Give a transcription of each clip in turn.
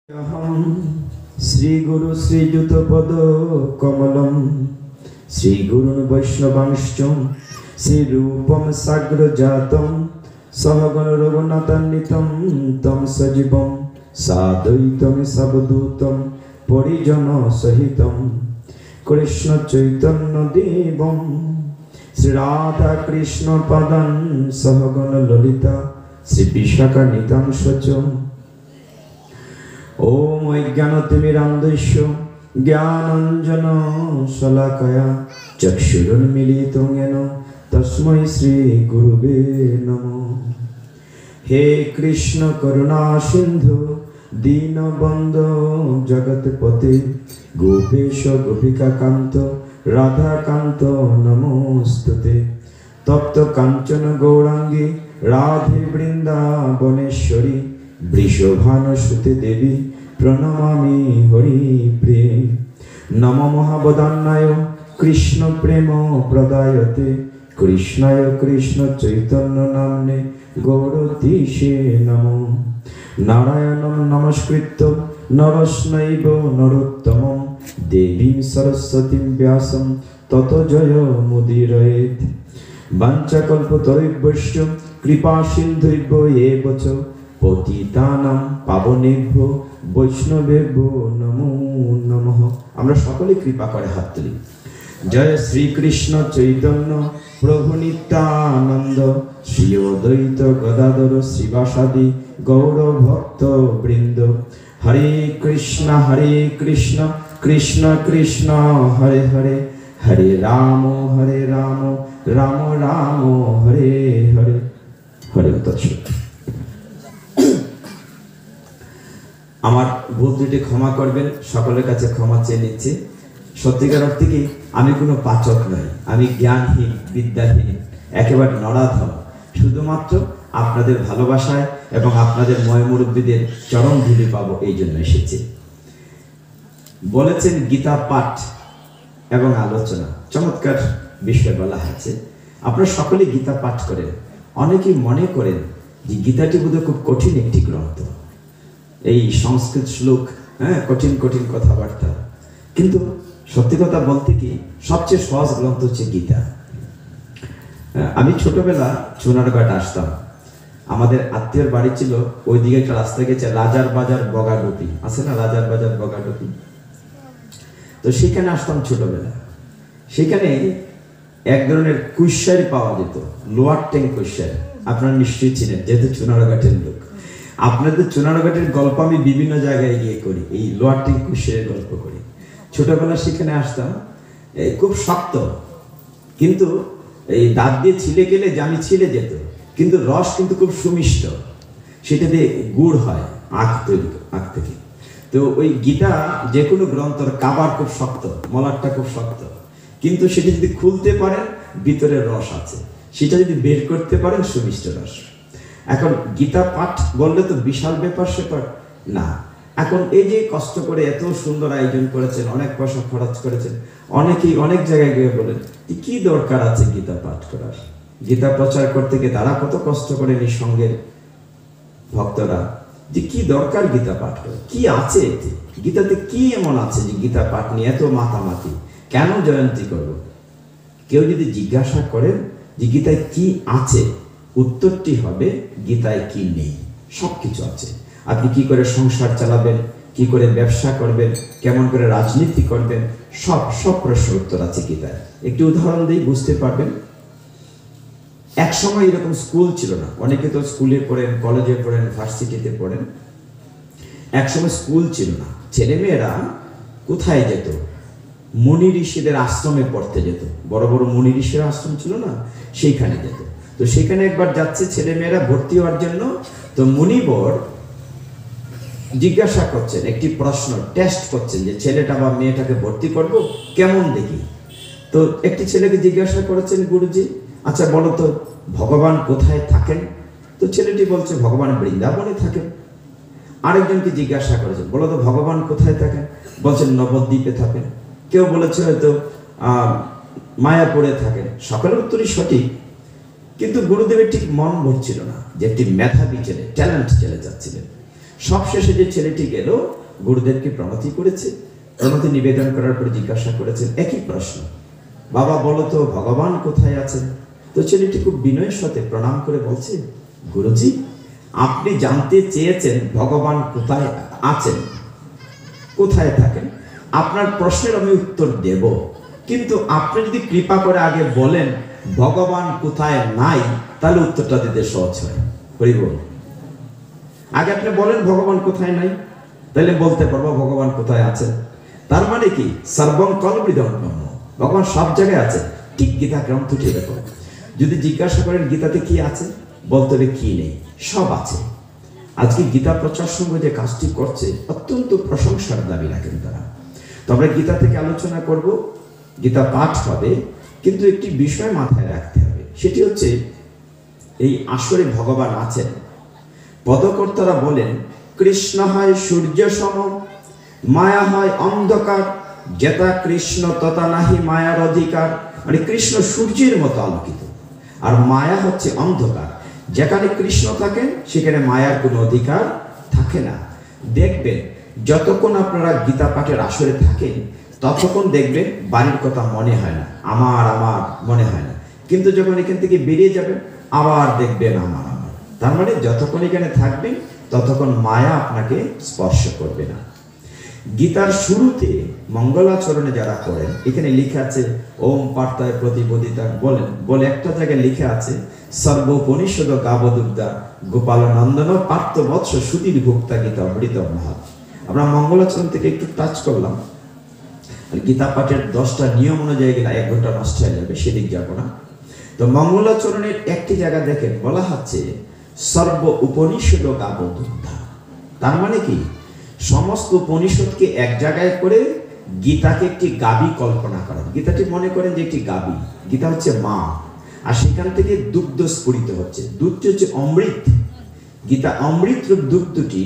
श्री गुरु श्रीयुत पद कमलम श्री गुरुन वैष्णवांश्च श्री रूपम साग्र जातम सहगण रघुनाथान्वितं तम सजीवम साद्वैतम सवधूतम परिजन सहितम कृष्ण चैतन्य देवम श्री राधा कृष्ण पदं सहगण ललिता श्री विशाखा नितांश ओम अज्ञानतिमिरान्धस्य ज्ञानाञ्जन शलाकया चक्षुरुन्मीलितं येन तस्मै श्री गुरुवे नमः। हे कृष्ण करुणा सिन्धु दीनबन्धो जगत्पते गोपेश गोपिकान्त राधाकान्त नमोस्तुते। तप्त काञ्चन गौरांगी राधे वृन्दावनेश्वरी वृषभानुसुते देवी प्रणमामि हरिप्रिये। नमो महावदान्नाय कृष्ण प्रेम प्रदायते कृष्णाय कृष्ण चैतन्य नाम्ने गौरतीशे नमो। नारायणं नमस्कृत्य नरस्नैव नरोत्तमं देवीं सरस्वतीं व्यासं ततो जयमुदीरयेत्। वाञ्छाकल्पतरुभ्यश्च कृपासिन्धुभ्यो एव च पतितानां पावनेभ्यो वैष्णवेभ्यो नमो नमः। আমরা সকলে কৃপা করে হাত তুলি। জয় শ্রী কৃষ্ণ চৈতন্য প্রভু নিত্যানন্দ শ্রী অদ্বৈত গদাধর শ্রীবাসাদি গৌর ভক্ত বৃন্দ। হরে কৃষ্ণ কৃষ্ণ কৃষ্ণ হরে হরে হরে রাম রাম রাম হরে হরে হরে তৎসৎ। আমার ভুল ত্রুটি ক্ষমা করবেন, সকলের কাছে ক্ষমা চেয়ে নিচ্ছি। সত্যিকার অর্থে কি আমি কোনো পাচক নই, আমি জ্ঞানহীন বিদ্যাহীন একেবারে নরাধম। শুধুমাত্র আপনাদের ভালোবাসায় এবং আপনাদের ময়মুরব্বীদের চরম ধুলি পাবো এই জন্য এসেছি। বলেছেন গীতা পাঠ এবং আলোচনা, চমৎকার বিষয় বলা হয়েছে। আপনারা সকলে গীতা পাঠ করেন। অনেকেই মনে করেন যে গীতাটি বোধহয় খুব কঠিন একটি গ্রন্থ, এই সংস্কৃত শ্লোক, কঠিন কঠিন কথাবার্তা। কিন্তু সত্যি কথা বলতে কি সবচেয়ে সহজ গ্রন্থ হচ্ছে গীতা। আমি ছোটবেলা চুনারঘাট আসতাম, আমাদের আত্মীয়র বাড়ি ছিল ওইদিকে একটা রাস্তা গেছে রাজার বাজার বগাডুপি, আছে না রাজার বাজার বগাডুপি? তো সেখানে আসতাম ছোটবেলা। সেখানে এক ধরনের কুইশারি পাওয়া যেত, লোয়ার ট্যাং কুইশারি। আপনারা নিশ্চয়ই ছিলেন যেহেতু চুনারঘাটের লোক। আপনাদের চুনারঘাটের গল্প আমি বিভিন্ন জায়গায় গিয়ে করি, এই লোয়ার ট্যাং কুইশারির গল্প করি। ছোটবেলা সেখানে আসতাম, খুব শক্ত, কিন্তু এই দাঁত দিয়ে ছিলে গেলে জামি ছিলে যেত, কিন্তু রস কিন্তু খুব সুমিষ্ট, সেটা দিয়ে গুড় হয় আখ তৈরি, আখ থেকে। তো ওই গীতা যে কোনো গ্রন্থর কাবার খুব শক্ত, মলাটটা খুব শক্ত, কিন্তু সেটা যদি খুলতে পারেন ভিতরে রস আছে, সেটা যদি বের করতে পারেন সুমিষ্ট রস। এখন গীতা পাঠ বললে তো বিশাল ব্যাপার সেপার না। এখন এই যে কষ্ট করে এত সুন্দর আয়োজন করেছেন, অনেক পয়সা খরচ করেছেন, অনেকেই অনেক জায়গায় গিয়ে বলেন কি দরকার আছে গীতা পাঠ করার, গীতা প্রচার করতে গিয়ে তারা কত কষ্ট করে নিঃসঙ্গের ভক্তরা, যে কি দরকার গীতা পাঠ করে, কি আছে এতে, গীতাতে কি এমন আছে যে গীতা পাঠ নিয়ে এত মাতামাতি, কেন জয়ন্তী করব? কেউ যদি জিজ্ঞাসা করেন যে গীতায় কি আছে, উত্তরটি হবে গীতায় কি নেই। সবকিছু আছে। আপনি কি করে সংসার চালাবেন, কি করে ব্যবসা করবেন, কেমন করে রাজনীতি করবেন, সব প্রশ্নের উত্তর আছে গীতায়। একটি উদাহরণ দিই, বুঝতে পারবেন। এক সময় এরকম স্কুল ছিল না, অনেকে তো স্কুলে পড়েন, কলেজে পড়েন, ভার্সিটিতে পড়েন। এক সময় স্কুল ছিল না, ছেলেমেয়েরা কোথায় যেত? মুনি ঋষিদের আশ্রমে পড়তে যেত। বড় বড় মুনি ঋষির আশ্রম ছিল না, সেইখানে যেত। তো সেখানে একবার যাচ্ছে ছেলেমেয়েরা ভর্তি হওয়ার জন্য। তো মুনিবর জিজ্ঞাসা করছেন, একটি প্রশ্ন টেস্ট করছেন যে ছেলেটা বা মেয়েটাকে ভর্তি করব কেমন দেখি। তো একটি ছেলেকে জিজ্ঞাসা করেছেন, গুরুজি আচ্ছা বলো তো ভগবান কোথায় থাকেন? তো ছেলেটি বলছে ভগবান বৃন্দাবনে থাকেন। আরেকজনকে জিজ্ঞাসা করেছেন, বলো তো ভগবান কোথায় থাকেন? বলছেন নবদ্বীপে থাকেন। কেউ বলেছে হয়তো মায়াপুরে থাকেন। সকলের উত্তরই সঠিক, কিন্তু গুরুদেবের ঠিক মন ভরছিল না যে একটি মেধাবী ছেলে, ট্যালেন্ট ছেলে যাচ্ছিলেন। সবশেষে যে ছেলেটি গেল গুরুদেবকে প্রণতি করেছে, প্রণতি নিবেদন করার পর জিজ্ঞাসা করেছেন একই প্রশ্ন, বাবা বলো তো ভগবান কোথায় আছেন? তো ছেলেটি খুব বিনয়ের সাথে প্রণাম করে বলছে, গুরুজি আপনি জানতে চেয়েছেন ভগবান কোথায় আছেন, কোথায় থাকেন, আপনার প্রশ্নের আমি উত্তর দেব, কিন্তু আপনি যদি কৃপা করে আগে বলেন ভগবান কোথায় নাই, তাহলে উত্তরটা দিতে সহজ হয়। হরি বল। আগে আপনি বলেন ভগবান কোথায় নাই, তাহলে বলতে পারবো ভগবান কোথায় আছেন। তার মানে কি সর্বং কল্পিতম, ভগবান সব জায়গায় আছে। ঠিক গীতা গ্রন্থটি এরকম। যদি জিজ্ঞাসা করেন গীতাতে কি আছে, বলতে হবে কি নেই, সব আছে। আজকে গীতা প্রচার সংঘ যে কাজটি করছে অত্যন্ত প্রশংসার দাবি রাখেন তারা। তো আমরা গীতা থেকে আলোচনা করব, গীতা পাঠ হবে, কিন্তু একটি বিষয় মাথায় রাখতে হবে, সেটি হচ্ছে এই আসরে ভগবান আছেন। পদকর্তারা বলেন কৃষ্ণ হয় সূর্য সম, মায়া হয় অন্ধকার, যেটা কৃষ্ণ তথা নাহি মায়ার অধিকার। মানে কৃষ্ণ সূর্যের মতো আলোকিত, আর মায়া হচ্ছে অন্ধকার। যেখানে কৃষ্ণ থাকেন সেখানে মায়ার কোনো অধিকার থাকে না। দেখবেন যতক্ষণ আপনারা গীতা পাঠের আসরে থাকেন ততক্ষণ দেখবেন বাড়ির কথা মনে হয় না, আমার আমার মনে হয় না, কিন্তু যখন এখান থেকে বেরিয়ে যাবেন আবার দেখবেন আমার আমার। তার মানে যতক্ষণ এখানে থাকবেন ততক্ষণ মায়া আপনাকে স্পর্শ করবে না। গীতার শুরুতে মঙ্গলাচরণে যারা করেন, এখানে লেখা আছে ওম পার্থায় প্রতিবোদিতা বলেন, বলে একটা জায়গায় লেখা আছে সর্বোপনিষদ গাবদুগ্ধা গোপাল নন্দন পার্থ বৎস সুধীর ভোক্তা গীতা অমৃত মহৎ। আমরা মঙ্গলাচরণ থেকে একটু টাচ করলাম। গীতা পাঠের 10টা নিয়ম অনুযায়ী গেলে 1 ঘন্টা নষ্ট হয়ে যাবে, সেদিক যাব না। তো মঙ্গলাচরণের একটি জায়গা দেখেন বলা হচ্ছে সর্ব উপনিষদ গাবদুগ্ধা। তার মানে কি সমস্ত উপনিষদকে এক জায়গায় করে গীতাকে একটি গাবি কল্পনা করেন। গীতাটি মনে করেন যে একটি গাবি, গীতা হচ্ছে মা, আর সেখান থেকে দুগ্ধ স্ফুরিত হচ্ছে। দুধটি হচ্ছে অমৃত। গীতা অমৃত রূপ দুগ্ধটি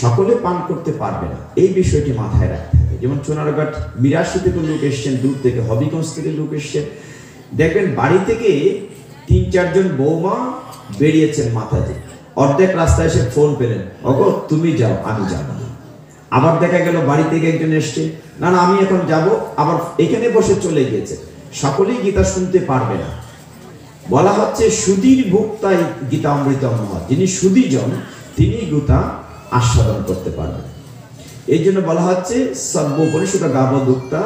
সকলে পান করতে পারবে না, এই বিষয়টি মাথায় রাখতে হবে। যেমন চুনারঘাট মিরাশি থেকে লোক এসছেন, দূর থেকে হবিগঞ্জ থেকে লোক এসছেন, দেখবেন বাড়ি থেকে 3-4 জন বৌমা বেরিয়েছেন মাথায়, অর্ধেক রাস্তায় এসে ফোন পেলেন, ওগো তুমি যাও আমি যাব না। আবার দেখা গেল বাড়ি থেকে একজন এসছে, না না আমি এখন যাব, আবার এখানে বসে চলে গিয়েছে। সকলেই গীতা শুনতে পারবে না। বলা হচ্ছে সুধীর ভোক্তাই গীতা অমৃত মহৎ, যিনি সুধীজন তিনি গীতা আস্বাদন করতে পারবেন। এই জন্য বলা হচ্ছে সর্বোপনিষদ গাবদুগ্ধা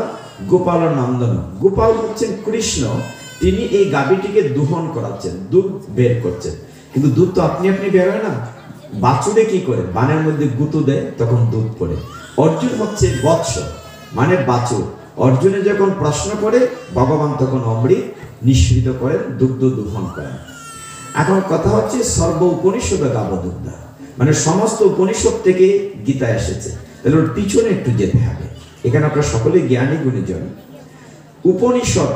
গোপাল নন্দন। গোপাল হচ্ছেন কৃষ্ণ, তিনি এই গাভীটিকে দুহন করাচ্ছেন, দুধ বের করছেন। কিন্তু দুধ তো আপনি আপনি বের হয় না, বাছুরে কি করে বানের মধ্যে গুঁতো দেয়, তখন দুধ পড়ে। অর্জুন হচ্ছে বৎস মানে বাছুর। অর্জুনে যখন প্রশ্ন করে ভগবান তখন অমৃত নিঃসৃত করেন, দুগ্ধ দুহন করেন। এখন কথা হচ্ছে সর্ব উপনিষদ গাবদুগ্ধা, মানে সমস্ত উপনিষদ থেকে গীতা এসেছে। তাহলে ওর পিছনে একটু যেতে হবে। এখানে আপনারা সকলে জ্ঞানী গুণীজন। উপনিষদ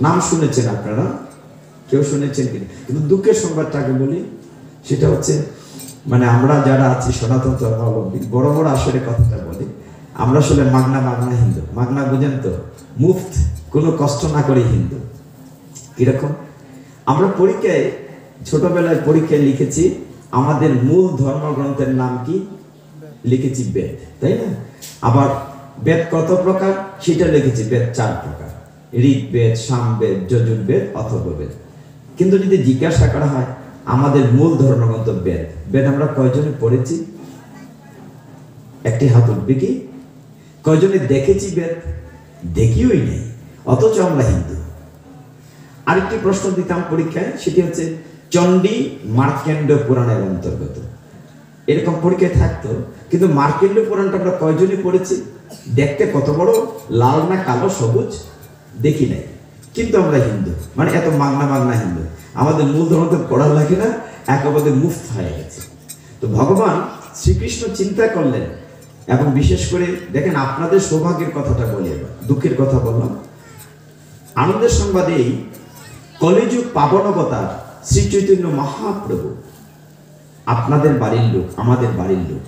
নাম শুনেছেন আপনারা, কেউ শুনেছেন কিনা? কিন্তু দুঃখের সংবাদটাকে বলি, সেটা হচ্ছে মানে আমরা যারা আছি সনাতন ধর্মাবলম্বী বড় বড় আসলে কথাটা বলি, আমরা আসলে মাগনা মাগনা হিন্দু। মাগনা বুঝেন তো, মুফত, কোনো কষ্ট না করে হিন্দু। কিরকম? আমরা পরীক্ষায় ছোটবেলায় পরীক্ষায় লিখেছি আমাদের মূল ধর্মগ্রন্থের নাম কি, লিখেছি বেদ, তাই না? আবার বেদ কত প্রকার সেটা লিখেছি, বেদ 4 প্রকার, ঋগ্বেদ, সামবেদ, যজুর্বেদ, অথর্ববেদ। কিন্তু যদি জিজ্ঞাসা করা হয় আমাদের মূল ধর্মগ্রন্থ বেদ, বেদ আমরা কয়জনে পড়েছি? একটি হাত উঠবে কি? কয়জনে দেখেছি বেদ? দেখিওই নেই, অথচ আমরা হিন্দু। আরেকটি প্রশ্ন দিতাম পরীক্ষায়, সেটি হচ্ছে চণ্ডী মার্কেন্ড পুরাণের অন্তর্গত। এরকম পরীক্ষায় থাকতো, কিন্তু মার্কেন্ড পুরাণটা আমরা কয়জনে পড়েছি? দেখতে কত বড়, লাল না কালো সবুজ, দেখি নাই, কিন্তু আমরা হিন্দু। মানে এত মাগনা মাগনা হিন্দু, আমাদের মূল ধর্ম তো পড়া লাগে না, একেবারে মুফত হয়ে গেছে। তো ভগবান শ্রীকৃষ্ণ চিন্তা করলেন, এবং বিশেষ করে দেখেন আপনাদের সৌভাগ্যের কথাটা বলি, এবার দুঃখের কথা বললাম। আনন্দের সংবাদ এই, কলিযুগ পাবন অবতার শ্রী চৈতন্য মহাপ্রভু আপনাদের বাড়ির লোক, আমাদের বাড়ির লোক।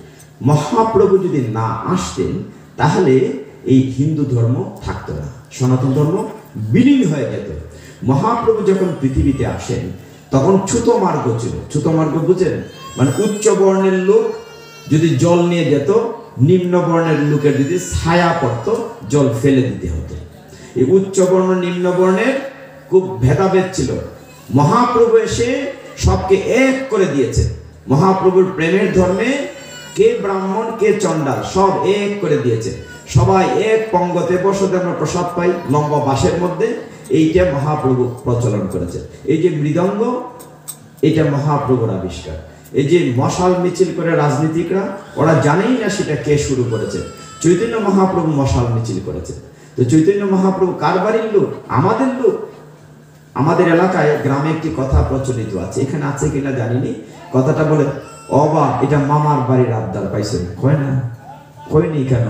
মহাপ্রভু যদি না আসতেন তাহলে এই হিন্দু ধর্ম থাকতো না, সনাতন ধর্ম বিলীন হয়ে যেত। মহাপ্রভু যখন পৃথিবীতে আসেন তখন চ্যুত মার্গ ছিল। চ্যুত মার্গ বুঝেন? মানে উচ্চ বর্ণের লোক যদি জল নিয়ে যেত, নিম্ন বর্ণের লোকের যদি ছায়া পড়তো, জল ফেলে দিতে হতো। এই উচ্চ বর্ণ নিম্ন বর্ণের খুব ভেদাভেদ ছিল। মহাপ্রভু এসে সবকে এক করে দিয়েছে। মহাপ্রভুর প্রেমের ধর্মে কে ব্রাহ্মণ কে চণ্ডাল সব এক করে দিয়েছে। সবাই এক পঙ্গতে বসতে আমরা প্রসাদ পাই, লম্বা বাঁশের মধ্যে। এইটা মহাপ্রভু প্রচলন করেছে। এই যে মৃদঙ্গ, এটা মহাপ্রভুর আবিষ্কার। এই যে মশাল মিছিল করে রাজনীতিকরা, ওরা জানেই না সেটা কে শুরু করেছে। চৈতন্য মহাপ্রভু মশাল মিছিল করেছে। তো চৈতন্য মহাপ্রভু কার বাড়ির লোক? আমাদের লোক। আমাদের এলাকায় গ্রামে একটি কথা প্রচলিত আছে, এখানে আছে কিনা জানিনি। কথাটা বলে, অবা এটা মামার বাড়ির আবদার পাইছেন। কয় না, কয়নি কেন?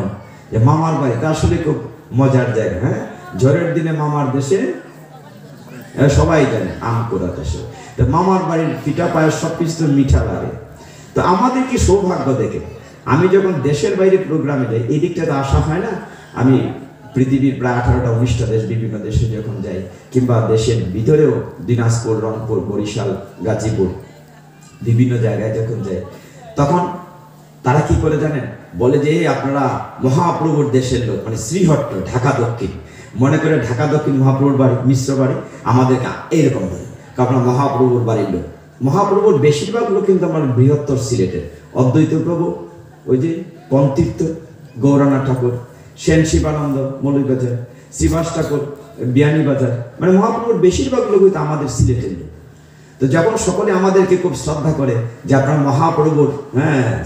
যে মামার বাড়ি, তা আসলে খুব মজার জায়গা। হ্যাঁ, ঝড়ের দিনে মামার দেশে সবাই জানে আম কোরা দেশে। তো মামার বাড়ির পিঠা পায়ের সবকিছু তো মিঠা লাগে। তো আমাদের কি সৌভাগ্য দেখে, আমি যখন দেশের বাইরে প্রোগ্রামে যাই, এই দিকটাতে আসা হয় না। আমি পৃথিবীর প্রায় 18টা 19টা দেশ, বিভিন্ন দেশে যখন যাই, কিংবা দেশের ভিতরেও দিনাজপুর, রংপুর, বরিশাল, গাজীপুর, বিভিন্ন জায়গায় যখন যাই, তখন তারা কি করে জানেন? বলে যে আপনারা মহাপ্রভুর দেশের লোক, মানে শ্রীহট্ট, ঢাকা দক্ষিণ। মনে করে ঢাকা দক্ষিণ মহাপ্রভুর বাড়ি, মিশ্র বাড়ি, আমাদেরকে এইরকম বলে, আপনারা মহাপ্রভুর বাড়ির লোক। মহাপ্রভুর বেশিরভাগ লোক কিন্তু আমার বৃহত্তর সিলেটের। অদ্বৈত প্রভু, ওই যে পন্তীর্থ গৌরানাথ ঠাকুর, সেন শিবানন্দ মৌলভীবাজার, শ্রীবাস ঠাকুর বিয়ানীবাজার, মানে মহাপ্রভুর বেশিরভাগ লোক হয়তো আমাদের সিলেটের লোক। তো যখন সকলে আমাদেরকে খুব শ্রদ্ধা করে যে আপনার মহাপ্রভুর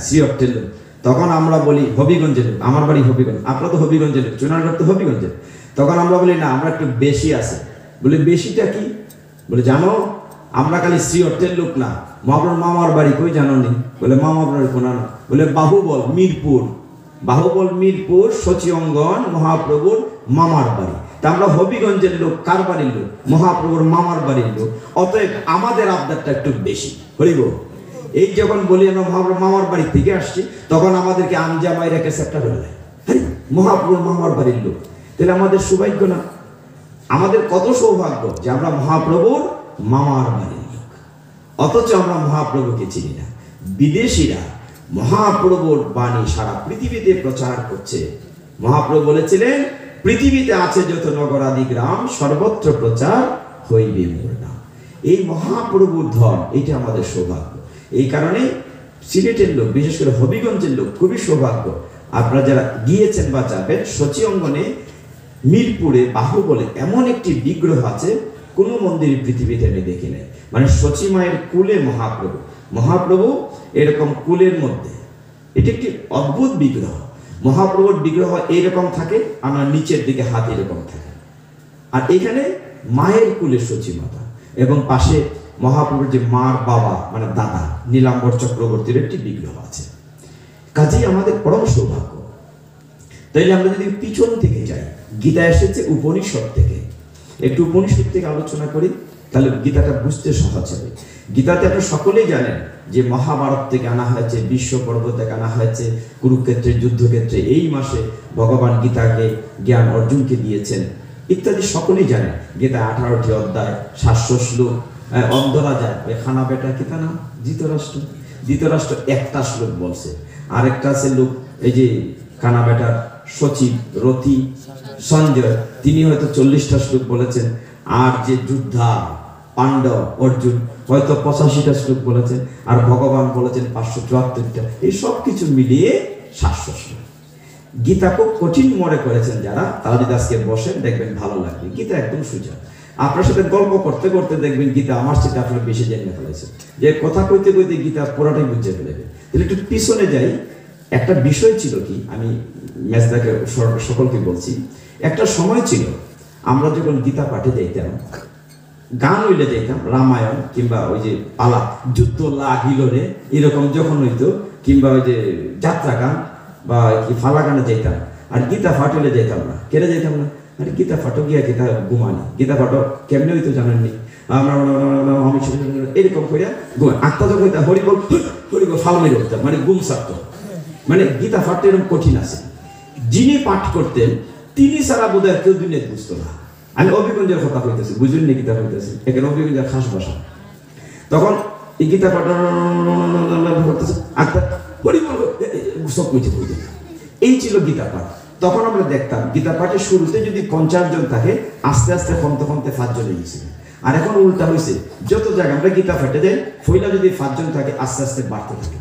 শ্রীহট্টের লোক, তখন আমরা বলি হবিগঞ্জের লোক। আমার বাড়ি হবিগঞ্জ, আপনারা তো হবিগঞ্জের লোক, চুনারগড় তো হবিগঞ্জের। তখন আমরা বলি না, আমরা একটু বেশি আছে। বলে বেশিটা কি? বলে জানো, আমরা খালি শ্রীহট্টের লোক না, মহাপ্রভুর মামার বাড়ি কই জানো নি? বলে মামার বাড়ি কোন? বলে বাহুবল মিরপুর, বাহুবল মিরপুর সচি অঙ্গন মহাপ্রভুর মামার বাড়ি। তা আমরা হবিগঞ্জের লোক, কার বাড়ির লোক? মহাপ্রভুর মামার বাড়ির লোক। অতএব আমাদের আবদারটা একটু বেশি। হরিব, এই যখন বলি আমরা মহাপ্রভুর মামার বাড়ি থেকে আসছি, তখন আমাদেরকে আমজামাই রেখে সেপ্টা করে দেয়। মহাপ্রভুর মামার বাড়ির লোক, তাহলে আমাদের সৌভাগ্য না? আমাদের কত সৌভাগ্য যে আমরা মহাপ্রভুর মামার বাড়ির লোক, অথচ আমরা মহাপ্রভুকে চিনি না। বিদেশিরা মহাপ্রভুর বাণী সারা পৃথিবীতে প্রচার করছে। মহাপ্রভু বলেছিলেন, পৃথিবীতে আছে যত নগরাদি গ্রাম, সর্বত্র প্রচার হইবে মোর নাম। এই মহাপ্রভুর ধন, এটা আমাদের সৌভাগ্য। এই কারণে সিলেটের লোক, বিশেষ করে হবিগঞ্জের লোক খুবই সৌভাগ্য। আপনারা যারা গিয়েছেন বা যাবেন, সচি অঙ্গনে মিরপুরে বাহুবলে এমন একটি বিগ্রহ আছে, কোনো মন্দির পৃথিবীতে আমি দেখি নাই। মানে সচি মায়ের কুলে মহাপ্রভু, মহাপ্রভু এরকম কুলের মধ্যে। এটি একটি অদ্ভুত বিগ্রহ। মহাপ্রভুর বিগ্রহ এইরকম থাকে, আমার নিচের দিকে হাত এরকম থাকে। আর এখানে মায়ের কুলে সচি মাতা, এবং পাশে মহাপ্রভুর যে মার বাবা মানে দাদা নীলাম্বর চক্রবর্তীর একটি বিগ্রহ আছে। কাজেই আমাদের পরম সৌভাগ্য। তাইলে আমরা যদি পিছন থেকে যাই, গীতা এসেছে উপনিষদ থেকে। একটু উপনিষদ থেকে আলোচনা করি, তাহলে গীতাটা বুঝতে সহজ হবে। গীতাতে আপনারা সকলেই জানেন যে মহাভারত থেকে আনা হয়েছে, বিশ্ব পর্ব থেকে আনা হয়েছে, কুরুক্ষেত্রের যুদ্ধক্ষেত্রে এই মাসে ভগবান গীতাকে জ্ঞান অর্জুনকে দিয়েছেন ইত্যাদি সকলেই জানেন। গীতা 18টি অধ্যায়, 700 শ্লোক। অন্ধরা যায়, ওই খানা বেটা কি তা নাম? ধৃতরাষ্ট্র। ধৃতরাষ্ট্র একটা শ্লোক বলছে, আরেকটা আছে লোক, এই যে কানা বেটার সচিব রথি সঞ্জয়, তিনি হয়তো 40টা শ্লোক বলেছেন। আর যে যোদ্ধা পাণ্ডব অর্জুন হয়তো 85টা শ্লোক বলেছেন, আর ভগবান বলেছেন 574টা। এই সব কিছু মিলিয়ে 700 শ্লোক। গীতা খুব কঠিন মনে করেছেন যারা, তারা যদি আজকে বসেন দেখবেন ভালো লাগবে। গীতা একদম সোজা। আপনার সাথে গল্প করতে করতে দেখবেন গীতা আমার সাথে আপনার বেশি জানিয়ে ফেলেছে, যে কথা কইতে কইতে গীতা পুরোটাই বুঝে ফেলেবে। তাহলে একটু পিছনে যাই। একটা বিষয় ছিল কি, আমি মেজদাকে সকলকে বলছি, একটা সময় ছিল আমরা যখন গীতা পাঠে যাইতাম, গান হইলে যাইতাম, রামায়ণ কিংবা ওই যে পালা যুদ্ধ লাগিল রে এরকম যখন হইতো, কিংবা ওই যে যাত্রা গান বা কি ফালা গানে যাইতাম, আর গীতা ফাটলে যাইতাম না। কেটে যাইতাম না, আরে গীতা ফাটো গিয়া গীতা ঘুমানি। গীতা ফাটো কেমনে হইতো জানেননি? আমরা এরকম করে আত্মা যখন হরিবল হরিবল ফাল মেরে উঠতাম, মানে গুম সারতো। মানে গীতা ফাটতে এরকম কঠিন আছে। যিনি পাঠ করতেন তিনি সারা বোধ হয় কেউ দুনিয়া বুঝতো না। আমি অভিগঞ্জের কথা হইতেছি, বুঝলেন না? গীতা হইতেছে এখানে অভিগঞ্জের খাস ভাষা। তখন এই গীতা পাঠ করতেছে, আত্মা হরিবল সব বুঝে বুঝে। এই ছিল গীতা পাঠ। তখন আমরা দেখতাম গীতা পাঠের শুরুতে যদি 50 জন থাকে, আস্তে আস্তে কমতে কমতে 5 জন হয়ে গেছিল। আর এখন উল্টা হয়েছে, যত জায়গায় আমরা গীতা পাঠে যাই, ফইলা যদি 5 জন থাকে আস্তে আস্তে বাড়তে থাকে।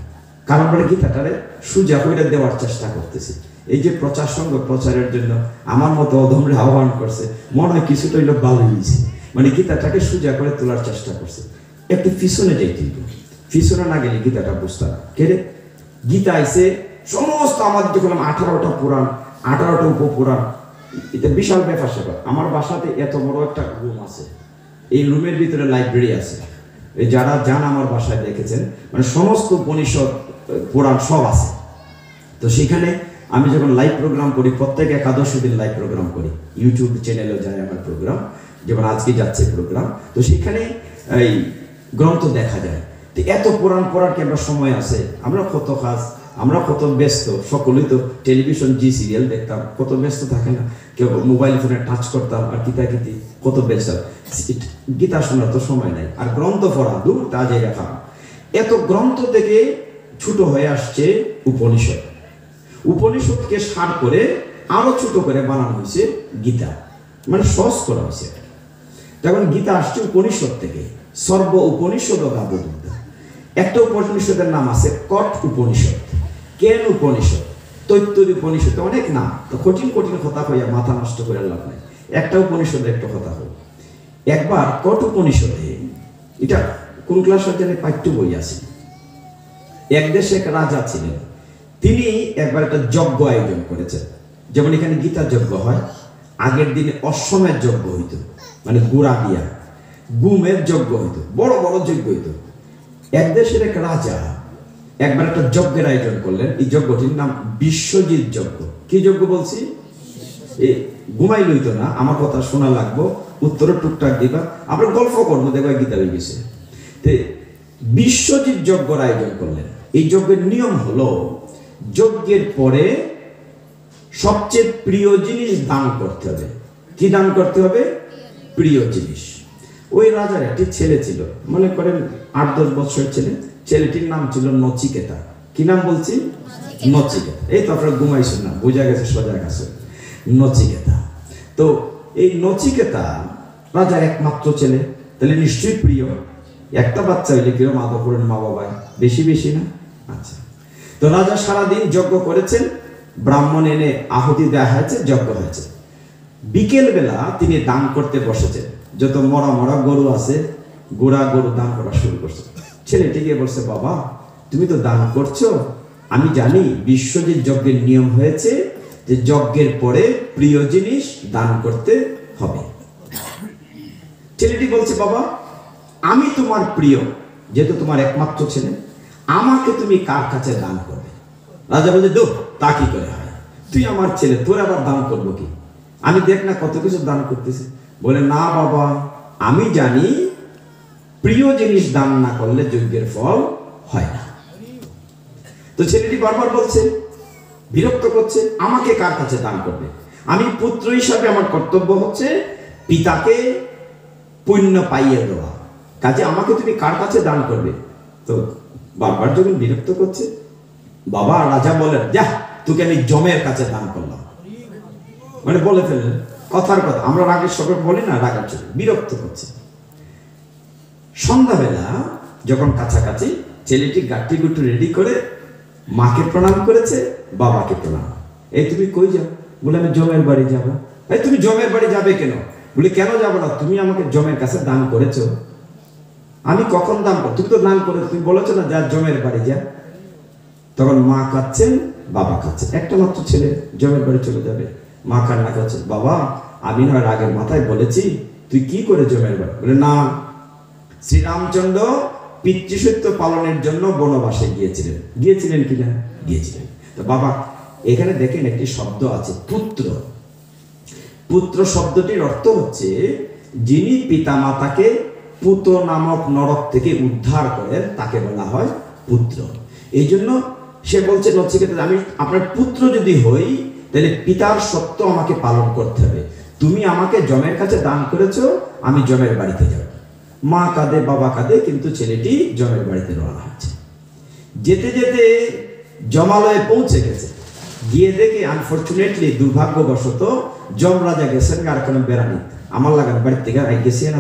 কারণ আমরা গীতাটারে সুজা কইরা দেওয়ার চেষ্টা করতেছি। এই যে প্রচার সংঘ প্রচারের জন্য আমার মতো অধমরে আহ্বান করছে, মনে হয় কিছুটা হইলো ভালো হয়েছে, মানে গীতাটাকে সুজা করে তোলার চেষ্টা করছে। একটু পিছনে যাইতে হইব, পিছনে না গেলে গীতাটা বুঝতে না। কেরে গীতা আইসে সমস্ত আমাদের যখন 18টা পুরাণ, 18টা উপপুরাণ, এটা বিশাল ব্যাপার স্যাপার। আমার বাসাতে এত বড় একটা রুম আছে, এই রুমের ভিতরে লাইব্রেরি আছে। যারা যান আমার বাসায় দেখেছেন, মানে সমস্ত উপনিষদ পুরাণ সব আছে। তো সেখানে আমি যখন লাইভ প্রোগ্রাম করি, প্রত্যেক একাদশী দিন লাইভ প্রোগ্রাম করি, ইউটিউব চ্যানেলেও যায় আমার প্রোগ্রাম, যেমন আজকে যাচ্ছে প্রোগ্রাম। তো সেখানে এই গ্রন্থ দেখা যায়। তো এত পুরাণ পড়ার কি আমরা সময় আছে? আমরা কত কাজ, আমরা কত ব্যস্ত, সকলেই তো টেলিভিশন জি সিরিয়াল দেখতাম, কত ব্যস্ত থাকে না, কেউ মোবাইল ফোনে টাচ করতাম আর কিতাকিতি, কত ব্যস্ত। গীতা শোনার তো সময় নাই, আর গ্রন্থ পড়া দূর তা যাই রাখা। এত গ্রন্থ থেকে ছোট হয়ে আসছে উপনিষদ। উপনিষদকে সার করে আরো ছোট করে বানানো হয়েছে গীতা, মানে সহজ করা হয়েছে। তখন গীতা আসছে উপনিষদ থেকে, সর্ব উপনিষদ গাবদুদ্ধা। একটা উপনিষদের নাম আছে কট উপনিষদ, কেন উপনিষদ, তৈত্তরী উপনিষদ, অনেক নাম। তো কঠিন কঠিন কথা হইয়া মাথা নষ্ট করে লাভ নাই, একটা উপনিষদের একটা কথা হল। একবার কট উপনিষদে, এটা কোন ক্লাসের জন্য পাঠ্য বই আছে, এক দেশে এক রাজা ছিলেন, তিনি একবার একটা যজ্ঞ আয়োজন করেছেন। যেমন এখানে গীতা যজ্ঞ হয়, আগের দিনে অশ্বমের যজ্ঞ হইত, মানে গুড়া দিয়া গুমের যজ্ঞ হইত, বড় বড় যজ্ঞ হইত। এক দেশের এক রাজা একবার একটা যজ্ঞের আয়োজন করলেন। এই যজ্ঞটির নাম বিশ্বজিৎ যজ্ঞ। কি যজ্ঞ বলছি? এই ঘুমাই লইত না, আমার কথা শোনা লাগবো, উত্তরে টুকটাক দিবা, আমরা গল্প করবো, দেখবা গীতা হয়ে গেছে। বিশ্বজিৎ যজ্ঞের আয়োজন করলেন। এই যজ্ঞের নিয়ম হলো, যজ্ঞের পরে সবচেয়ে প্রিয় জিনিস দান করতে হবে। কি দান করতে হবে? প্রিয় জিনিস। ওই রাজার একটি ছেলে ছিল, মনে করেন 8-10 বছরের ছেলে। ছেলেটির নাম ছিল নচিকেতা। কি নাম বলছি? নচিকেতা। এই তো আপনারা ঘুমাইছেন না, বোঝা গেছে, সোজা গেছে, নচিকেতা। তো এই নচিকেতা রাজার একমাত্র ছেলে, তাহলে নিশ্চয়ই প্রিয়। একটা বাচ্চা হইলে কিরম আদর করেন মা বাবায়, বেশি বেশি না? আচ্ছা। তো রাজা সারাদিন যজ্ঞ করেছেন, ব্রাহ্মণ এনে আহুতি দেওয়া হয়েছে, যজ্ঞ হয়েছে। বিকেল বেলা তিনি দান করতে বসেছেন। যত মরা মরা গরু আছে, গোড়া গরু দান করা শুরু করছে। ছেলেটিকে বলছে, বাবা তুমি তো দান করছো, আমি জানি বিশ্বজিৎ যজ্ঞের নিয়ম হয়েছে যে যজ্ঞের পরে প্রিয় জিনিস দান করতে হবে। ছেলেটি বলছে, বাবা আমি তোমার প্রিয়, যেহেতু তোমার একমাত্র ছেলে, আমাকে তুমি কার কাছে দান করবে? রাজা বলছে, দো তা কি করে হয়, তুই আমার ছেলে, তোর আবার দান করবো কি? আমি দেখ না কত কিছু দান করতেছি। বলে, না বাবা, আমি জানি প্রিয় জিনিস দান না করলে যজ্ঞের ফল হয় না। তো ছেলেটি বারবার বলছে, বিরক্ত করছে, আমাকে কার কাছে দান করবে? আমি পুত্র হিসাবে আমার কর্তব্য হচ্ছে পিতাকে পুণ্য পাইয়ে দেওয়া, কাজে আমাকে তুমি কার কাছে দান করবে? তো বারবার যখন বিরক্ত করছে, বাবা রাজা বলেন, যা তোকে আমি জমের কাছে দান করলাম। মানে বলে ফেললেন কথার কথা। আমরা রাগের সবে বলি না, রাগের চলে বিরক্ত করছে। সন্ধ্যাবেলা যখন কাছাকাছি, ছেলেটি গাঠি গুটু রেডি করে মাকে প্রণাম করেছে, বাবাকে প্রণাম। এই তুমি কই যাও? বলে, আমি জমের বাড়ি যাব। এই তুমি জমের বাড়ি যাবে কেন? বলে, কেন যাবো না, তুমি আমাকে জমের কাছে দান করেছো। আমি কখন দান কর? তুমি তো দান করেছো, তুমি বলেছো না যা জমের বাড়ি যা। তখন মা কাঁদছেন, বাবা কাঁদছেন, একটা মাত্র ছেলে জমের বাড়ি চলে যাবে। মা কান্না করছে, বাবা আমি নয় রাগের মাথায় বলেছি, তুই কি করে জমের বাড়ি? বলে, না, শ্রীরামচন্দ্র পিতৃসত্য পালনের জন্য বনবাসে গিয়েছিলেন। গিয়েছিলেন কিনা? গিয়েছিলেন। তো বাবা এখানে দেখেন একটি শব্দ আছে, পুত্র। পুত্র শব্দটির অর্থ হচ্ছে যিনি পিতামাতাকে পুত নামক নরক থেকে উদ্ধার করেন, তাকে বলা হয় পুত্র। এই জন্য সে বলছে নচিকেতা, আমি আপনার পুত্র যদি হই তাহলে পিতার সত্য আমাকে পালন করতে হবে। তুমি আমাকে জমের কাছে দান করেছো, আমি জমের বাড়িতে যাব। মা কাঁদে, বাবা কাঁদে, কিন্তু ছেলেটি জমের বাড়িতে রওনা হচ্ছে। যেতে যেতে জমালয়ে পৌঁছে গেছে। গিয়ে দেখে আনফরচুনেটলি, দুর্ভাগ্যবশত যমরাজা গেছেন আর কোনো বেড়ানি আমার লাগান বাড়ির থেকে গেছেন।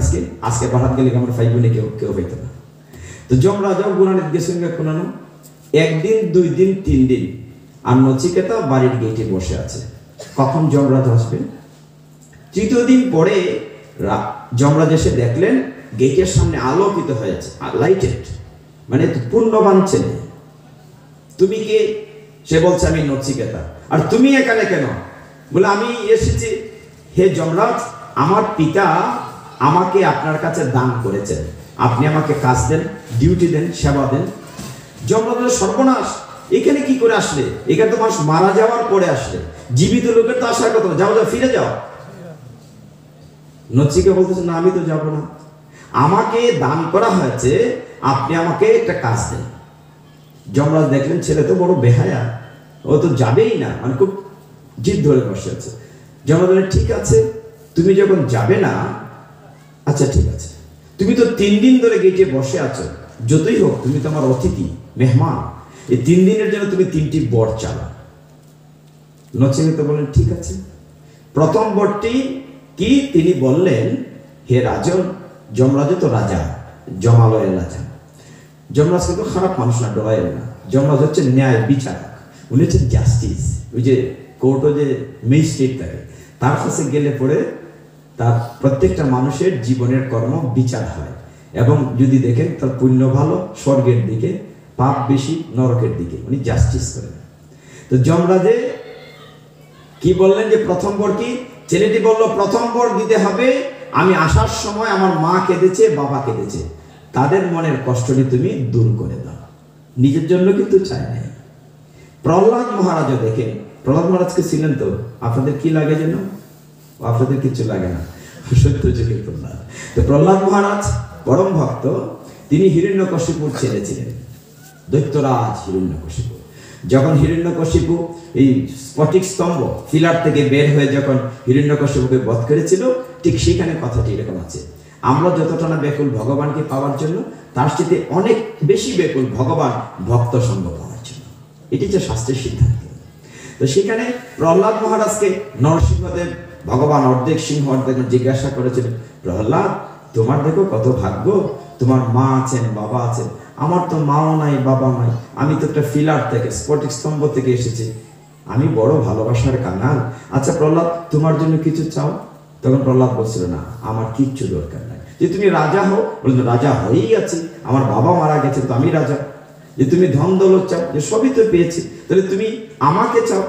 আজকে বাহাত গেলে আমার ফাইভ বোনে কেউ হইতো না। তো যমরাজাও গুনানিত গেছেন কোনানো, একদিন, 2 দিন, 3 দিন, আর নচিকেতা বাড়ির গেটে বসে আছে। কখন যমরাজ আসবে? 3য় দিন পরে যমরাজ এসে দেখলেন গেটের সামনে আলোকিত হয়েছে, লাইটেড, মানে পূর্ণবান ছেলে। তুমি কে? সে বলছে আমি নচিকেতা। আর তুমি এখানে কেন? বলে আমি এসেছি হে যমরাজ, আমার পিতা আমাকে আপনার কাছে দান করেছেন, আপনি আমাকে কাজ দেন, ডিউটি দেন, সেবা দেন। যমরাজের সর্বনাশ, এখানে কি করে আসলে? এখানে তো মানুষ মারা যাওয়ার পরে আসলে, জীবিত লোকের তো আসার কথা। যাও যাও, ফিরে যাও। নচিকেতা বলতেছে না, আমি তো যাব না, আমাকে দান করা হয়েছে, আপনি আমাকে একটা কাজ দেন। যমরাজ দেখলেন ছেলে তো বড় বেহায়া, ও তো যাবেই না, মানে খুব জিদ ধরে বসে আছে। যমরাজ বললেন ঠিক আছে, তুমি যখন যাবে না, আচ্ছা ঠিক আছে, তুমি তো 3 দিন ধরে গেটে বসে আছো, যতই হোক তুমি তো আমার অতিথি, মেহমান, এই 3 দিনের জন্য তুমি 3টি বর চালা। নচিকেতা বলেন ঠিক আছে। প্রথম বরটি কি? তিনি বললেন হে রাজন, যমরাজ তো রাজা, জমালয়ের রাজা। যমরাজ কিন্তু খারাপ মানুষ না, ডরায়ের না। যমরাজ হচ্ছে ন্যায় বিচারক, উনি হচ্ছেন জাস্টিস। ওই যে কোর্টে যে ম্যাজিস্ট্রেট থাকে, তার কাছে গেলে পরে তার প্রত্যেকটা মানুষের জীবনের কর্ম বিচার হয়, এবং যদি দেখেন তার পুণ্য ভালো স্বর্গের দিকে, পাপ বেশি নরকের দিকে, উনি জাস্টিস করেন। তো যমরাজে কি বললেন যে প্রথম বর কি? ছেলেটি বলল প্রথম বর দিতে হবে, আমি আসার সময় আমার মা কেঁদেছে, বাবা কেঁদেছে, তাদের মনের কষ্টটি তুমি দূর করে দাও। নিজের জন্য কিন্তু চায় নাই। প্রহ্লাদ মহারাজও দেখেন, প্রহ্লাদ মহারাজকে ছিলেন তো, আপনাদের কি লাগে যেন? আপনাদের কিছু লাগে না, সত্য যুগের প্রহ্লাদ। তো প্রহ্লাদ মহারাজ পরম ভক্ত, তিনি হিরণ্যকশিপুর ছেলে ছিলেন, দৈত্যরাজ হিরণ্যকশিপু। যখন হিরণ্যকশিপু এই স্ফটিক স্তম্ভ ফিলার থেকে বের হয়ে যখন হিরণ্যকশিপুকে বধ করেছিল, ঠিক সেখানে কথাটি এরকম আছে, আমরা যতটা না ব্যাকুল ভগবানকে পাওয়ার জন্য, তার সাথে অনেক বেশি ব্যাকুল ভগবান ভক্ত সঙ্গ পাওয়ার জন্য। এটি যে শাস্ত্রের সিদ্ধান্ত। তো সেখানে প্রহ্লাদ মহারাজকে নরসিংহদেব, ভগবান অর্ধেক সিংহ অর্ধেক, জিজ্ঞাসা করেছিলেন প্রহ্লাদ, তোমার দেখো কত ভাগ্য, তোমার মা আছেন, বাবা আছেন, আমার তো মাও নাই, বাবা নাই, আমি তো একটা ফিলার থেকে, স্ফটিক স্তম্ভ থেকে এসেছি, আমি বড় ভালোবাসার কাঙাল। আচ্ছা প্রহ্লাদ, তোমার জন্য কিছু চাও? তখন প্রহ্লাদ বলছিল না, আমার কিচ্ছু দরকার নাই। যে তুমি রাজা হও, বললো রাজা হয়েই আছি, আমার বাবা মারা গেছে, তো আমি রাজা। যে তুমি ধন দৌলত চাও, যে সবই তো পেয়েছি, তাহলে তুমি আমাকে চাও।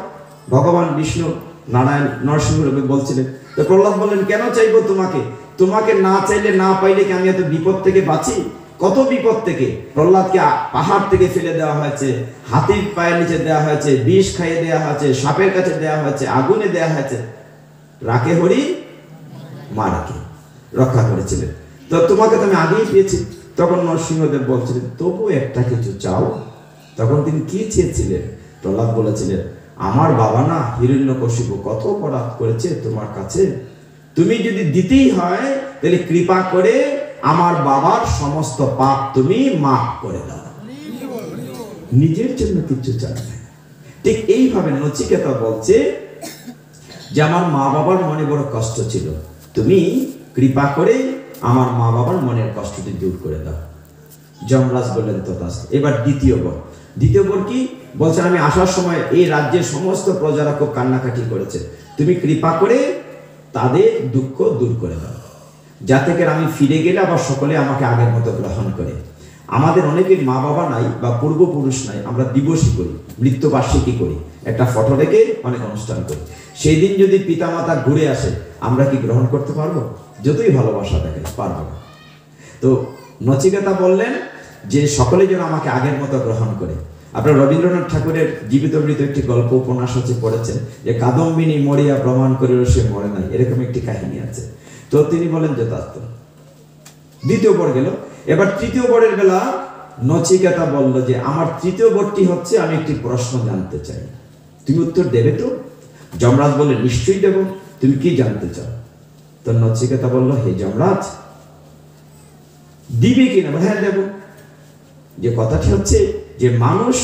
ভগবান বিষ্ণু নারায়ণ নরসিংহদেব বলছিলেন। তো প্রহ্লাদ বললেন কেন চাইবো তোমাকে? তোমাকে না চাইলে, না পাইলে কি আমি এত বিপদ থেকে বাঁচি? কত বিপদ থেকে! প্রহ্লাদকে পাহাড় থেকে ফেলে দেওয়া হয়েছে, হাতির পায়ের নিচে দেওয়া হয়েছে, বিষ খাইয়ে দেওয়া হয়েছে, সাপের কাছে দেওয়া হয়েছে, আগুনে দেওয়া হয়েছে, রাখে হরি মা রাখে রক্ষা করেছিলেন। তো তোমাকে তো আমি আগেই পেয়েছি। তখন নরসিংহদেব বলছিলেন তবু একটা কিছু চাও। তখন তিনি কি চেয়েছিলেন? প্রহ্লাদ বলেছিলেন, আমার বাবা না হিরণ্যকশিপু কত অপরাধ করেছে তোমার কাছে, তুমি যদি দিতেই হয় তাহলে কৃপা করে আমার বাবার সমস্ত পাপ তুমি মাফ করে দাও। নিজের জন্য কিছু চায় না। ঠিক এইভাবে নচিকেতা বলছে যে আমার মা বাবার মনে বড় কষ্ট ছিল, তুমি কৃপা করে আমার মা বাবার মনের কষ্টটি দূর করে দাও। যমরাজ বললেন তথাস্তু। এবার দ্বিতীয় বর কি বলছেন? আমি আসার সময় এই রাজ্যের সমস্ত প্রজারা খুব কান্নাকাটি করেছে, তুমি কৃপা করে তাদের দুঃখ দূর করে দাও, যাতে করে আমি ফিরে গেলে আবার সকলে আমাকে আগের মতো গ্রহণ করে। আমাদের অনেকের মা বাবা নাই বা পূর্বপুরুষ নাই, আমরা দিবসই করি, মৃত্যুবার্ষিকী করি, একটা ফটো রেখে অনেক অনুষ্ঠান করি। সেই দিন যদি পিতামাতা ঘুরে আসে, আমরা কি গ্রহণ করতে পারবো? যতই ভালোবাসা দেখে পারবো না। তো নচিকেতা বললেন যে সকলে যেন আমাকে আগের মতো গ্রহণ করে। আপনার রবীন্দ্রনাথ ঠাকুরের জীবিত মৃত একটি গল্প উপন্যাস আছে, পড়েছেন যে কাদম্বিনী মরিয়া প্রমাণ করিল সে মরে নাই, এরকম একটি কাহিনী আছে। তো তিনি বলেন যে তার তো দ্বিতীয় বর গেল। এবার তৃতীয় বরের বেলা নচিকেতা বলল যে আমার তৃতীয় বরটি হচ্ছে, আমি একটি প্রশ্ন জানতে চাই, তুমি উত্তর দেবে তো? যমরাজ বললেন নিশ্চয়ই দেব, তুমি কি জানতে চাও? তো নচিকেতা বলল হে যমরাজ, দিবে কিনা? হ্যাঁ দেব। যে কথাটি হচ্ছে যে মানুষ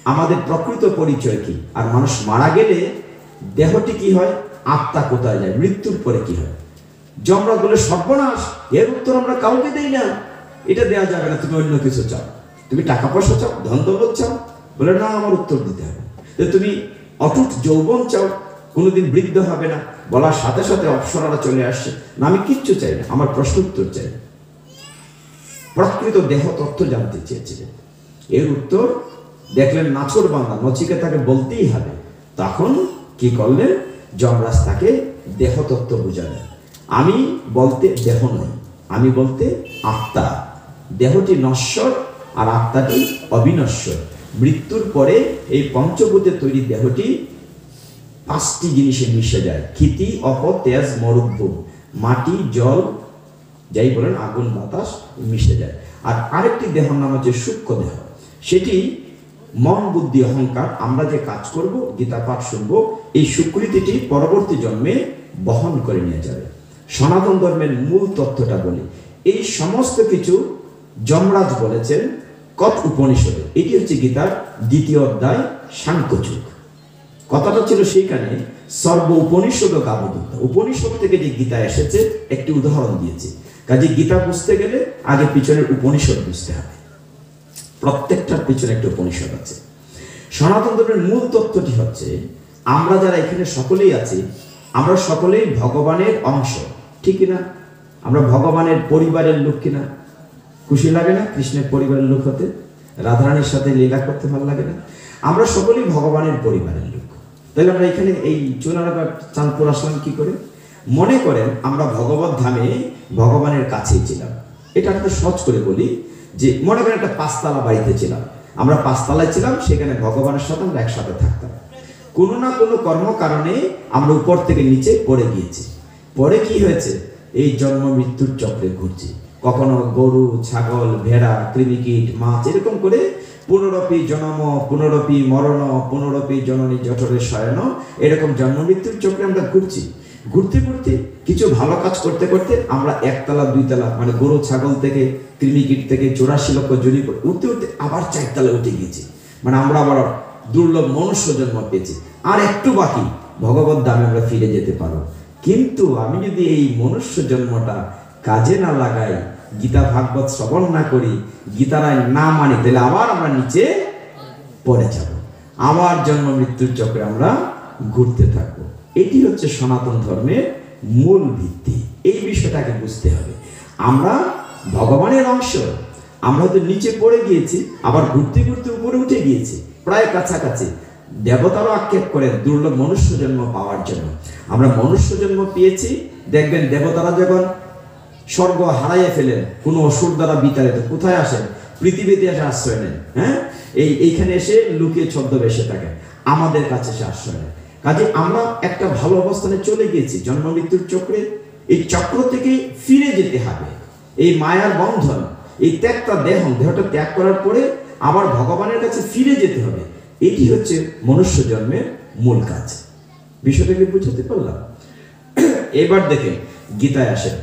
আমাদের প্রকৃত পরিচয় কি, আর মানুষ মারা গেলে দেহটি কি হয়, আত্মা কোথায় যায়, মৃত্যুর পরে কি হয়। যমরাজ বলে সর্বনাশ, এর উত্তর আমরা কাউকে দেই না, এটা দেওয়া যাবে না, তুমি অন্য কিছু চাও, তুমি টাকা পয়সা চাও, ধন দৌলত চাও, বলে না আমার উত্তর দিতে হবে। তুমি অটুট যৌবন চাও, কোনোদিন বৃদ্ধ হবে না, বলার সাথে সাথে অপসরারা চলে আসছে, না আমি কিচ্ছু চাই না, আমার প্রশ্ন উত্তর চাই। প্রকৃত দেহ তত্ত্ব জানতে চেয়েছিলেন, এর উত্তর দেখলেন নাছোড় বান্দা, নচিকেতাকে বলতেই হবে। তখন কি করলেন, যমরাজ তাকে দেহ তত্ত্ব বুঝালেন। আমি বলতে দেহ নয়, আমি বলতে আত্মা, দেহটি নশ্বর আর আত্মাটি অবিনশ্বর। মৃত্যুর পরে এই পঞ্চভূতে তৈরি দেহটি 5টি জিনিসে মিশে যায়, ক্ষিতি, অপ, তেজ, মরুভূম, মাটি, জল, যাই বলেন, আগুন, বাতাস মিশে যায়। আর আরেকটি দেহর নাম হচ্ছে সূক্ষ্ম দেহ, সেটি মন, বুদ্ধি, অহংকার, আমরা যে কাজ করব, গীতা পাঠ শুনবো, এই সুকৃতিটি পরবর্তী জন্মে বহন করে নিয়ে যাবে। সনাতন ধর্মের মূল তথ্যটা বলি, এই সমস্ত কিছু যমরাজ বলেছেন কঠ উপনিষদে। এটি হচ্ছে গীতার 2য় অধ্যায়, সাংখ্যযোগ। কথাটা ছিল সেইখানে সর্ব উপনিষদ গাবদূত, উপনিষদ থেকে যে গীতা এসেছে একটি উদাহরণ দিয়েছে। কাজে গীতা বুঝতে গেলে আগে পিছনের উপনিষদ বুঝতে হবে, প্রত্যেকটার পিছনে একটা উপনিষদ আছে। সনাতন ধর্মের মূল তত্ত্বটি হচ্ছে, আমরা যারা এখানে সকলেই আছি, আমরা সকলেই ভগবানের অংশ, ঠিক কিনা? আমরা ভগবানের পরিবারের লোক কিনা? খুশি লাগে না কৃষ্ণের পরিবারের লোক হতে? রাধারানীর সাথে লীলা করতে ভালো লাগে না? আমরা সকলেই ভগবানের পরিবারের লোক। তাহলে আমরা এখানে এই চুনারঘাট চাঁদপুর আসলাম কি করে? মনে করেন আমরা ভগবত ধামে ভগবানের কাছেই ছিলাম। এটা একটা সহজ করে বলি, যে মনে করেন একটা 5তলা বাড়িতে ছিলাম, আমরা 5তলায় ছিলাম, সেখানে ভগবানের সাথে আমরা একসাথে থাকতাম। কোনো না কোনো কর্ম কারণে আমরা উপর থেকে নিচে পড়ে গিয়েছি। পরে কি হয়েছে, এই জন্ম মৃত্যুর চক্রে ঘুরছি। কখনো গরু, ছাগল, ভেড়া, কৃমিকীট, মাছ, এরকম করে পুনরপি জনম, পুনরপি মরণ, পুনরপি জননী জঠরে শয়ন, এরকম জন্ম মৃত্যুর চক্রে আমরা ঘুরছি। ঘুরতে ঘুরতে কিছু ভালো কাজ করতে করতে আমরা 1তলা 2তলা, মানে গরু ছাগল থেকে, কৃমিকীট থেকে 84 লক্ষ জনি উঠতে উঠতে আবার 4তলা উঠে গিয়েছি। মানে আমরা আবার দুর্লভ মনুষ্য জন্ম পেয়েছি, আর একটু বাকি ভগবত ধামে আমরা ফিরে যেতে পারো। কিন্তু আমি যদি এই মনুষ্য জন্মটা কাজে না লাগাই, গীতা ভাগবত শ্রবণ না করি, গীতারায় না মানি, তাহলে আবার আমরা নিচে পড়ে যাব, আবার জন্ম মৃত্যুর চক্রে আমরা ঘুরতে থাকবো। এটি হচ্ছে সনাতন ধর্মের মূল ভিত্তি। এই বিষয়টাকে বুঝতে হবে, আমরা ভগবানের অংশ, আমরা হয়তো নিচে পড়ে গিয়েছি, আবার ঘুরতে ঘুরতে উপরে উঠে গিয়েছি, প্রায় কাছাকাছি। দেবতারও আক্ষেপ করেন দুর্লভ মনুষ্য জন্ম পাওয়ার জন্য। আমরা মনুষ্য জন্ম পেয়েছি, দেখবেন দেবতারা যখন স্বর্গ হারাইয়ে ফেলেন, কোনো অসুর দ্বারা বিতাড়িত, কোথায় আসেন? পৃথিবীতে এসে আশ্রয় নেন। হ্যাঁ, এইখানে এসে লুকিয়ে ছদ্মবেশে থাকে, আমাদের কাছে এসে আশ্রয় নেন। কাজে আমরা একটা ভালো অবস্থানে চলে গিয়েছি জন্ম মৃত্যুর চক্রে। এই চক্র থেকে ফিরে যেতে হবে। এই মায়ার বন্ধন, এই ত্যাগটা দেহটা ত্যাগ করার পরে আবার ভগবানের কাছে ফিরে যেতে হবে। এটি হচ্ছে মনুষ্য জন্মের মূল কাজ। বিষয়টাকে বুঝতে পারলাম? এবার দেখেন গীতায় আসেন।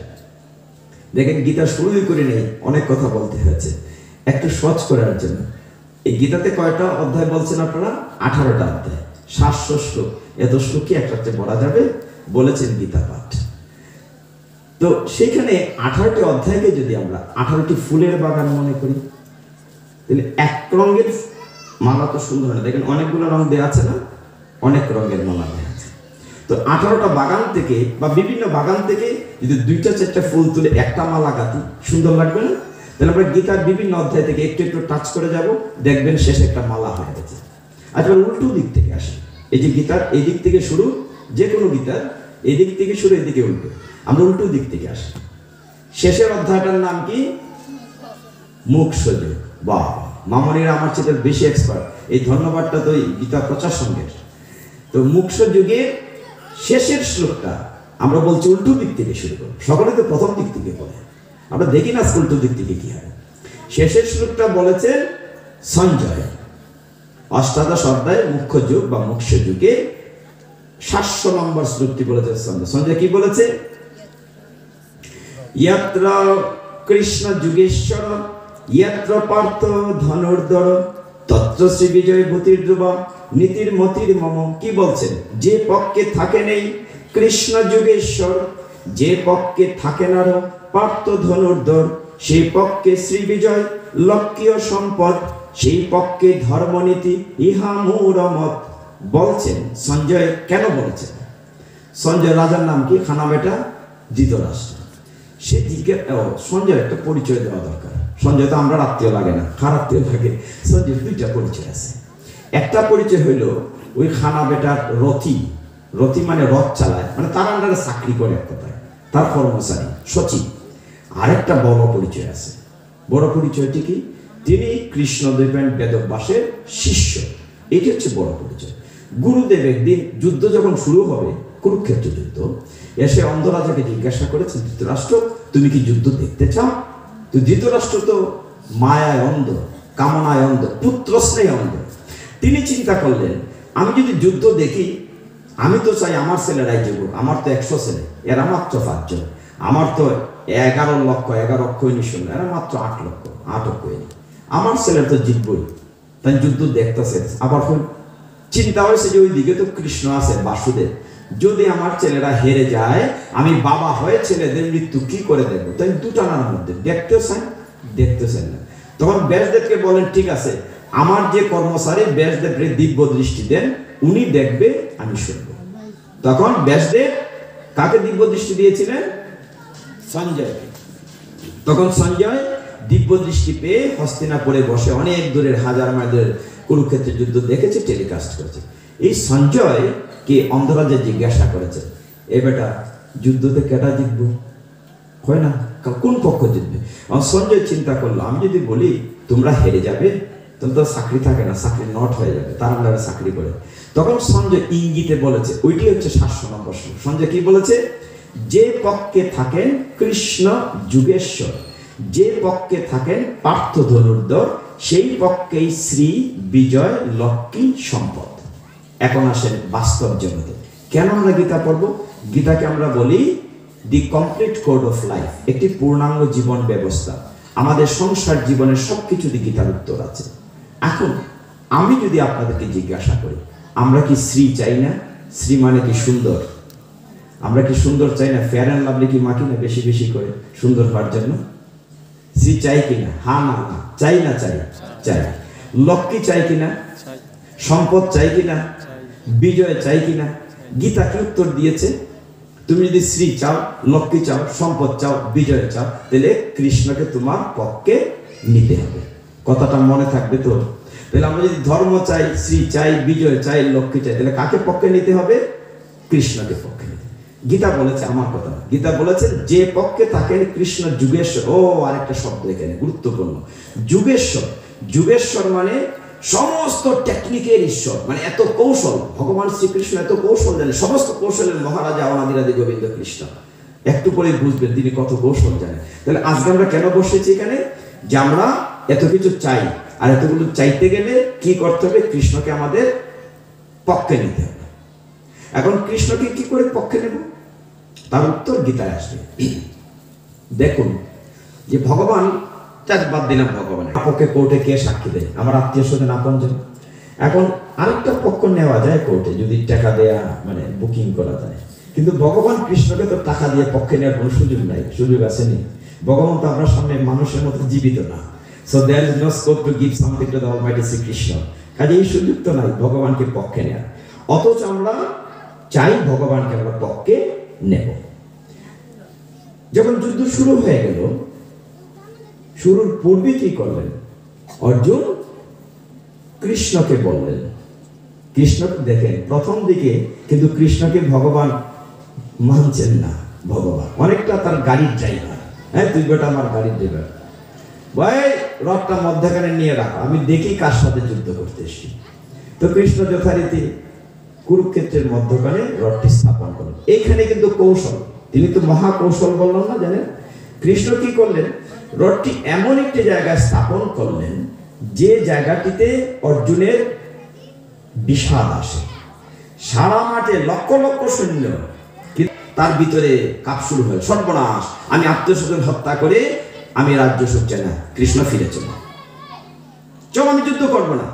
দেখেন গীতা শুরুই করে নেই, অনেক কথা বলতে হয়েছে একটু সহজ করার জন্য। এই গীতাতে কয়টা অধ্যায় বলছেন আপনারা? 18টা অধ্যায়, 700 শ্লোক। এত শ্লোকই একটাতে পড়া যাবে বলেছেন গীতা পাঠ। তো সেখানে 18টি অধ্যায়কে যদি আমরা 18টি ফুলের বাগান মনে করি, তাহলে এক রঙের মালা তো সুন্দর হয় না। দেখেন অনেকগুলো রং দেওয়া আছে না, অনেক রঙের মালা দেওয়া আছে। তো 18টা বাগান থেকে বা বিভিন্ন বাগান থেকে যদি 2টা 4টা ফুল তুলে একটা মালা গাঁথি, সুন্দর লাগবে না? তাহলে আমরা গীতার বিভিন্ন অধ্যায় থেকে একটু একটু টাচ করে যাব, দেখবেন শেষে একটা মালা হয়ে গেছে। আচ্ছা, উল্টো দিক থেকে আসে। এই যে গীতার এই দিক থেকে শুরু, যে কোনো গীতার এই দিক থেকে শুরু, এদিকে উল্টো। আমরা উল্টো দিক থেকে আসি। শেষের অধ্যায়টার নাম কি? মোক্ষযোগ। বাহ, মামনিরা আমার চেয়ে বেশি এক্সপার্ট। এই ধন্যবাদটা তো গীতা প্রচার সঙ্গের। তো মোক্ষযোগের শেষের শ্লোকটা আমরা বলছি উল্টো দিক থেকে শুরু করব। সকলে তো প্রথম দিক থেকে পড়ে, আমরা দেখি না উল্টো দিক থেকে কি হয়। শেষের শ্লোকটা বলেছে সঞ্জয়, অষ্টাদশ অধ্যায় মোক্ষযোগ বা মোক্ষযোগে 700 নম্বর শ্লোকটি বলেছে সঞ্জয়। সঞ্জয় কি বলেছে? यत्र कृष्ण जुगेश्वर यत्र पार्थ धनुर्धर তত্র শ্রী বিজয় ভূতির ধ্রুব নীতির মতির মম। কি বলছেন? যে পক্ষে থাকে নেই কৃষ্ণ যুগেশ্বর, যে পক্ষে থাকে না পার্থ ধনুর্ধর, সেই পক্ষে শ্রী বিজয় লক্ষ্মীয় সম্পদ, সেই পক্ষে ধর্মনীতি ইহা মূরমত। বলছেন সঞ্জয়। কেন বলেছেন? সঞ্জয় রাজার নাম কি? খানা বেটা ধৃতরাষ্ট্র। সে সঞ্জয় একটা পরিচয় দেওয়া দরকার। সঞ্জয় তো আমরা আত্মীয় লাগে না, কার আত্মীয় লাগে? সঞ্জয় দুইটা পরিচয় আছে। একটা পরিচয় হইল ওই খানা বেটার রথি। রথি মানে রথ চালায়, মানে তার আন্ডারে চাকরি করে, এক কথায় তার কর্মচারী সচিব। আরেকটা বড় পরিচয় আছে। বড় পরিচয়টি কি? তিনি কৃষ্ণদেবের বেদব্যাসের শিষ্য। এটি হচ্ছে বড় পরিচয়। গুরুদেব একদিন যুদ্ধ যখন শুরু হবে, কুরুক্ষেত্র যুদ্ধ, এসে অন্ধরাজাকে জিজ্ঞাসা করেছেন, ধৃতরাষ্ট্র তুমি কি যুদ্ধ দেখতে চাও? তো ধৃতরাষ্ট্র তো মায়ায় অন্ধ, কামনায় অন্ধ, পুত্র স্নেহে অন্ধ। তিনি চিন্তা করলেন, আমি যদি যুদ্ধ দেখি, আমি তো চাই আমার ছেলেরাই জিতুক। আমার তো 100 ছেলে, এরা মাত্র 5 জন। আমার তো 11 লক্ষ 11 অক্ষয়ণী সৈন্য, এরা মাত্র 8 লক্ষ 8 অক্ষয়ণী। আমার ছেলের তো জিতবই। তাই যুদ্ধ দেখতেছে। আবার চিন্তা হয়েছে যে ওই দিকে তো কৃষ্ণ আছে, বাসুদেব। যদি আমার ছেলেরা হেরে যায়, আমি বাবা হয়ে ছেলেদের মৃত্যু কি করে দেখবো? তাই দুটানার মধ্যে দেখতেছেন না। তখন ব্যাসদেবকে বলেন, ঠিক আছে, আমার যে কর্মচারী ব্যাসদেবকে দিব্য দৃষ্টি দেন, উনি দেখবে, আমি শুনবো। তখন ব্যাসদেব কাকে দিব্য দৃষ্টি দিয়েছিলেন? সঞ্জয়কে। তখন সঞ্জয় দিব্য দৃষ্টি পেয়ে হস্তিনাপুরে বসে অনেক দূরের 1000 মাইলের কুরুক্ষেত্রের যুদ্ধ দেখেছে, টেলিকাস্ট করেছে। এই সঞ্জয় কে অন্ধরাজা জিজ্ঞাসা করেছে, এ বেটা যুদ্ধতে কেটা জিতবো? হয় না, কোন পক্ষ জিতবে? সঞ্জয় চিন্তা করলো, আমি যদি বলি তোমরা হেরে যাবে, তাহলে তো চাকরি থাকে না, চাকরি নট হয়ে যাবে, তার আমরা চাকরি করে। তখন সঞ্জয় ইঙ্গিতে বলেছে, ওইটি হচ্ছে 700 নম্বর শ্লোক। সঞ্জয় কি বলেছে? যে পক্ষে থাকেন কৃষ্ণ যুগেশ্বর, যে পক্ষে থাকেন পার্থ ধনুর্ধর, সেই পক্ষেই শ্রী বিজয় লক্ষ্মী সম্পদ। এখন আসেন বাস্তব জগতে। কেন আমরা গীতা পড়ব? গীতাকে আমরা বলি দি কমপ্লিট কোড অফ লাইফ, একটি পূর্ণাঙ্গ জীবন ব্যবস্থা। আমাদের সংসার জীবনের সবকিছু দিয়ে গীতার উত্তর আছে। এখন আমি যদি আপনাদেরকে জিজ্ঞাসা করি, আমরা কি শ্রী চাই না? শ্রী মানে কি সুন্দর? আমরা কি সুন্দর চাই না? ফেয়ার অ্যান্ড লাভলি কি মাখি না বেশি বেশি করে সুন্দর হওয়ার জন্য? শ্রী চাই কিনা? হ্যাঁ না না, চাই না? চাই। লক্ষ্মী চাই কিনা? সম্পদ চাই কিনা? বিজয় চাই কিনা? গীতা কি উত্তর দিয়েছে? তুমি যদি শ্রী চাও, লক্ষ্মী চাও, সম্পদ চাও, বিজয় চাও, তাহলে কৃষ্ণকে তোমার পক্ষে নিতে হবে। কথাটা মনে থাকবে তো? তাহলে আমরা যদি ধর্ম চাই, শ্রী চাই, বিজয় চাই, লক্ষ্মী চাই, তাহলে কাকে পক্ষে নিতে হবে? কৃষ্ণকে পক্ষে নিতে। গীতা বলেছে, আমার কথা না, গীতা বলেছে যে পক্ষে তাকে কৃষ্ণ যুগেশ্বর। ও আরেকটা শব্দ এখানে গুরুত্বপূর্ণ, যুগেশ্বর। যুগেশ্বর মানে সমস্ত টেকনিকের ঈশ্বর, মানে এত কৌশল। ভগবান শ্রীকৃষ্ণ এত কৌশল জানেন, সমস্ত কৌশলের মহারাজা অনাদিরাদি গোবিন্দ কৃষ্ণ। একটু পরে বুঝবেন তিনি কত কৌশল জানেন। তাহলে আজকে আমরা কেন বসেছি এখানে? যে আমরা এত কিছু চাই, আর এতগুলো চাইতে গেলে কি করতে হবে? কৃষ্ণকে আমাদের পক্ষে নিতে হবে। এখন কৃষ্ণকে কি করে পক্ষে নেব? তার উত্তর গীতায় আসবে। দেখুন যে ভগবান, বাদ দিলাম ভগবানের পক্ষে কোর্টে কে সাক্ষী দেয়? আমার আত্মীয় স্বজন আপনজন। এখন আরেকটা পক্ষ নেওয়া যায় কোর্টে, যদি টাকা দেয়া মানে বুকিং করা যায়। কিন্তু ভগবান কৃষ্ণকে তো টাকা দিয়ে পক্ষে নেওয়ার কোনো সুযোগ নাই, সুযোগ আসেনি। ভগবান তো আপনার সামনে মানুষের মতো জীবিত না। So there is no scope to give something to the almighty Shri Krishna. কাজে এই সুযোগ তো নাই ভগবানকে পক্ষে নেওয়ার। অথচ আমরা চাই ভগবানকে আমরা পক্ষে নেব। যখন যুদ্ধ শুরু হয়ে গেল, শুরুর পূর্বে কি করলেন? অর্জুন কৃষ্ণকে বললেন। কৃষ্ণকে দেখেন প্রথম দিকে কিন্তু কৃষ্ণকে ভগবান মানছেন না। ভগবান অনেকটা তার গাড়ির ড্রাইভার। হ্যাঁ, তুই বেটা আমার গাড়ির ড্রাইভার, ভাই রথটা মধ্যখানে নিয়ে রাখো, আমি দেখি কার সাথে যুদ্ধ করতে এসছি। তো কৃষ্ণ যথারীতি কুরুক্ষেত্রের মধ্যখানে রথটি স্থাপন করলেন। এইখানে কিন্তু কৌশল, তিনি তো মহা কৌশল বললেন না, জানেন? কৃষ্ণ কি করলেন? রথটি এমন একটি জায়গায় স্থাপন করলেন যে জায়গাটিতে অর্জুনের বিষাদ আসে। সারা মাঠে লক্ষ লক্ষ সৈন্য, তার ভিতরে কাপ শুরু হয়, সর্বনাশ, আমি আত্মস্বজন হত্যা করে আমি রাজ্য সুখ চাই না, কৃষ্ণ ফিরে চলো, চলো আমি যুদ্ধ করবো না।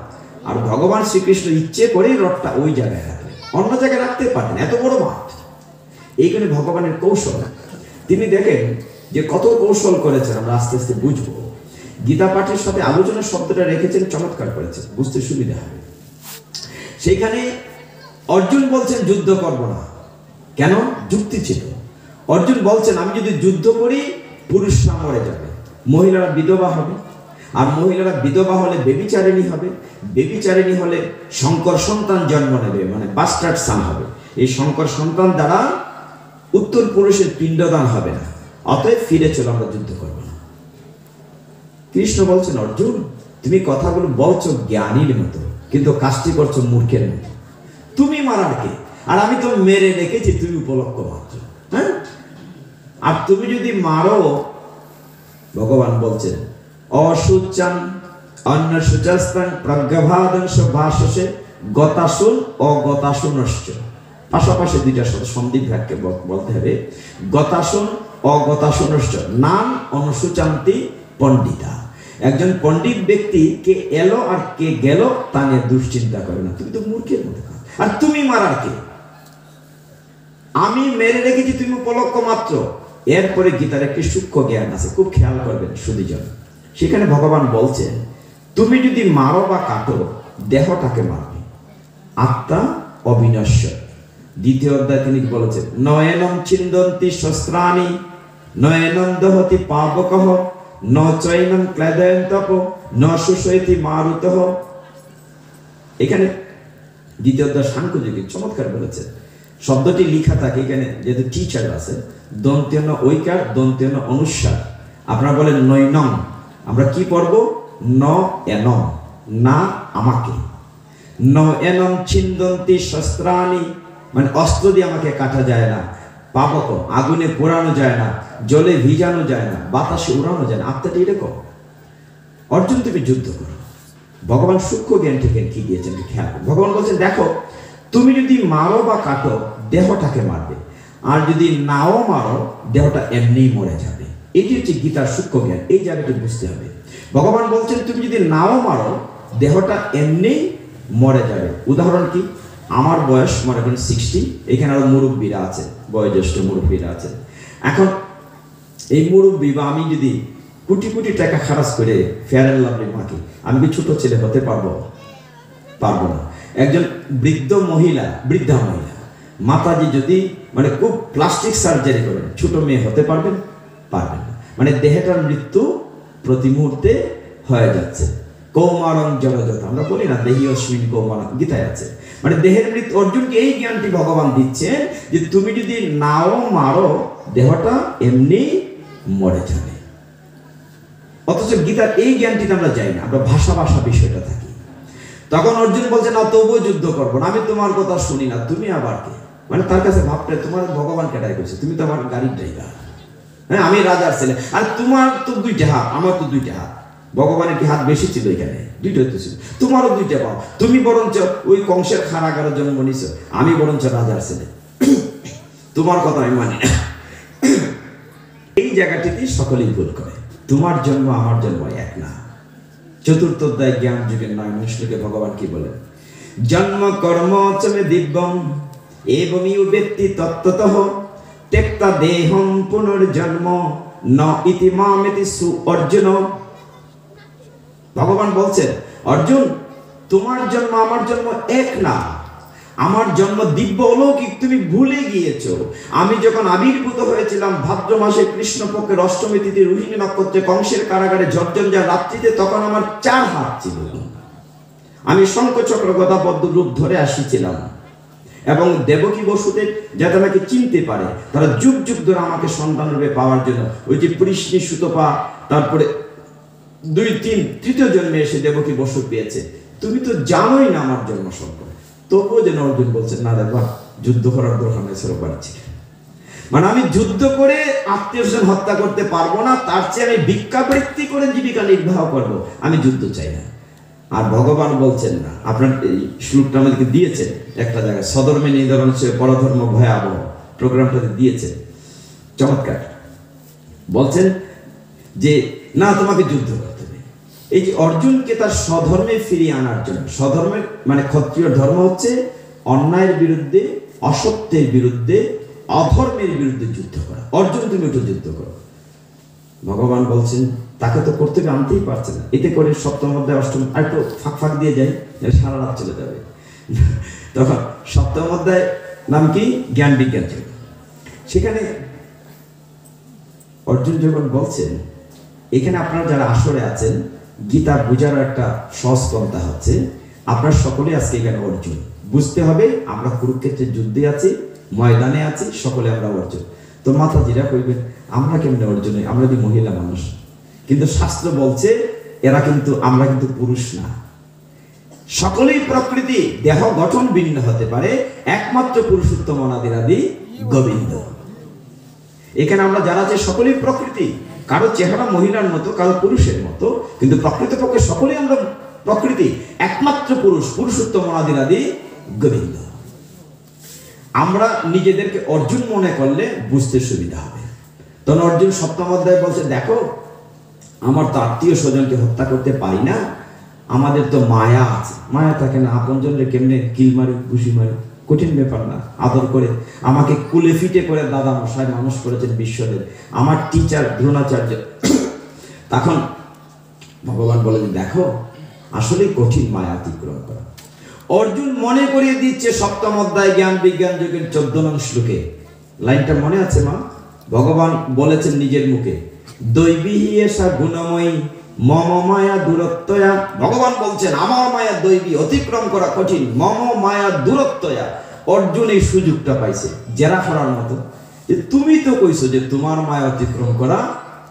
আর ভগবান শ্রীকৃষ্ণ ইচ্ছে করেই রথটা ওই জায়গায় রাখলেন, অন্য জায়গায় রাখতে পারতেন, এত বড় মাঠ। এইখানে ভগবানের কৌশল। তিনি দেখেন যে কত কৌশল করেছেন, আমরা আস্তে আস্তে বুঝবো। গীতা পাঠের সাথে আলোচনা শব্দটা রেখেছেন, চমৎকার করেছেন, বুঝতে সুবিধা হবে। সেইখানে অর্জুন বলছেন যুদ্ধ করব না, কেন? যুক্তি ছিল। অর্জুন বলছেন আমি যদি যুদ্ধ করি পুরুষরা মরে যাবে, মহিলারা বিধবা হবে, আর মহিলারা বিধবা হলে বেবিচারিণী হবে, বেবিচারিণী হলে শঙ্কর সন্তান জন্ম নেবে, মানে বাস্টার্ড সান হবে। এই শঙ্কর সন্তান দ্বারা উত্তর পুরুষের পিণ্ডদান হবে না, অতএব ফিরে চলো, আমরা যুদ্ধ করবো না। কৃষ্ণ বলছেন অর্জুন তুমি কথাগুলো বলছো জ্ঞানীর মতো, কিন্তু কাজটি করছো মূর্খের মতো। তুমি মারার কে? আর আমি তো মেরে রেখেছি, তুমি উপলক্ষ মাত্র। হ্যাঁ, আর তুমি যদি মারো, ভগবান বলছেন অসুচান অন্য সুচাস্তান প্রজ্ঞাভাদংশ ভাষসে গতাসুন অগতাসুনশ্চ। পাশাপাশি দুইটা সাথে সন্ধির বাক্যে বলতে হবে, গতাসুন অগতাসুনশ্চ নাম অনুসুচান্তি পণ্ডিতা। একজন পণ্ডিত ব্যক্তি কে এলো আর কে গেল তা নিয়ে দুশ্চিন্তা করে না। তুমি তো মূর্খের মতো। আর তুমি মারার কে? আমি মেরে রেখেছি, তুমি উপলক্ষ মাত্র। এরপরে গীতার একটি সূক্ষ্ম জ্ঞান আছে, খুব খেয়াল করবেন সুধীজন। সেখানে ভগবান বলছেন তুমি যদি মারো বা কাটো, দেহটাকে মারবে, আত্মা অবিনশ্বর। দ্বিতীয় অধ্যায় তিনি বলেছেন নয়নম ছিন্দন্তি শস্ত্রাণি নয়নম দহতি পাবকঃ ন চৈনম ক্লেদয়ন্তপ ন সুশয়তি মারুতঃ। এখানে দ্বিতীয় অধ্যায় সাংখ্যযোগী চমৎকার বলেছেন। শব্দটি লিখা থাকে এখানে, যেহেতু টিচার আছে, দন্ত্যন ঐকার দন্ত্যন অনুস্বার। আপনারা বলেন নৈনম, আমরা কি পড়ব? ন এনম, না আমাকে। ন এনম ছিন্দন্তি শস্ত্রাণি, মানে অস্ত্র দিয়ে আমাকে কাটা যায় না। পাবক, আগুনে পোড়ানো যায় না, জলে ভিজানো যায় না, বাতাসে উড়ানো যায় না। আত্মাটি এরকম। অর্জুন তুমি যুদ্ধ করো। ভগবান সূক্ষ্ম জ্ঞান থেকে কি দিয়েছেন খেয়াল। ভগবান বলছেন দেখো তুমি যদি মারো বা কাটো, দেহটাকে মারবে, আর যদি নাও মারো, দেহটা এমনিই মরে যাবে। এটি হচ্ছে গীতার সূক্ষ্ম জ্ঞান, এই জায়গাটি বুঝতে হবে। ভগবান বলছেন তুমি যদি নাও মারো, দেহটা এমনিই মরে যাবে। উদাহরণ কি? আমার বয়স মনে করেন 60, এখানে আরো মুরব্বীরা আছে, বয়োজ্যেষ্ঠ মুরব্বীরা আছে। এখন এই মুরব্বী বা আমি যদি কোটি কোটি টাকা খরচ করে ফেয়ার অ্যান্ড লাভলি মাখি, আমি কি ছোট ছেলে হতে পারবো? পারবো না। একজন বৃদ্ধা মহিলা মাতাজি যদি মানে খুব প্লাস্টিক সার্জারি করেন, ছোট মেয়ে হতে পারবেন? পারবেন না। মানে দেহটার মৃত্যু প্রতি মুহূর্তে হয়ে যাচ্ছে। কৌমারং জলজত, আমরা বলি না দেহি অশ্বিন কৌমারং, গীতায় আছে। মানে দেহের মৃত্যু। অর্জুনকে এই জ্ঞানটি ভগবান দিচ্ছেন যে তুমি যদি নাও মারো, দেহটা এমনি মরে যাবে। অথচ গীতার এই জ্ঞানটিতে আমরা যাই না, আমরা ভাষা বিষয়টা থাকি। তখন অর্জুন বলছে না তবুও যুদ্ধ করবো না, আমি তোমার কথা শুনি না, তুমি আবার কে? মানে তার কাছে ভাবতে তোমার ভগবান কেটাই করছে, তুমি তো আমার গাড়ির ড্রাইভার। হ্যাঁ, আমি রাজার ছেলে, আর তোমার তো দুইটা হাত, আমার তো দুইটা হাত। ভগবানের কি হাত বেশি ছিল? এখানে দুইটাই তো ছিল, তোমারও দুইটা পাও। তুমি বরঞ্চ ওই কংসের কারাগারে জন্ম নিছ, আমি বরঞ্চ রাজার ছেলে। তোমার কথা আমি মানি না। এই জায়গাটিতে সকলেই ভুল করে। তোমার জন্ম আমার জন্ম এক না। চতুর্থ অধ্যায় জ্ঞান যুগের 9 শ্লোকে ভগবান কি বলেন? জন্ম কর্ম চমে দিব্যম এবমিউ ব্যক্তি তত্ত্বতঃ ত্যক্তা দেহম পুনর্জন্ম ন ইতি মামেতি সু অর্জুন। ভগবান বলছেন অর্জুন তোমার জন্ম আমার জন্ম এক না। আমার জন্ম দিব্য অলৌকিক, তুমি ভুলে গিয়েছো। আমি যখন আবির্ভূত হয়েছিলাম ভাদ্র মাসে কৃষ্ণপক্ষের অষ্টমী তিথি রোহিণী নক্ষত্রে কংসের কারাগারে ঝরঝঞ্ঝা রাত্রিতে, তখন আমার 4 হাত ছিল। আমি শঙ্খ চক্র গদা পদ্ম রূপ ধরে আসিছিলাম, এবং দেবকী বসুদেব যাতে আমাকে চিনতে পারে, তারা যুগ যুগ ধরে আমাকে সন্তান রূপে পাওয়ার জন্য ওই যে পৃষ্ণি সুতপা, তারপরে 2, 3 তৃতীয় জন্মে এসে দেবকী বসু পেয়েছে। তুমি তো জানোই না আমার জন্ম সম্পর্কে। তবুও যেন অর্জুন বলছেন না দেখবা যুদ্ধ করার দরকার নেই, সেরকম পারছি। মানে আমি যুদ্ধ করে আত্মীয়স্বজন হত্যা করতে পারবো না, তার চেয়ে আমি ভিক্ষাবৃত্তি করে জীবিকা নির্বাহ করবো, আমি যুদ্ধ চাই না। আর ভগবান বলছেন না, আপনার এই শ্লোকটা আমাদেরকে দিয়েছেন একটা জায়গায়, সদর্মে নিধন হচ্ছে পরধর্ম ভয়াবহ, প্রোগ্রামটাতে দিয়েছেন চমৎকার। বলছেন যে না তোমাকে যুদ্ধ করতে হবে, এই যে অর্জুনকে তার স্বধর্মে ফিরিয়ে আনার জন্য, স্বধর্মের মানে ক্ষত্রিয় ধর্ম হচ্ছে অন্যায়ের বিরুদ্ধে, অসত্যের বিরুদ্ধে, অধর্মের বিরুদ্ধে যুদ্ধ করা। অর্জুন তুমি একটু যুদ্ধ করো। ভগবান বলছেন তাকে তো করতে আনতেই পারছে না, এতে করে সপ্তম অধ্যায় অষ্টম আর একটু ফাঁক ফাঁক দিয়ে যাই, সারা রাত চলে যাবে। তখন সপ্তম অধ্যায় নাম কি? জ্ঞান বিজ্ঞান যোগ। সেখানে অর্জুন যখন বলছেন, এখানে আপনারা যারা আসরে আছেন, গীতা বুঝার একটা সহজ পন্থা হচ্ছে, আপনারা সকলে আজকে এখানে অর্জুন। বুঝতে হবে আমরা কুরুক্ষেত্রের যুদ্ধে আছি, ময়দানে আছি, সকলে আমরা অর্জুন। তো মাতাজিরা কইবেন আমরা কেমনে অর্জুন, আমরা কি মহিলা মানুষ? কিন্তু শাস্ত্র বলছে আমরা কিন্তু পুরুষ না, সকলেই প্রকৃতি, দেহ গঠন ভিন্ন হতে পারে, একমাত্র পুরুষোত্তম অনাদিরাদি গোবিন্দ। এখানে আমরা যারা আছে সকলেই প্রকৃতি, কারো চেহারা মহিলার মতো, কারো পুরুষের মতো, কিন্তু প্রকৃতপক্ষে সকলেই আমরা প্রকৃতি, একমাত্র পুরুষ, পুরুষোত্তম অনাদিরাদি গোবিন্দ। আমরা নিজেদেরকে অর্জুন মনে করলে বুঝতে সুবিধা হবে। তখন অর্জুন সপ্তম অধ্যায় বলছে, দেখো আমার তো আত্মীয় স্বজনকে হত্যা করতে পারি না, আমাদের তো মায়া আছে। মায়া থাকে না, আপনজনরে কেমনে কিল মারি, ঘুষি মারি, কঠিন ব্যাপার না। আদর করে আমাকে কুলে ফিটে করে দাদা মশাই মানুষ করেছেন বিশ্বদেব, আমার টিচার দ্রোণাচার্য। তখন ভগবান বলেন, দেখো আসলেই কঠিন মায়া অতিক্রম করা। অর্জুন মনে করিয়ে দিচ্ছে সপ্তম অধ্যায় জ্ঞান বিজ্ঞান যুগের 14 নং শ্লোকে, লাইনটা মনে আছে মা? ভগবান বলেছেন নিজের মুখে, দৈবীহি এষা গুণময়ী মম মায়া দূরত্বয়া। ভগবান বলছেন আমার মায়া দৈবী, অতিক্রম করা কঠিন, মম মায়া দূরত্বয়া। অর্জুন এই সুযোগটা পাইছে জেরা করার মতো, যে তুমি তো কইছো যে তোমার মায়া অতিক্রম করা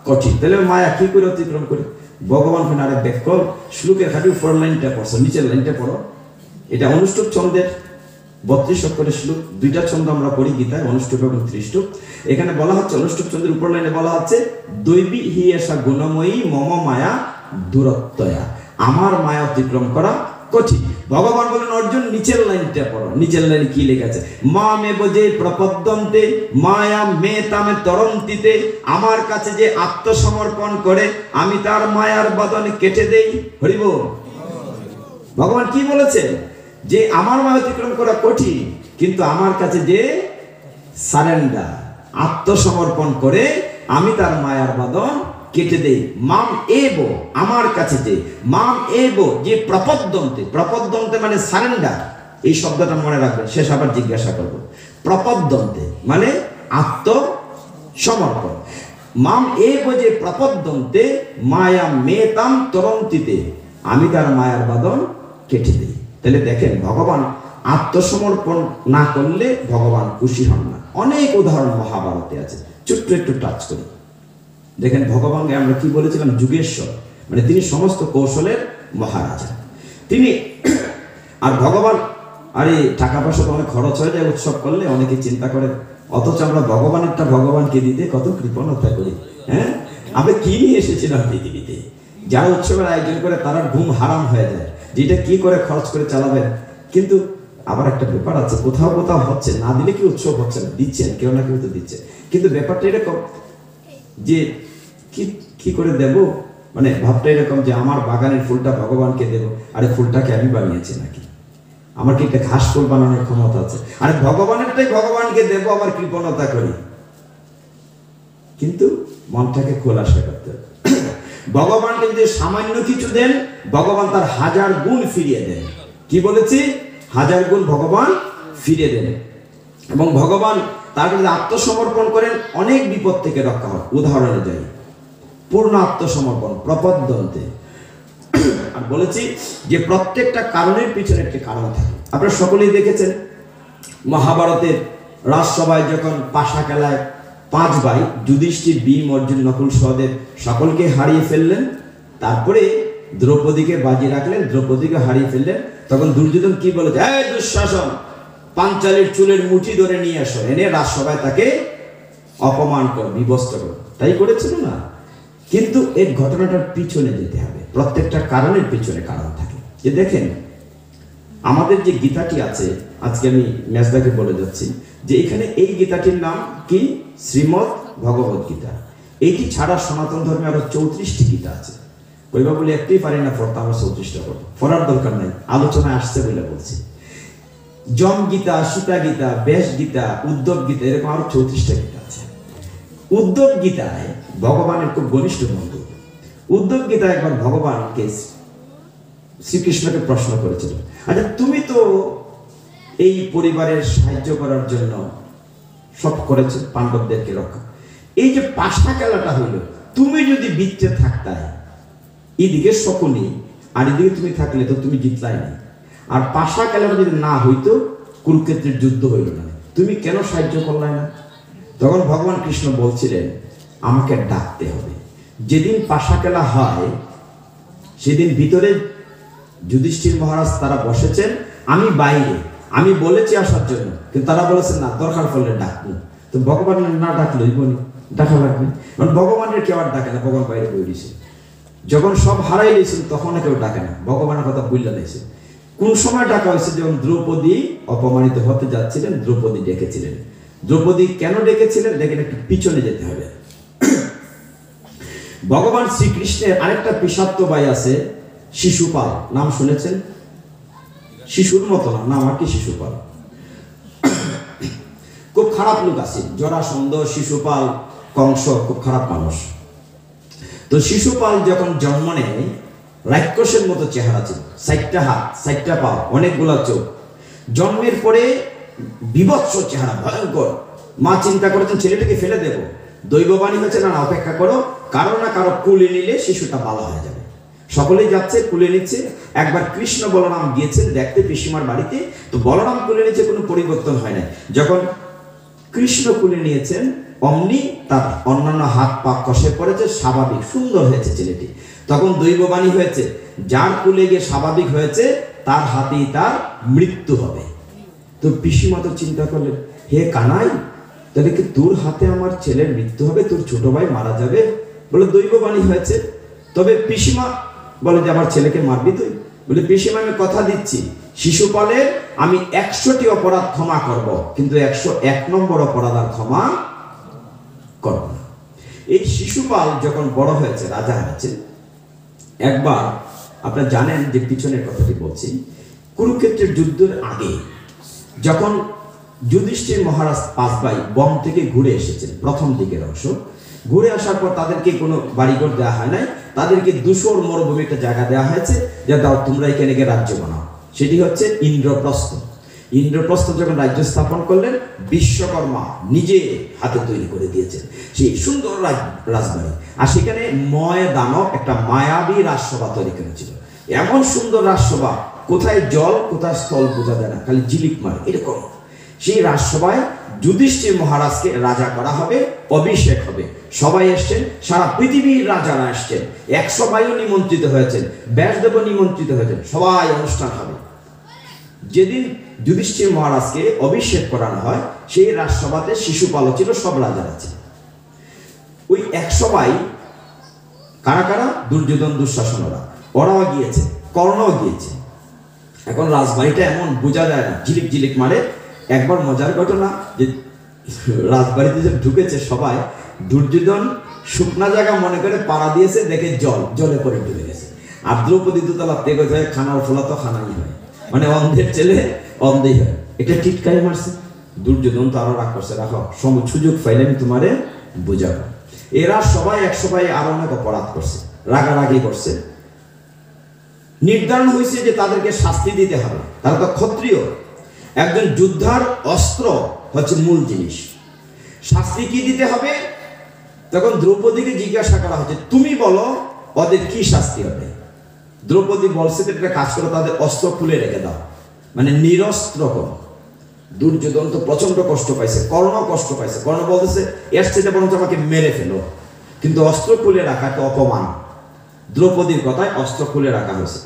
কঠিন, তাহলে মায়া কি করে অতিক্রম করে? ভগবান আরে ব্যাকল শ্লোকের খাটি উপর লাইনটা পড়ছো, নিচের লাইনটা পড়ো। এটা অনুষ্টুপ ছন্দের 32 অক্ষরের শ্লোক, দুইটা ছন্দ আমরা পড়ি গীতায়, অনুষ্টুপ এবং ত্রিষ্টুপ। এখানে বলা হচ্ছে অনুষ্টুপ ছন্দের উপর লাইনে বলা হচ্ছে দৈবী হি এষা গুণময়ী মম মায়া দূরত্বয়া, আমার মায়া অতিক্রম করা কঠিন। ভগবান বলেন অর্জুন নিচের লাইনটা পড়ো। নিচের লাইনে কি লেখা আছে? মা মে বোঝে প্রপদ্যন্তে মায়া মে তামে তরন্তিতে, আমার কাছে যে আত্মসমর্পণ করে আমি তার মায়ার বাঁধন কেটে দেই। হরি বল। ভগবান কি বলেছেন? যে আমার মায়া অতিক্রম করা কঠিন, কিন্তু আমার কাছে যে সারেন্ডার, আত্মসমর্পণ করে আমি তার মায়ার বাঁধন কেটে দেই। মাম এব, আমার কাছে যে, মাম এব যে প্রপদ্যন্তে, প্রপদ্যন্তে মানে সারেন্ডার, এই শব্দটা মনে রাখবেন, শেষ আবার জিজ্ঞাসা করব। প্রপদ্যন্তে মানে আত্মসমর্পণ। মাম এব যে প্রপদ্যন্তে মায়া মেতাম তরন্তিতে, আমি তার মায়ার বাঁধন কেটে দিই। তাহলে দেখেন ভগবান আত্মসমর্পণ না করলে ভগবান খুশি হন না। অনেক উদাহরণ মহাভারতে আছে, ছোট্ট একটু টাচ করি। দেখেন ভগবানকে আমরা কি বলেছিলাম? যুগেশ্বর, মানে তিনি সমস্ত কৌশলের মহারাজা তিনি। আর ভগবান, আরে টাকা পয়সা তো অনেক খরচ হয়ে যায় উৎসব করলে, অনেকে চিন্তা করে, অথচ আমরা ভগবানেরটা ভগবানকে দিতে কত কৃপণতা করি। হ্যাঁ, আমরা কি নিয়ে এসেছিলাম পৃথিবীতে? যারা উৎসবের আয়োজন করে তারা ঘুম হারাম হয়ে যায়, যেটা কি করে খরচ করে চালাবেন। কিন্তু আবার একটা ব্যাপার আছে, কোথাও কোথাও হচ্ছে, না দিলে কি উৎসব হচ্ছে না, দিচ্ছেন কেউ না কেউ তো দিচ্ছে। কিন্তু ব্যাপারটা এরকম যে কি করে দেব, মানে ভাবটা এরকম যে আমার বাগানের ফুলটা ভগবানকে দেব, আরে ফুলটাকে আমি বানিয়েছি নাকি? আমার কি একটা ঘাস ফুল বানানোর ক্ষমতা আছে? আরে ভগবানেরটাই ভগবানকে দেব, আবার কৃপণতা করি। কিন্তু মনটাকে খোলাসা করতে হবে। ভগবানকে যদি সামান্য কিছু দেন, ভগবান তার 1000 গুণ ফিরিয়ে দেন। কি বলেছি? 1000 গুণ ভগবান ফিরিয়ে দেন। এবং ভগবান তার যদি আত্মসমর্পণ করেন, অনেক বিপদ থেকে রক্ষা হয়। উদাহরণে যাই, পূর্ণ আত্মসমর্পণ প্রপদ্যন্তে। আর বলেছি যে প্রত্যেকটা কারণের পিছনে একটি কারণ থাকে। আপনারা সকলেই দেখেছেন মহাভারতের রাজসভায় যখন পাশা খেলায় 5 ভাই যুধিষ্ঠির, ভীম, অর্জুন, নকুল, সহদেব সকলকে হারিয়ে ফেললেন, তারপরে দ্রৌপদীকে বাজি রাখলেন, দ্রৌপদীকে হারিয়ে ফেললেন। তখন দুর্যোধন কি বলেছে? এই দুঃশাসন, পাঞ্চালীর চুলের মুঠি ধরে নিয়ে আসো, এনে রাজসভায় তাকে অপমান করো, বিবস্ত করো। তাই করেছিল না? কিন্তু এই ঘটনাটার পিছনে যেতে হবে, প্রত্যেকটা কারণের পিছনে কারণ থাকে। যে দেখেন আমাদের যে গীতাটি আছে, আজকে আমি মেজদাকে বলে যাচ্ছি যে এখানে এই গীতাটির নাম কি? শ্রীমদ্ ভগবত গীতা। এইটি ছাড়া সনাতন ধর্মে আরো 34টি গীতা আছে। কইবা বলে একটাই পারি না পড়তে, আমরা 34টা পড়বো, পড়ার দরকার নাই, আলোচনায় আসছে বলে বলছি। যম গীতা, সীতা গীতা, বেশ গীতা, উদ্ধব গীতা, এরকম আরো 34টা গীতা আছে। উদ্ধব গীতায় ভগবানের খুব ঘনিষ্ঠ বন্ধু। উদ্ধব গীতা একবার ভগবানকে, শ্রীকৃষ্ণকে প্রশ্ন করেছিল, আচ্ছা তুমি তো এই পরিবারের সাহায্য করার জন্য সব করেছো, পাণ্ডবদেরকে রক্ষা, এই যে পাশা খেলাটা হইল, তুমি যদি বিচ্ছে থাকতাই, এদিকে শকুনি আর এদিকে তুমি থাকলে তো তুমি জিতলাই না, আর পাশা খেলাটা যদি না হইতো কুরুক্ষেত্রের যুদ্ধ হইল না, তুমি কেন সাহায্য করলে না? তখন ভগবান কৃষ্ণ বলছিলেন, আমাকে ডাকতে হবে। যেদিন পাশা খেলা হয় সেদিন ভিতরে যুধিষ্ঠির মহারাজ তারা বসেছেন, আমি বাইরে, আমি বলেছি আসার জন্য, কিন্তু তারা বলেছেন না, দরকার পড়লে ডাকবো। তো ভগবান না ডাকলেই বলি ডাকা লাগবে, কারণ ভগবানের কেউ আর ডাকে না, ভগবান বাইরে বই দিয়েছে। যখন সব হারাই দিয়েছিল তখন কেউ ডাকে না, ভগবানের কথা বুঝলে দিয়েছে। কোন সময় ডাকা হয়েছে? যখন দ্রৌপদী অপমানিত হতে যাচ্ছিলেন, দ্রৌপদী ডেকেছিলেন। দ্রৌপদী কেন ডেকেছিলেন দেখেন, একটু পিছনে যেতে হবে। ভগবান শ্রীকৃষ্ণের আরেকটা পিশাচ্য ভাই আছে, শিশুপাল, নাম শুনেছেন? শিশুর মতো না, নাম আর কি শিশুপাল। খুব খারাপ লোক আছে, জরাসন্ধ, শিশুপাল, কংস, খুব খারাপ মানুষ। তো শিশুপাল যখন জন্ম নেয়, রাক্ষসের মতো চেহারা ছিল, 4টা হাত, 4টা পা, অনেকগুলা চোখ। জন্মের পরে বিভৎস চেহারা, ভয়ঙ্কর। মা চিন্তা করেছেন ছেলেটাকে ফেলে দেব, দৈববাণী হয়েছে না, অপেক্ষা করো, কারো না কারো কুলে নিলে শিশুটা ভালো হয়ে যাবে। সকলেই যাচ্ছে, কুলে নিচ্ছে। একবার কৃষ্ণ বলরাম গিয়েছেন দেখতে পিসিমার বাড়িতে, তো বলরাম কুলে নিচ্ছে, কোনো পরিবর্তন হয় না। যখন কৃষ্ণ কুলে নিয়েছেন, অমনি তার অন্যান্য হাত পা কষে পড়েছে, স্বাভাবিক সুন্দর হয়েছে ছেলেটি। তখন দৈববাণী হয়েছে, যার কুলে গিয়ে স্বাভাবিক হয়েছে তার হাতেই তার মৃত্যু হবে। তো পিসিমা তো চিন্তা করলেন, হে কানাই, তাহলে কি তোর হাতে আমার ছেলের মৃত্যু হবে, তোর ছোট ভাই মারা যাবে? বলে দৈববাণী হয়েছে। তবে পিসিমা বলে যে আমার ছেলেকে মারবি তুই? বলে পিসিমা আমি কথা দিচ্ছি, শিশুপালের আমি 100টি অপরাধ ক্ষমা করব, কিন্তু 101 নম্বর অপরাধ আর ক্ষমা করব না। এই শিশুপাল যখন বড় হয়েছে, রাজা হয়েছে, একবার আপনারা জানেন যে পিছনের কথাটি বলছি, কুরুক্ষেত্রের যুদ্ধের আগে যখন যুধিষ্ঠির মহারাজ 5 ভাই বন থেকে ঘুরে এসেছেন, প্রথম দিকের অংশ ঘুরে আসার পর তাদেরকে কোনো বাড়িঘর দেওয়া হয় নাই, তাদেরকে ধূসর মরুভূমি একটা জায়গা দেওয়া হয়েছে, যে দাও তোমরা এখানে গিয়ে রাজ্য বানাও। সেটি হচ্ছে ইন্দ্রপ্রস্থ। ইন্দ্রপ্রস্থ যখন রাজ্য স্থাপন করলেন, বিশ্বকর্মা নিজে হাতে তৈরি করে দিয়েছেন সেই সুন্দর রাজবাড়ি। আর সেখানে ময়দানব একটা মায়াবী রাজসভা তৈরি করেছিল। এমন সুন্দর রাজসভা, কোথায় জল কোথায় স্থল বোঝা যায় না, খালি ঝিলিক মারে এরকম। সেই রাজসভায় যুধিষ্ঠির মহারাজকে রাজা করা হবে, অভিষেক হবে। সবাই এসছেন, সারা পৃথিবীর রাজারা আসছেন, 100 ভাইও নিমন্ত্রিত হয়েছেন, ব্যাসদেবও নিমন্ত্রিত হয়েছেন, সবাই অনুষ্ঠান হবে। যেদিন যুধিষ্ঠির মহারাজকে অভিষেক করানো হয়, সেই রাজসভাতে শিশুপালও ছিল, সব রাজারা ছিল। ওই 100 ভাই কারা কারা? দুর্যোধন, দুঃশাসনরা, ওরাও গিয়েছে, কর্ণও গিয়েছে। এখন রাজবাড়িটা এমন বোঝা যায় না, ঝিলিক ঝিলিক মারে। একবার মজার ঘটনা, যে রাজবাড়িতে যে ঢুকেছে সবাই, দুর্যোধন শুকনা জায়গা মনে করে পাড়া দিয়েছে, দেখে জলে পরে ডুবে গেছে। আর দ্রৌপদী দোতলা তেগে যায়, খানার ফোলা তো খানাই হয়, মানে অন্ধের ছেলে অন্ধেই হয়। এটা টিটকারি মারছে। দুর্যোধন তো আরো রাগ করছে, রাখো সুযোগ পাইলে আমি তোমারে বুঝাবো। এরা সবাই 100 ভাই আরো অনেক অপরাধ করছে, রাগারাগি করছে। নির্ধারণ হয়েছে যে তাদেরকে শাস্তি দিতে হবে, তারা তো ক্ষত্রিয়। একজন যোদ্ধার অস্ত্র হচ্ছে মূল জিনিস, শাস্তি কি দিতে হবে? তখন দ্রৌপদীকে জিজ্ঞাসা করা হচ্ছে, তুমি বলো ওদের কি শাস্তি হবে? দ্রৌপদী বলছে, একটা কাজ করো, তাদের অস্ত্র খুলে রেখে দাও, মানে নিরস্ত্র করো। দুর্যোধন তো প্রচন্ড কষ্ট পাইছে, কর্ণ কষ্ট পাইছে। কর্ণ বলতেছে, এর চেয়ে বরঞ্চ আমাকে মেরে ফেলো, কিন্তু অস্ত্র খুলে রাখা একটা অপমান। দ্রৌপদীর কথায় অস্ত্র খুলে রাখা হয়েছে।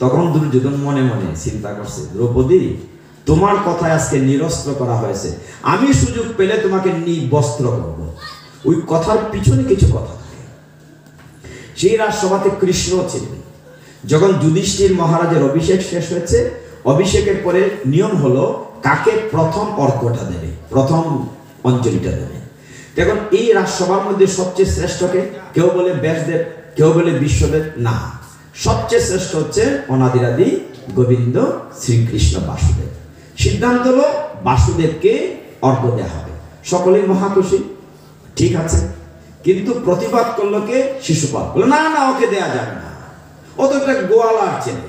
তখন দুর্যোধন মনে মনে চিন্তা করছে, দ্রৌপদী তোমার কথায় আজকে নিরস্ত্র করা হয়েছে, আমি সুযোগ পেলে তোমাকে নিবস্ত্র করব। ওই কথার পিছনে কিছু কথা থাকে। সেই রাজসভাতে কৃষ্ণ ছিলেন। যখন যুধিষ্ঠির মহারাজের অভিষেক শেষ হয়েছে, অভিষেকের পরে নিয়ম হলো কাকে প্রথম অর্ঘ্যটা দেবে, প্রথম অঞ্জলিটা দেবে। দেখুন এই রাজসভার মধ্যে সবচেয়ে শ্রেষ্ঠকে কেউ বলে ব্যাসদেব, কেউ বলে বিশ্বদেব, না, সবচেয়ে শ্রেষ্ঠ হচ্ছে অনাদিরাদি গোবিন্দ শ্রীকৃষ্ণ বাসুদেব। সিদ্ধান্ত হলো বাসুদেবকে অর্ঘ্য দেওয়া হবে। সকলেই মহাখুশি, ঠিক আছে। কিন্তু প্রতিবাদ করলো কে? শিশুপাল। বলে না না, ওকে দেয়া যাবে না, ও তো একটা গোয়ালার ছেলে,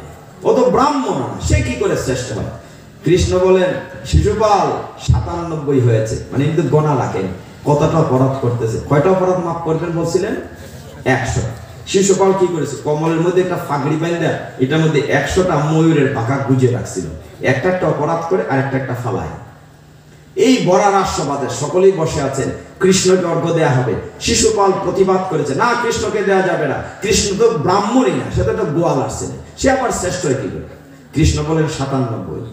ও তো ব্রাহ্মণ না, সে কি করে শ্রেষ্ঠ হয়? কৃষ্ণ বলেন, শিশুপাল 97 হয়েছে, মানে কিন্তু গোনা রাখেন কতটা অপরাধ করতেছে। কয়টা অপরাধ মাফ করবেন বলছিলেন? 100। শিশুপাল কি করেছে? কমলের মধ্যে একটা ফাগড়ি বাঁধা এটার মধ্যে 100টা ময়ূরের পাখা গুজে রাখছিল, একটা একটা অপরাধ করে আর একটা একটা ফালায়। এই বরার আস্বাদে সকলেই বসে আছেন, কৃষ্ণকে অর্ঘ্য দেয়া হবে। শিশুপাল প্রতিবাদ করেছে, না, কৃষ্ণকে দেয়া যাবে না, কৃষ্ণ তো ব্রাহ্মণই না, সে তো একটা গোয়ালার ছেলে, সে আবার শ্রেষ্ঠ হয় কি করে? কৃষ্ণ বলেন 97।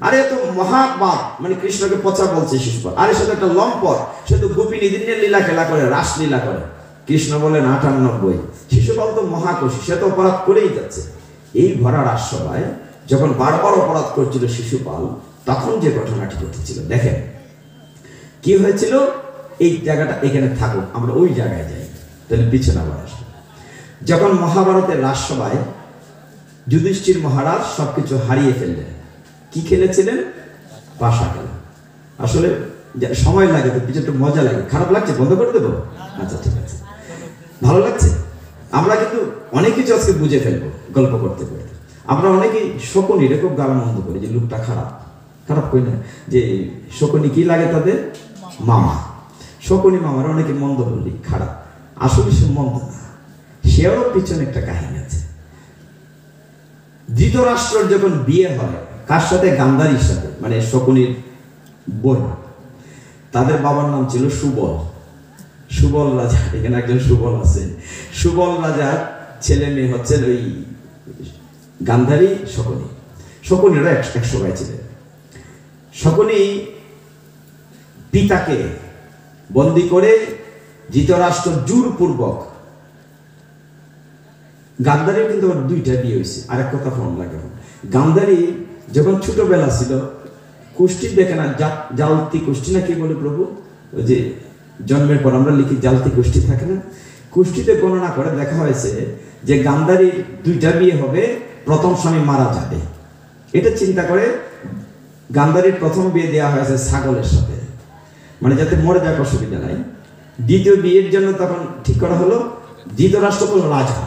আরে তো মহাপাপ, মানে কৃষ্ণকে পচা বলছে শিশুপাল। আরে সে তো একটা লম্পট, সে তো গোপিনী দিনের লীলা খেলা করে, রাসলীলা করে। কৃষ্ণ বলেন 98। শিশুপাল তো মহাকুশি, সে তো অপরাধ করেই যাচ্ছে। এই ভরার আস্বাদে যখন বারবার অপরাধ করছিল শিশুপাল, তখন যে ঘটনাটি ঘটেছিল দেখেন কি হয়েছিল। এই জায়গাটা এখানে থাকুক, আমরা ওই জায়গায় যাই, তাহলে পিছনে আবার আসবে। যখন মহাভারতের রাজসভায় যুধিষ্ঠির মহারাজ সবকিছু হারিয়ে ফেললেন, কি খেলেছিলেন? পাশা খেলা। আসলে সময় লাগে তো, কিছু একটু মজা লাগে। খারাপ লাগছে? বন্ধ করে দেবো? আচ্ছা ঠিক আছে, ভালো লাগছে। আমরা কিন্তু অনেক কিছু আজকে বুঝে ফেলবো গল্প করতে করতে। আমরা অনেকেই শকুনির খুব গালমন্দ করি যে লোকটা খারাপ, খারাপ করি না, যে শকুনি কি লাগে তাদের? মামা। শকুনি মামার অনেকে মন্দ বলি, খারাপ। আসলে সে মন্দ না, সেও পিছনে একটা কাহিনী আছে। ধৃতরাষ্ট্রের যখন বিয়ে হয় কার সাথে? গান্ধারীর সাথে, মানে শকুনির বোন। তাদের বাবার নাম ছিল সুবল। সুবল রাজা, এখানে একজন সুবল আছেন। সুবল রাজার ছেলে মেয়ে হচ্ছেন ওই গান্ধারী, শকুনি। শকুনিরা 100 ভাই ছিলেন। শকুনি পিতাকে বন্দি করে ধৃতরাষ্ট্র জোরপূর্বক, গান্ধারীর কিন্তু 2টা বিয়ে হয়েছে। আরেক কথা ফোন লাগে, গান্ধারী যখন ছোটবেলা ছিল, কুষ্টি দেখে না, জালতি কুষ্টি না কি বলে প্রভু, ওই যে জন্মের পর আমরা লিখি জালতি কুষ্টি থাকে না, কুষ্টিতে গণনা করে দেখা হয়েছে যে গান্ধারীর 2টা বিয়ে হবে, প্রথম স্বামী মারা যাবে। এটা চিন্তা করে গান্ধারীর প্রথম বিয়ে দেওয়া হয়েছে ছাগলের সাথে, মানে যাতে মরে যাওয়ার অসুবিধা নাই। দ্বিতীয় বিয়ের জন্য তখন ঠিক করা হলো, ধৃতরাষ্ট্র তো রাজা,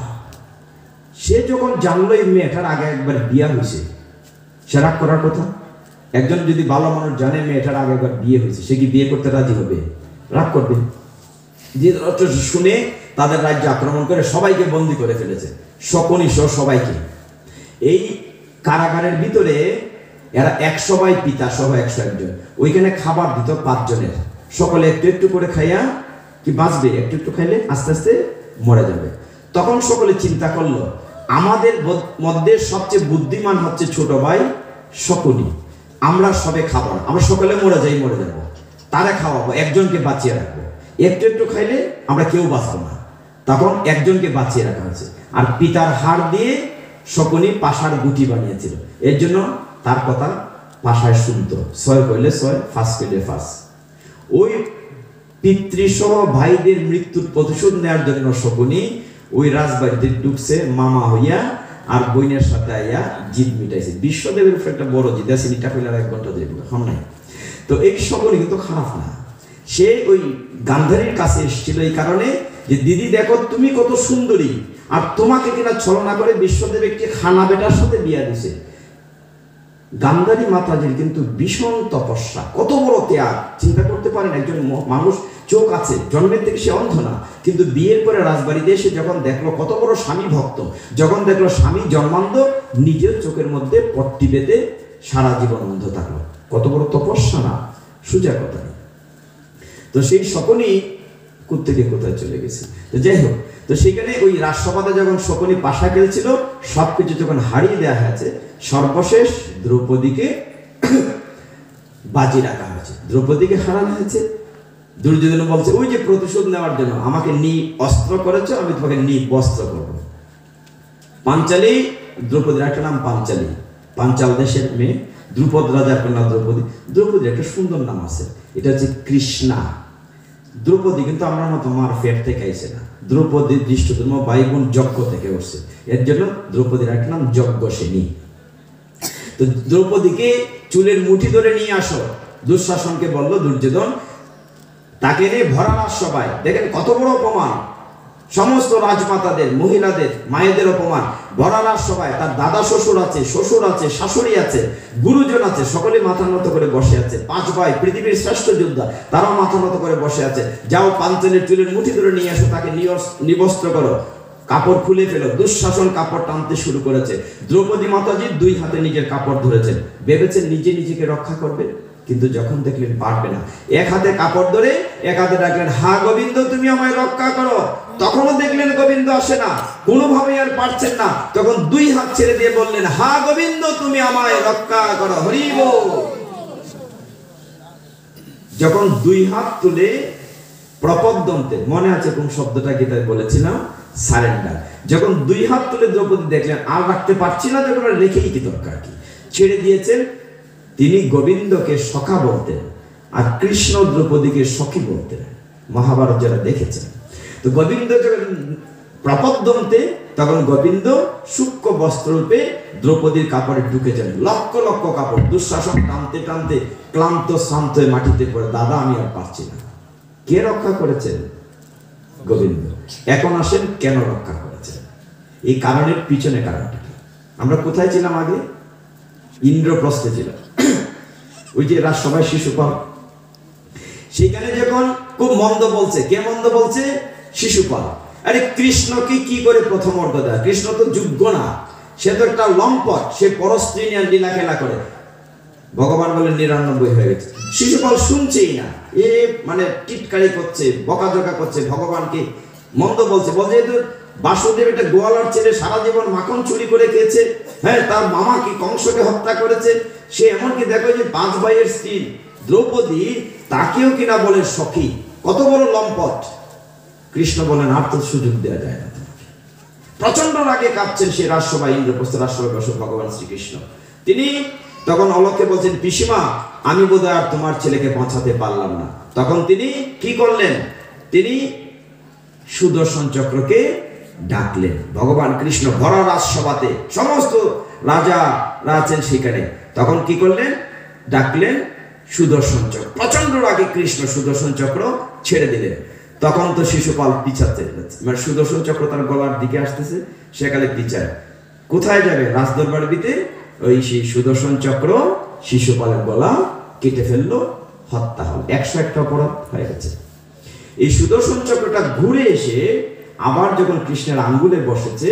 সে যখন জানলো এই মেয়েটার আগে একবার বিয়ে হয়েছে, সে রাগ করার কথা। একজন যদি ভালো মানুষ জানে মেয়েটার আগে একবার বিয়ে হয়েছে, সে কি বিয়ে করতে রাজি হবে? রাগ করবে। ধৃতরাষ্ট্র শুনে তাদের রাজ্য আক্রমণ করে সবাইকে বন্দী করে ফেলেছে, শকুনি সহ সবাইকে। এই কারাগারের ভিতরে এরা 100 ভাই পিতা সহ 101 জন, ওইখানে খাবার দিত 5 জনের, সকলে একটু একটু করে খাইয়া কি বাঁচবে, একটু একটু খাইলে আস্তে আস্তে মরে যাবে। তখন সকলে চিন্তা করলো, আমাদের মধ্যে সবচেয়ে বুদ্ধিমান হচ্ছে ছোট ভাই শকুনি, আমরা সবে খাবো না, আমরা সকলে মরে যাবো, তারা খাওয়াবো, একজনকে বাঁচিয়ে রাখবো, একটু একটু খাইলে আমরা কেউ বাঁচবো না। তখন একজনকে বাঁচিয়ে রাখা হয়েছে, আর পিতার হাড় দিয়ে শকুনি পাশার গুটি বানিয়েছিল, এর জন্য তার কথা পাশায় শুনতো। 6 কইলে 6, 5 কইলে 5। ওই পিতৃসহ ভাইদের মৃত্যুর প্রতিশোধ নেওয়ার জন্য শকুনি ওই রাজবাড়িতে ঢুকছে মামা হইয়া, আর বইনের সাথে আইয়া জিদ মিটাইছে। বিশ্বদেবের উপর একটা বড় জিদ আছে, নিটা কইলে 1 ঘন্টা ধরে হম নাই। তো এই শকুনি কিন্তু খারাপ না, সে ওই গান্ধারীর কাছে এসেছিল এই কারণে যে দিদি দেখো তুমি কত সুন্দরী, আর তোমাকে কিনা ছলনা করে বিশ্বদেব একটি খানা বেটার সাথে বিয়া দিছে। গান্ধারী মাতাজির কিন্তু ভীষণ তপস্যা, কত বড় ত্যাগ চিন্তা করতে পারেন। একজন মানুষ চোখ আছে, জন্মের থেকে সে অন্ধ না, কিন্তু বিয়ের পরে রাজবাড়িতে এসে যখন দেখলো কত বড় স্বামী ভক্ত, যখন দেখলো স্বামী জন্মান্ধ, নিজের চোখের মধ্যে পট্টি বেঁধে সারা জীবন অন্ধ থাকলো। কত বড় তপস্যা না, সোজা কথা নেই। তো সেই শকুনি কোত্থেকে কোথায় চলে গেছে। তো যাই হোক, তো সেখানে ওই রাজসভাতে যখন শকুনি পাশা খেলছিল, সবকিছু যখন হারিয়ে দেওয়া হয়েছে, সর্বশেষ দ্রৌপদীকে বাজি রাখা হয়েছে, দ্রৌপদীকে হারানো হয়েছে। দুর্যোধন বলছে, ওই যে প্রতিশোধ নেওয়ার জন্য আমাকে অস্ত্র করেছো, আমি তোমাকে বস্ত্র করবো। পাঞ্চালী, দ্রৌপদীর একটা নাম পাঞ্চালী, পাঞ্চাল দেশের মেয়ে, দ্রুপদ রাজার কন্যা দ্রৌপদী। দ্রৌপদীর একটা সুন্দর নাম আছে, এটা হচ্ছে কৃষ্ণা। দ্রৌপদী কিন্তু আমরা মতো মার পেট থেকে আইছে না। দ্রৌপদীর দৃষ্টধর্ম ভাই বোন যজ্ঞ থেকে উঠছে, এর জন্য দ্রৌপদীর এক নাম যজ্ঞসেনী। তো দ্রৌপদীকে চুলের মুঠি ধরে নিয়ে আসো, দুঃশাসনকে বলল দুর্যোধন, তাকে নিয়ে ভরা রাজসভায়, দেখেন কত বড় অপমান, সমস্ত রাজমাতাদের, মহিলাদের, মায়েদের অপমান, ভরা রাজসভায় তার দাদা শ্বশুর আছে, শ্বশুর আছে, শাশুড়ি আছে, গুরুজন আছে, সকলে মাথা নত করে বসে আছে। 5 ভাই পৃথিবীর শ্রেষ্ঠ যোদ্ধা, তারাও মাথা নত করে বসে আছে। যাও পাঞ্চালের চুলের মুঠি ধরে নিয়ে আসো, তাকে নিবস্ত্র করো, কাপড় খুলে ফেলো। দুঃশাসন কাপড় টানতে শুরু করেছে। দ্রৌপদী মাতাজি 2 হাতে নিজের কাপড় ধরেছেন, ভেবেছেন নিজে নিজেকে রক্ষা করবে, কিন্তু যখন দেখলেন পারবে না, এক হাতে কাপড় ধরে এক হাতে ডাকলেন, হা গোবিন্দ তুমি আমায় রক্ষা করো। তখনও দেখলেন গোবিন্দ আসে না, কোনোভাবে আর পারছেন না। তখন 2 হাত ছেড়ে দিয়ে বললেন, হা গোবিন্দ তুমি আমায় রক্ষা করো, হরি বল। যখন 2 হাত তুলে প্রপদ্যন্তে, মনে আছে কোন শব্দটা গীতায় বলেছিলাম, সারেন্ডার। যখন 2 হাত তুলে দ্রৌপদী দেখলেন আর রাখতে পারছি না, যখন রেখেই কি দরকার, কি ছেড়ে দিয়েছেন। তিনি গোবিন্দকে সখা বলতেন, আর কৃষ্ণ দ্রৌপদীকে সখী বলতেন, মহাভারত যারা দেখেছেন। তো গোবিন্দ যখন প্রপদ্যন্তে, তখন গোবিন্দ সূক্ষ্ম বস্ত্ররূপে দ্রৌপদীর কাপড়ে ঢুকেছেন। লক্ষ লক্ষ কাপড়, দুঃশাসন টানতে টানতে ক্লান্ত শ্রান্ত হয়ে মাটিতে পড়ে, দাদা আমি আর পারছি না। কে রক্ষা করেছেন? গোবিন্দ। এখন আসেন কেন রক্ষা করেছেন, এই কারণের পিছনে কারণটা কি। আমরা কোথায় ছিলাম আগে? ইন্দ্রপ্রস্থে ছিলাম, ওই যে রাজসভায় শিশুপাল। সেখানে যখন খুব মন্দ বলছে, কে মন্দ বলছে? শিশুপাল। আরে কৃষ্ণকে কি করে প্রথম মর্যাদা? কৃষ্ণ তো যোগ্য না, সে তো একটা লম্পট, সে পরস্ত্রী নিয়ে লীলা খেলা করে। ভগবান বলে 99 হয়ে গেছে। শিশুপাল শুনছেই না, এ মানে টিটকারি করছে, বকাঝকা করছে, ভগবানকে মন্দ বলছে। বলছে তো বাসুদেব একটা গোয়ালার ছেলে, সারা জীবন মাখন চুরি করে খেয়েছে, হ্যাঁ, তার মামা কি কংসকে হত্যা করেছে, সে এমনকি দেখো যে 5 ভাইয়ের স্ত্রী দ্রৌপদী, তাকেও কিনা বলে সখী, কত বড় লম্পট। কৃষ্ণ বলেন আর তো সুযোগ দেওয়া যায় না। প্রচন্ড রাগে কাঁপছেন সে রাজসভায়, ইন্দ্রপ্রস্থ রাজসভায় বসে ভগবান শ্রীকৃষ্ণ। তিনি তখন অলকে বলছেন, পিসিমা আমি বোধহয় আর তোমার ছেলেকে বাঁচাতে পারলাম না। তখন তিনি কি করলেন? তিনি সুদর্শন চক্রকে ডাকলেন। ভগবান কৃষ্ণ ভরা রাজসভাতে, সমস্ত রাজা আছেন সেখানে, তখন কি করলেন? ডাকলেন সুদর্শন চক্র। প্রচন্ড রাগে কৃষ্ণ সুদর্শন চক্র ছেড়ে দিলেন। তখন তো শিশুপাল পিছাতে, মানে সুদর্শন চক্র তার গলার দিকে আসতেছে, সেকালে পিছায়। কোথায় যাবে? রাজদরবার দিতে। ওই সেই সুদর্শন চক্র শিশুপালের গলা কেটে ফেললো, হত্যা হল। 101টা অপরাধ হয়ে গেছে। এই সুদর্শন চক্রটা ঘুরে এসে আবার যখন কৃষ্ণের আঙ্গুলে বসেছে,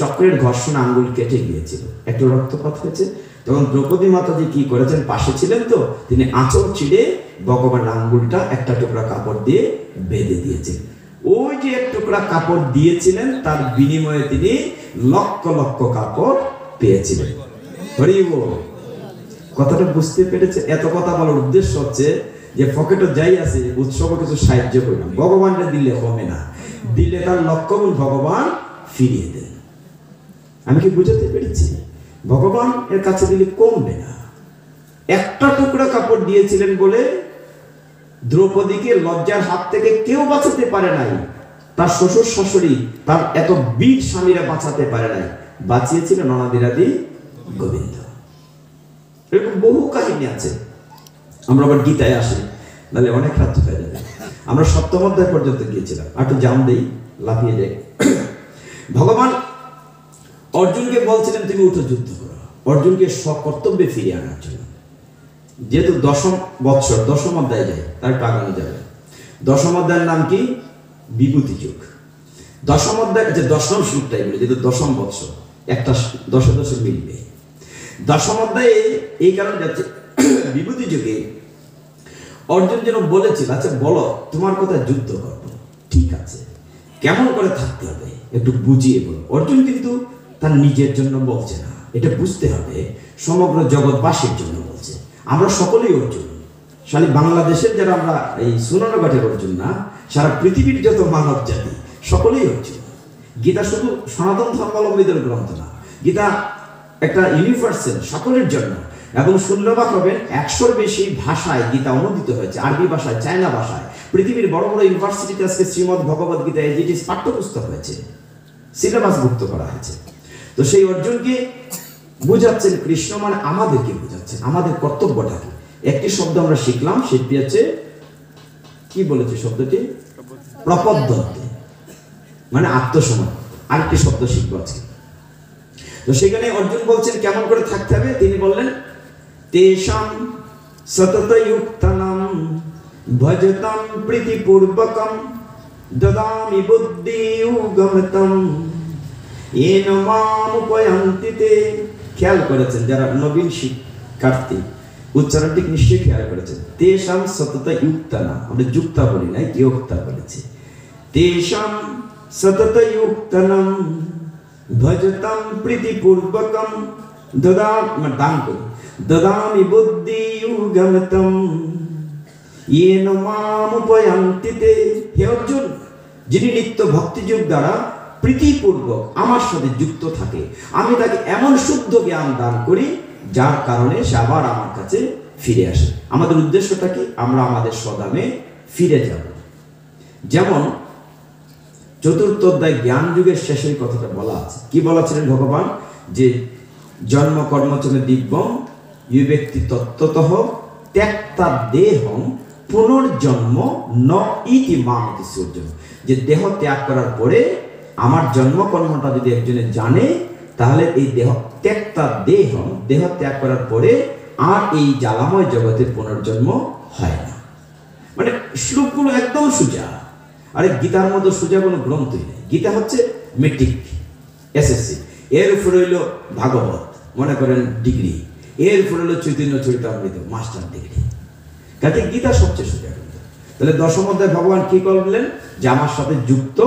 চক্রের ঘর্ষণে আঙ্গুল কেটে গিয়েছিল, একটু রক্তপাত হয়েছে। তখন দ্রৌপদী মাতাজি কি করেছেন? পাশে ছিলেন তো, তিনি আঁচল ছিঁড়ে ভগবানের আঙ্গুলটা একটা টুকরা কাপড় দিয়ে বেঁধে দিয়েছেন। ওই যে এক টুকরা কাপড় দিয়েছিলেন, তার বিনিময়ে তিনি লক্ষ লক্ষ কাপড় পেয়েছিলেন। হরি বল। কথাটা বুঝতে পেরেছে? এত কথা বলার উদ্দেশ্য হচ্ছে যে পকেটে যাই আছে, উৎসব কিছু সাহায্য করি, ভগবানটা দিলে কমে না, দিলে তার লক্ষ গুণ ভগবান ফিরিয়ে দেন। আমি কি বুঝাতে পেরেছি? ভগবান এর কাছে দিলে কমবে না। একটা টুকরা কাপড় দিয়েছিলেন বলে দ্রৌপদীকে লজ্জার হাত থেকে কেউ বাঁচাতে পারে নাই, তার শ্বশুর শাশুড়ি, তার এত বীর স্বামীরা বাঁচাতে পারে নাই, বাঁচিয়েছিলেন অনাদিরাদি গোবিন্দ। এরকম বহু কাহিনী আছে। আমরা আবার গীতায় আসি, নাহলে অনেক রাত্রি হয়ে যাবে। আমরা 7ম অধ্যায় পর্যন্ত গিয়েছিলাম, একটু জাম দেই, লাফিয়ে যাই। ভগবান অর্জুনকে বলছিলেন তুমি উঠে যুদ্ধ করো, অর্জুনকে সকর্তব্যে ফিরিয়ে আনার জন্য। যেহেতু 10ম বৎসর, 10ম অধ্যায় যায়, তার একটু আগানো যাবে। 10ম অধ্যায়ের নাম কি? বিভূতি যুগ। 10ম অধ্যায়, 10ম শ্লোকটাই বলি, যেহেতু 10ম বৎসর, একটা 10 মিলবে। 10ম অধ্যায়ে এই কারণে যাচ্ছে, বিভূতি যুগে অর্জুন যেন বলেছিল, আচ্ছা বলো তোমার কথা যুদ্ধ করবো, ঠিক আছে, কেমন করে থাকতে হবে একটু বুঝিয়ে বলো। অর্জুন কিন্তু তার নিজের জন্য বলছে না, এটা বুঝতে হবে সমগ্র জগৎবাসীর জন্য বলছে। আমরা সকলেই অর্জুন, খালি বাংলাদেশের যারা আমরা এই সুনানঘাটের অর্জুন না, সারা পৃথিবীর যত মানব জাতি সকলেই অর্জুন। গীতা শুধু সনাতন ধর্মাবলম্বীদের গ্রন্থ না, গীতা একটা ইউনিভার্সাল, সকলের জন্য। এবং শুনলে অবাক হবেন, 100-র বেশি ভাষায় গীতা অনুদিত হয়েছে, আরবি ভাষায়, চায়না ভাষায়, পৃথিবীর বড় বড় ইউনিভার্সিটিতে আজকে শ্রীমদ্ ভগবদ গীতা এজ ইট ইজ পাঠ্যপুস্তক হয়েছে, সিলেবাসভুক্ত করা হয়েছে। তো সেই অর্জুনকে বুঝাচ্ছেন কৃষ্ণ, মানে আমাদেরকে বুঝাচ্ছেন আমাদের কর্তব্যটা কি। একটি শব্দ আমরা শিখলাম, সেটি হচ্ছে কি বলেছে শব্দটি, প্রপদ্যন্তে, মানে আত্মসমর্পণ। আরেকটি শব্দ শিখবো আজকে। তো সেখানে অর্জুন বলছেন কেমন করে থাকতে হবে। তিনি বললেন তেষাং সততযুক্তানাং ভজতাম প্রীতিপূর্বকম দদামি বুদ্ধিযুগমতম येन माम उपयान्ति ते। খেয়াল করেছেন যারা নবীন শিক্ষার্থী, উচ্চারণটি নিশ্চয়ই খেয়াল করেছেন। তেষাং সততযুক্তানাং, আমরা যুক্তা বলি না, যোক্তা বলেছি। তেষাং সততযুক্তানাং ভজতাম প্রীতিপূর্বকম দদামি বুদ্ধিযুগমতম येन माम उपयान्ति ते। হে অর্জুন, যিনি নিত্য ভক্তিযোগ দ্বারা প্রীতিপূর্বক আমার সাথে যুক্ত থাকে, আমি তাকে এমন শুদ্ধ জ্ঞান দান করি যার কারণে সে আবার আমার কাছে ফিরে আসে। আমাদের উদ্দেশ্যটা কি, আমরা আমাদের স্বধামে ফিরে যাব। যেমন চতুর্থ অধ্যায় জ্ঞান যুগের শেষের কথাটা বলা আছে। কি বলেছিলেন ভগবান, যে জন্ম কর্মচনে দিব্যম ইউ ব্যক্তি তত্ত্বতঃ ত্যক্তা দেহম পুনর্জন্ম ন ইতি মামতি সূর্যম। যে দেহ ত্যাগ করার পরে আমার জন্মকর্মটা যদি একজনে জানে, তাহলে এই দেহ ত্যক্তা দেহম, দেহ ত্যাগ করার পরে আর এই জ্বালাময় জগতের পুনর্জন্ম হয় না। মানে শ্লোকগুলো একদম সোজা। আরে গীতার মতো সোজা কোনো গ্রন্থই নেই। গীতা হচ্ছে মেট্রিক, এসএসসি, এর উপরে হইল ভাগবত, মনে করেন ডিগ্রি, এর উপরে হলো চৈতন্য চরিতামৃত, মাস্টার ডিগ্রি। কাজে গীতা সবচেয়ে সোজা গ্রন্থ। তাহলে দশম অধ্যায় ভগবান কি করলেন, যে আমার সাথে যুক্ত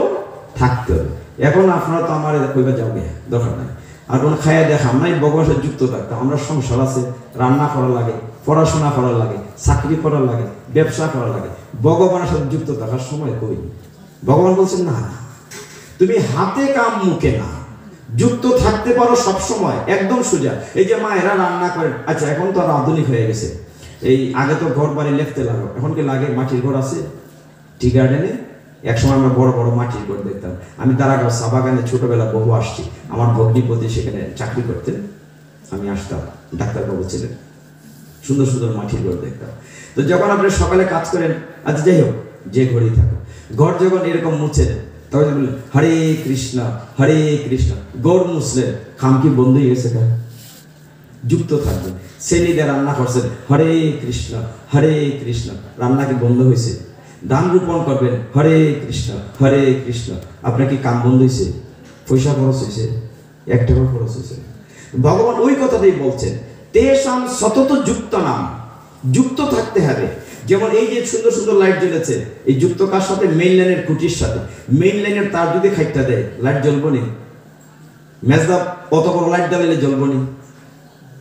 থাকতে হবে। এখন আপনারা তো আমার কইবা যাবে দরকার নাই, আর কোনো খাইয়া দেখাম নাই, ভগবানের সাথে যুক্ত থাকতে। আমরা সংসার আছে, রান্না করা লাগে, পড়াশোনা করা লাগে, চাকরি করা লাগে, ব্যবসা করা লাগে, ভগবানের সাথে যুক্ত থাকার সময় কই। ভগবান বলছেন না, তুমি হাতে কাম মুখে না, যুক্ত থাকতে পারো সব সময়, একদম সোজা। এই যে মায়েরা রান্না করেন, আচ্ছা এখন তো আর আধুনিক হয়ে গেছে, এই আগে তো ঘর বাড়ি লেখতে লাগো, এখন কি লাগে মাটির ঘর আছে টি গার্ডেনে। একসময় আমরা বড় বড় মাটির ঘর দেখতাম। আমি দারাগাঁও চা বাগানে ছোটবেলা বহু আসছি, আমার ভগ্নিপতি সেখানে চাকরি করতেন, আমি আসতাম, ডাক্তারবাবু ছিলেন, সুন্দর সুন্দর মাটির ঘর দেখতাম। তো যখন আপনি সকালে কাজ করেন, আচ্ছা যাই হোক যে ঘরেই থাকো, ঘর যখন এরকম মুছেন তখন বললেন হরে কৃষ্ণ হরে কৃষ্ণ, গড় মুছলেন, খাম কি বন্ধ হয়ে গেছে কেন? যুক্ত থাকবেন। শ্রেণীতে রান্না করছেন, হরে কৃষ্ণ হরে কৃষ্ণ, রান্না কি বন্ধ হয়েছে? ধান রোপণ করবেন, হরে কৃষ্ণ হরে কৃষ্ণ, আপনার কি কাম বন্ধ হয়েছে? পয়সা খরচ হয়েছে? 1 টাকা খরচ হয়েছে? ভগবান ওই কথাটাই বলছেন, তেষাং সতত যুক্ত নাম, যুক্ত থাকতে হবে। যেমন এই যে সুন্দর সুন্দর লাইট জ্বলেছে, এই যুক্ত কার সাথে? মেইন লাইনের খুঁটির সাথে। মেইন লাইনের তার যদি খাইটা দেয়, লাইট জ্বলবো নি? মেজদা অত বড় লাইট জ্বালালে জ্বলবো নি?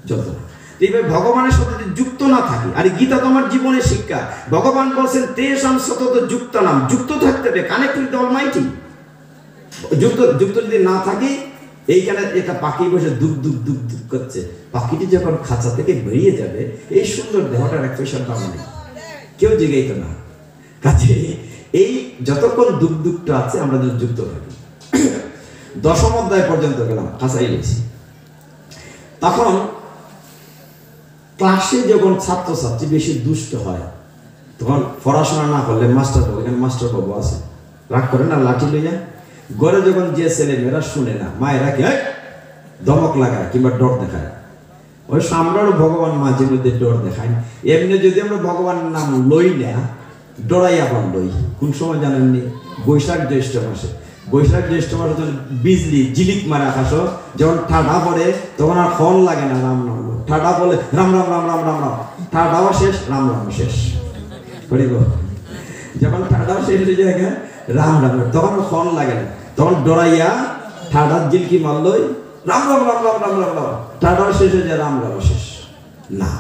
জ্বলতো না। এইভাবে ভগবানের সাথে যুক্ত না থাকি, আর গীতা তোমার জীবনের শিক্ষা। ভগবান বলছেন তেষাং সতত যুক্ত নাম, যুক্ত থাকতে হবে, কানেক্ট উইথ দ্য অলমাইটি। যুক্ত যদি না থাকি, এইখানে এটা পাখি বসে দুঃখ দুঃখ দুঃখ দুঃখ করছে, পাখিটি যখন খাঁচা থেকে বেরিয়ে যাবে, এই সুন্দর দেহটার 1 পয়সার দাম নেই, কেউ জিগাইতো না। কাজে এই যতক্ষণ দুঃখ দুঃখটা আছে, আমরা যদি যুক্ত থাকি। দশম অধ্যায় পর্যন্ত গেলাম, খাঁচাই গেছি। তখন ক্লাসে যখন ছাত্রছাত্রী বেশি দুষ্ট হয়, তখন পড়াশোনা না করলে মাস্টার বাবু, এখানে মাস্টার বাবু আছে, রাগ করে না, লাঠি লইয়া। ঘরে যখন যে ছেলে মেয়েরা শুনে না, মায়েরা কি ধমক লাগায় কিংবা ডর দেখায়, ওই আমরাও ভগবান মাঝে মধ্যে ডর দেখায়। এমনি যদি আমরা ভগবানের নাম লই না, ডরাই আবার লই। কোন সময় জানেননি? বৈশাখ জ্যৈষ্ঠ মাসে। বৈশাখ জ্যৈষ্ঠ মাসে যখন বিজলি ঝিলিক মারে আকাশ, যখন ঠাডা পড়ে তখন আর ফোন লাগে না রাম নাম, ঠাডা বলে রাম রাম রাম রাম রাম রাম, ঠাডাও শেষ, রাম রাম শেষ। করিব যখন ঠাডাও শেষ হয়ে যায় রাম রাম, তখন আর ফোন লাগে না, তখন ডরাইয়া ঠাডার জিলকি মারলই রাম রাম রাম রাম রাম রাম রাম, ঠাডাও শেষ হয়ে যায়, রাম রাম শেষ না।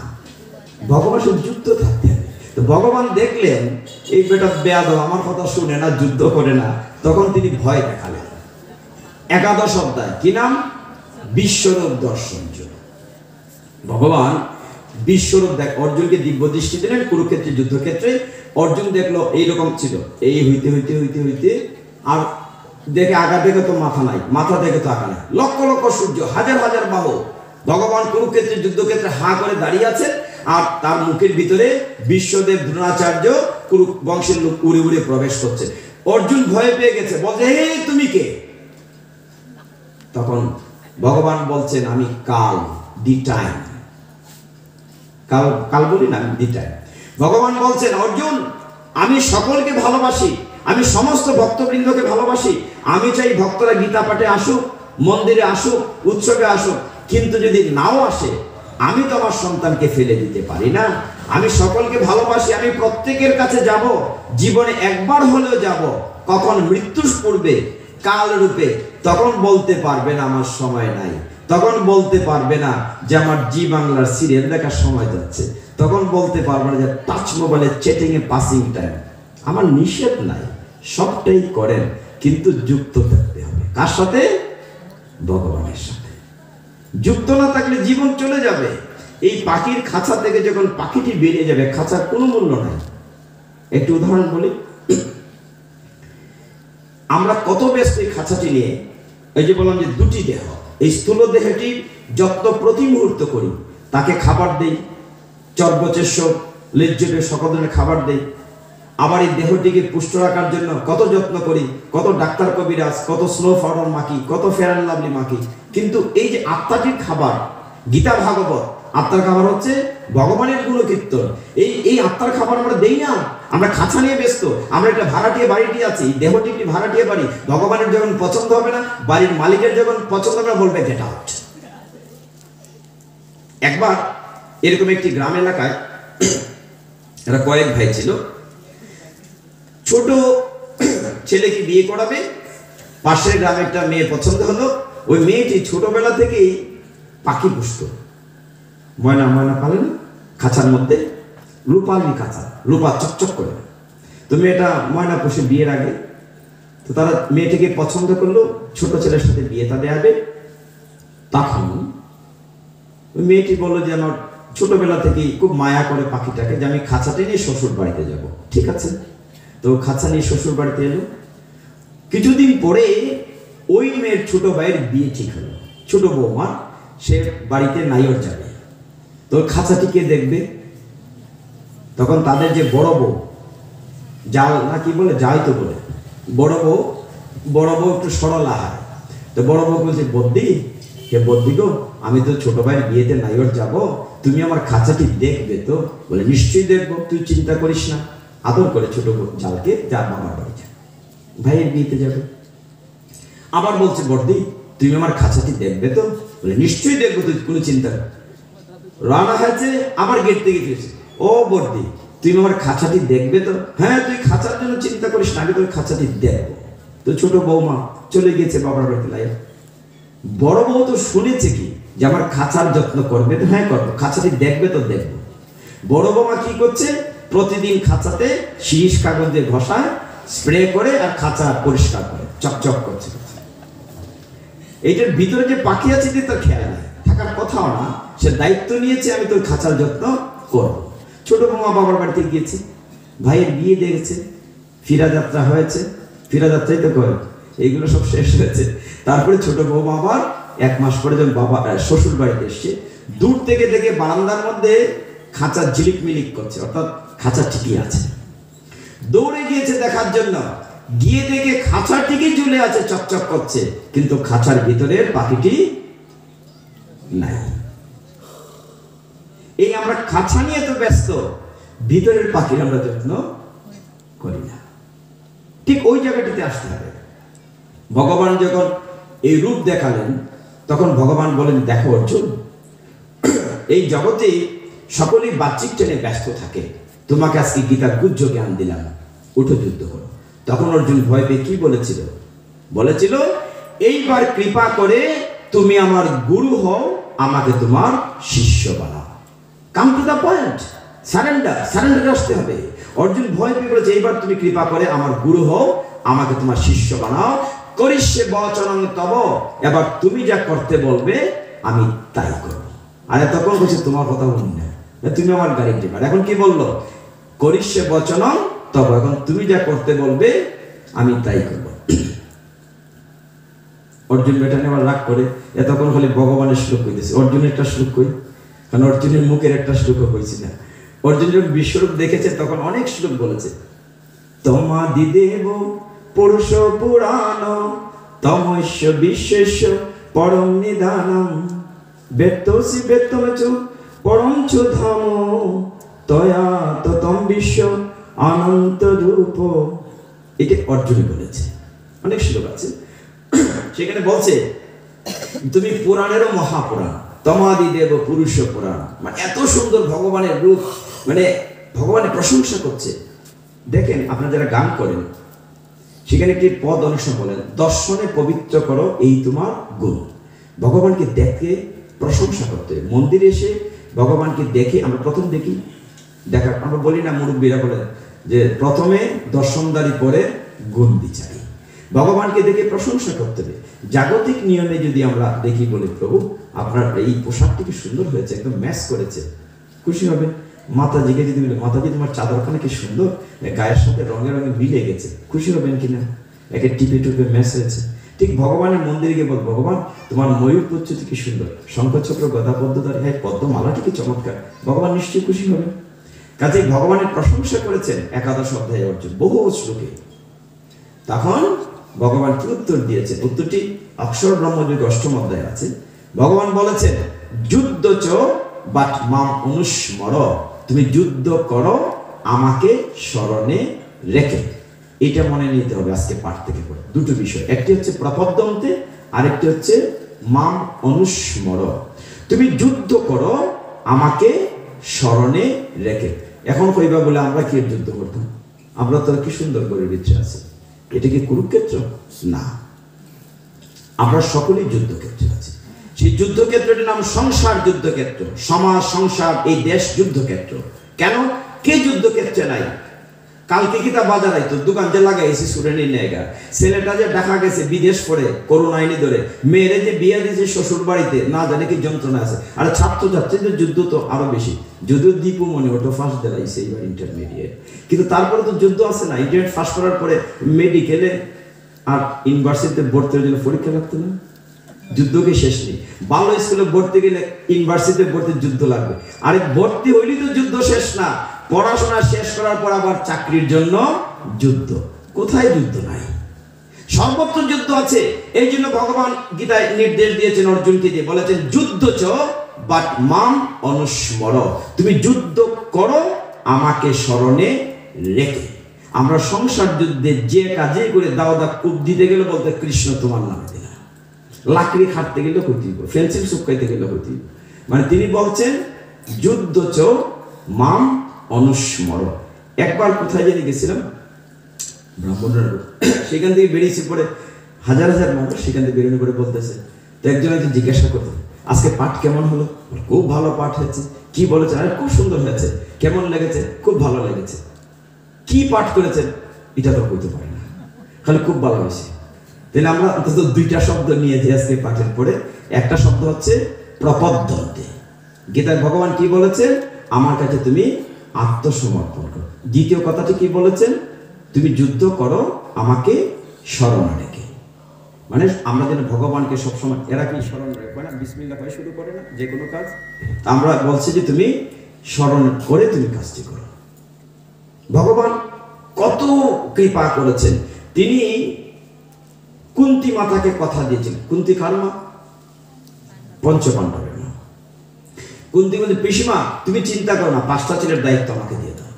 ভগবান সাথে যুক্ত থাকতে হবে। তো ভগবান দেখলেন এই বেটা বেয়াদব, আমার কথা শুনে না, যুদ্ধ করে না, তখন তিনি ভয় দেখালেন। একাদশ অধ্যায় কি নাম? বিশ্বরূপ দর্শন। ভগবান বিশ্বরূপ দেখ, অর্জুনকে দিব্য দৃষ্টি দিলেন কুরুক্ষেত্রের যুদ্ধক্ষেত্রে। অর্জুন দেখলো এইরকম ছিল, এই হইতে হইতে হইতে হইতে আর দেখে আগা দেখে তো মাথা নাই, মাথা দেখে তো আগা নাই, লক্ষ লক্ষ সূর্য, হাজার হাজার বাহু। ভগবান কুরুক্ষেত্রের যুদ্ধক্ষেত্রে হা করে দাঁড়িয়ে আছেন, আর তার মুখের ভিতরে বিশ্বদেব দ্রোণাচার্য কুরু বংশের লোক উড়ে উড়ে প্রবেশ করছে। অর্জুন ভয় পেয়ে গেছে, বলছে হে তুমি কে? তখন ভগবান বলছেন আমি কাল, দি টাইম। কাল কাল বলি না, দি টাইম। ভগবান বলছেন অর্জুন আমি সকলকে ভালোবাসি, আমি সমস্ত ভক্তবৃন্দকে ভালোবাসি। আমি চাই ভক্তরা গীতা পাঠে আসুক, মন্দিরে আসুক, উৎসবে আসুক, কিন্তু যদি নাও আসে আমি তো আমার সন্তানকে ফেলে দিতে পারি না। আমি সকলকে ভালোবাসি, আমি প্রত্যেকের কাছে যাব, জীবনে একবার হলেও যাব। কখন মৃত্যুর পূর্বে কাল রূপে, তখন বলতে পারবে না আমার সময় নাই, তখন বলতে পারবে না যে আমার জি বাংলার সিরিয়াল দেখার সময় যাচ্ছে, তখন বলতে পারবে না যে টাচ মোবাইলের চ্যাটিং এ পাসিং টাইম। আমার নিষেধ নাই, সবটাই করেন, কিন্তু যুক্ত থাকতে হবে। কার সাথে? ভগবানের সাথে। যুক্ত না থাকলে জীবন চলে যাবে। এই পাখির খাঁচা থেকে যখন পাখিটি বেরিয়ে যাবে, খাঁচার কোনো মূল্য নাই। একটু উদাহরণ বলি, আমরা কত ব্যস্ত এই খাঁচাটি নিয়ে। এই যে বললাম যে দুটি দেহ, এই স্থূল দেহটির যত্ন প্রতি মুহূর্ত করি, তাকে খাবার দেই, চর্বচেষ্য লেজ্জে সকল ধরনের খাবার দেই। আবার এই দেহটিকে পুষ্ট রাখার জন্য কত যত্ন করি, কত ডাক্তার কবিরাজ, কত স্নো পাউডার মাখি, কত ফেয়ার অ্যান্ড লাভলি মাখি। কিন্তু এই যে আত্মাটির খাবার, গীতা ভাগবত, আত্মার খাবার হচ্ছে ভগবানের গুণকীর্তন। এই আত্মার খাবার আমরা দেই না, আমরা খাঁচা নিয়ে ব্যস্ত। আমরা একটা ভাড়াটিয়া বাড়িটি আছি, দেহটি একটি ভাড়াটিয়া বাড়ি। ভগবানের যখন পছন্দ হবে না, বাড়ির মালিকের যখন পছন্দ হবে না, বলবে গেট আউট। একবার এরকম একটি গ্রাম এলাকায় এরা কয়েক ভাই ছিল, ছোট ছেলেকে বিয়ে করাবে, পাশের গ্রামে একটা মেয়ে পছন্দ হলো। ওই মেয়েটি ছোটবেলা থেকেই পাখি পুষত, ময়না ময়না পালে না, খাঁচার মধ্যে রূপালি খাঁচা, রূপা চকচক করে। তো মেয়েটা ময়না পুষে বিয়ের আগে তো তারা মেয়েটিকে পছন্দ করলো, ছোট ছেলের সাথে বিয়েটা দেওয়াবে। তখন ওই মেয়েটি বললো যে আমার ছোটবেলা থেকেই খুব মায়া করে পাখিটাকে, যে আমি খাঁচাটা নিয়ে শ্বশুর বাড়িতে যাব। ঠিক আছে, তো খাঁচা নিয়ে শ্বশুর বাড়িতে এলো। কিছুদিন পরে ওই মেয়ের ছোট ভাইয়ের বিয়ে ঠিক হলো, ছোট বৌমা, সে বাড়িতে নাইর যাবে। তো খাঁচাটিকে দেখবে, তখন তাদের যে বড় বউ, জাল না কি বলে, যাই তো বলে, বড় বউ একটু সরলা হয়। তো বড় বউ বলছে বদ্দি, হে বদ্দি গো, আমি তো ছোট ভাইয়ের বিয়েতে নাইর যাব, তুমি আমার খাঁচাটি দেখবে তো? বলে নিশ্চয়ই দেখবো, তুই চিন্তা করিস না। আদর করে ছোট জালকে যা বাবার বাড়ি যা, ভাইয়ের বিয়েতে যাবে। আবার বলছে বর্দি, তুমি আমার খাঁচাটি দেখবে তো? বলে নিশ্চয়ই দেখবো, তুই কোনো চিন্তা কর। রানা হয়েছে, আবার গেট থেকে ফিরেছে, ও বর্দি তুমি আমার খাঁচাটি দেখবে তো? হ্যাঁ, তুই খাঁচার জন্য চিন্তা করিস না, আমি তোর খাঁচাটি দেখবো। তো ছোট বৌমা চলে গিয়েছে বাবার বাড়িতে লাইয়া। বড় বউ তো শুনেছে কি যে আমার খাঁচার যত্ন করবে তো? হ্যাঁ করবো। খাঁচাটি দেখবে তো? দেখবো। বড় বৌমা কি করছে? প্রতিদিন খাঁচাতে শিরিষ কাগজ দিয়ে ঘষায়, স্প্রে করে, আর খাঁচা পরিষ্কার করে, চকচক করছে। এইটার ভিতরে যে পাখি আছে তার খেয়াল নেই, থাকার কথাও না। সে দায়িত্ব নিয়েছে আমি তোর খাঁচার যত্ন করব। ছোট বৌমা বাবার বাড়িতে গিয়েছে, ভাইয়ের বিয়ে দেখেছে, ফিরা যাত্রা হয়েছে, ফিরা যাত্রাই তো করে, এইগুলো সব শেষ হয়েছে। তারপরে ছোট বৌমা আবার 1 মাস পরে যখন বাবা শ্বশুর বাড়িতে এসছে, দূর থেকে দেখে বারান্দার মধ্যে খাঁচা ঝিলিক মিলিক করছে, অর্থাৎ খাঁচা ঠিকই আছে। দৌড়ে গিয়েছে দেখার জন্য, গিয়ে দেখে খাঁচা ঠিকই ঝুলে আছে, চকচক করছে, কিন্তু খাঁচার ভিতরের পাখিটি নাই। এই আমরা খাঁচা নিয়ে তো ব্যস্ত, ভিতরের পাখির আমরা যত্ন করি না। ঠিক ওই জায়গাটিতে আসতে হবে। ভগবান যখন এই রূপ দেখালেন, তখন ভগবান বলেন দেখো অর্জুন, এই জগতে সকলেই বাহ্যিক টেনে ব্যস্ত থাকে, তোমাকে আজকে গীতার গুহ্য জ্ঞান দিলাম, উঠো যুদ্ধ করো। তখন অর্জুন ভয় পেয়ে কি বলেছিল? বলেছিল এইবার কৃপা করে তুমি আমার গুরু হও, আমাকে তোমার শিষ্য বানাও। Come to the point, surrender আসতে হবে। অর্জুন ভয় পেয়ে বলেছে এইবার তুমি কৃপা করে আমার গুরু হও, আমাকে তোমার শিষ্য বানাও। করিষ্যে বচনং তব, এবার তুমি যা করতে বলবে আমি তাই করব। আর তখন বলছে তোমার কথা বলি না, তুমি আমার গ্যারেন্টি। এখন কি বললো, করিষ্যে বচনং তব, এখন তুমি যা করতে বলবে আমি তাই করব। অর্জুন বেটা নেওয়ার রাগ করে এতক্ষণ খালি ভগবানের শ্লোক কইতেছে, অর্জুনের একটা শ্লোক কই, কারণ অর্জুনের মুখের একটা শ্লোকও কইছি না। অর্জুন যখন বিশ্বরূপ দেখেছে তখন অনেক শ্লোক বলেছে, তমাদিদেব পুরুষ পুরাণ তমস্য বিশ্বেশ্য পরম নিদানম বেত্তসি বেত্তমচ পরঞ্চ ধাম তয়া ততম বিশ্ব অনন্ত রূপ। এটা অর্জুন বলেছে, অনেক শ্লোক আছে সেখানে বলছে তুমি পুরাণেরও মহাপুরাণ, তমাদি দেব পুরুষ পুরাণ, মানে এত সুন্দর ভগবানের রূপ, মানে ভগবানের প্রশংসা করছে। দেখেন আপনারা যারা গান করেন সেখানে একটি পদ অনুসার বলেন, দর্শনে পবিত্র করো এই তোমার গুণ। ভগবানকে দেখে প্রশংসা করতে হবে। মন্দিরে এসে ভগবানকে দেখে আমরা প্রথম দেখি, দেখা আমরা বলি না, মুরব্বীরা বলেন যে প্রথমে দর্শনদারি পরে গুণ বিচারি। ভগবানকে দেখে প্রশংসা করতে হবে। জাগতিক নিয়মে যদি আমরা দেখি বলি, প্রভু আপনার এই পোশাকটি কি সুন্দর হয়েছে, একদম ম্যাচ করেছে, খুশি হবে। মাতাজিকে যদি বলি, মাতাজি তোমার চাদরখানা কি সুন্দর, গায়ের সাথে রঙে রঙে মিলে গেছে, খুশি হবেন কিনা, একে টিপে টুপে ম্যাচ হয়েছে। ঠিক ভগবানের মন্দিরে গিয়ে বল, ভগবান তোমার ময়ূর প্রচ্ছুতি কি সুন্দর, শঙ্খচক্র গদা পদ্মধারী, হ্যাঁ পদ্মমালাটি কি চমৎকার, ভগবান নিশ্চয়ই খুশি হবে। কাজে ভগবানের প্রশংসা করেছেন একাদশ অধ্যায়ে অর্জুন বহু শ্লোকে। তখন ভগবান কি উত্তর দিয়েছে, উত্তরটি অক্ষর ব্রহ্মযোগ অষ্টম অধ্যায়ে আছে। ভগবান বলেছেন যুদ্ধ চ বাট মাম অনুস্মর, তুমি যুদ্ধ করো আমাকে স্মরণে রেখে। এটা মনে নিতে হবে আজকে পাঠ থেকে পড়ে। দুটো বিষয়, একটি হচ্ছে প্রপদ্যন্তে, আরেকটি হচ্ছে মাম অনুস্মর। তুমি যুদ্ধ করো আমাকে স্মরণে রেখে। এখন কইবা বলে আমরা কি যুদ্ধ করতাম, আমরা তো কি সুন্দর করে ইচ্ছে আছে। এটা কি কুরুক্ষেত্র? না, আমরা সকলেই যুদ্ধক্ষেত্রে আছি। সেই যুদ্ধক্ষেত্রটির নাম সংসার যুদ্ধক্ষেত্র, সমাজ সংসার এই দেশ যুদ্ধক্ষেত্র। কেন কে যুদ্ধক্ষেত্রে নাই? কালকে কিতা বাজার আইতো, দোকান যে লাগাইছি সুরেনি নেগা, ছেলেটা যে দেখা গেছে বিদেশ পড়ে করোনা আইনি ধরে, মেয়েরে যে বিয়ে দিয়েছে শ্বশুর বাড়িতে, না জানে কি যন্ত্রণা আছে। আর ছাত্রছাত্রীদের যুদ্ধ তো আরো বেশি, যদিও দীপু মনে ওটা ফার্স্ট দিলাইছে এইবার ইন্টারমিডিয়েট, কিন্তু তারপরে তো যুদ্ধ আছে না। ইন্টারমিডিয়েট ফার্স্ট করার পরে মেডিকেলে আর ইউনিভার্সিটিতে ভর্তি হওয়ার জন্য পরীক্ষা লাগতো না, যুদ্ধকে শেষ নেই। ভালো স্কুলে ভর্তি গেলে ইউনিভার্সিটিতে ভর্তি যুদ্ধ লাগবে, আরে ভর্তি হইলেই তো যুদ্ধ শেষ না, পড়াশোনা শেষ করার পর আবার চাকরির জন্য যুদ্ধ। কোথায় যুদ্ধ নাই? সর্বত্র যুদ্ধ আছে। এই জন্য ভগবান গীতায় নির্দেশ দিয়েছেন অর্জুনকে দিয়ে, বলেছেন যুদ্ধ চ বাট মাম অনুস্মর, তুমি যুদ্ধ করো আমাকে স্মরণে রেখে। আমরা সংসার যুদ্ধে যে কাজে করে দাও দা কূপ দিতে গেলে বলতে কৃষ্ণ তোমার নামে দিলাম, লাকড়ি খাটতে গেলে হইতেই, ফেন্সিল শুকাইতে গেলে হইতেই। মানে তিনি বলছেন যুদ্ধ চ মাম অনুস্মর। একবার কোথায় জেনে গেছিলাম ব্রাহ্মণরা, সেখান থেকে বেরিয়েছে পরে হাজার হাজার মানুষ সেখান থেকে বেরোনো করে বলতেছে, তো একজন একজন জিজ্ঞাসা করতে, আজকে পাঠ কেমন হলো? খুব ভালো পাঠ হয়েছে। কি বলেছেন? আরে খুব সুন্দর হয়েছে। কেমন লেগেছে? খুব ভালো লেগেছে। কি পাঠ করেছেন? এটা তো কইতে পারি না, খালি খুব ভালো হয়েছে। তাহলে আমরা অন্তত দুইটা শব্দ নিয়ে যে আজকে পাঠের পরে, একটা শব্দ হচ্ছে প্রপদ্যন্তে। গীতায় ভগবান কি বলেছেন? আমার কাছে তুমি আত্মসমর্পণ করো। দ্বিতীয় কথাটি কি বলেছেন? তুমি যুদ্ধ করো আমাকে স্মরণ রেখে। মানে আমরা যেন ভগবানকে সবসময়, এরা কি স্মরণ রেখে না, বিসমিল্লাহ করে শুরু করে না যে কোনো কাজ, আমরা বলছি যে তুমি স্মরণ করে তুমি কাজটি করো। ভগবান কত কৃপা করেছেন। তিনি কুন্তী মাতাকে কথা দিয়েছিলেন। কুন্তী কার মা? পঞ্চপাণ্ডবের মা। কুন্তী বলছে, পিসিমা তুমি চিন্তা করো না, 5টা ছেলের দায়িত্ব আমাকে দিয়ে দাও।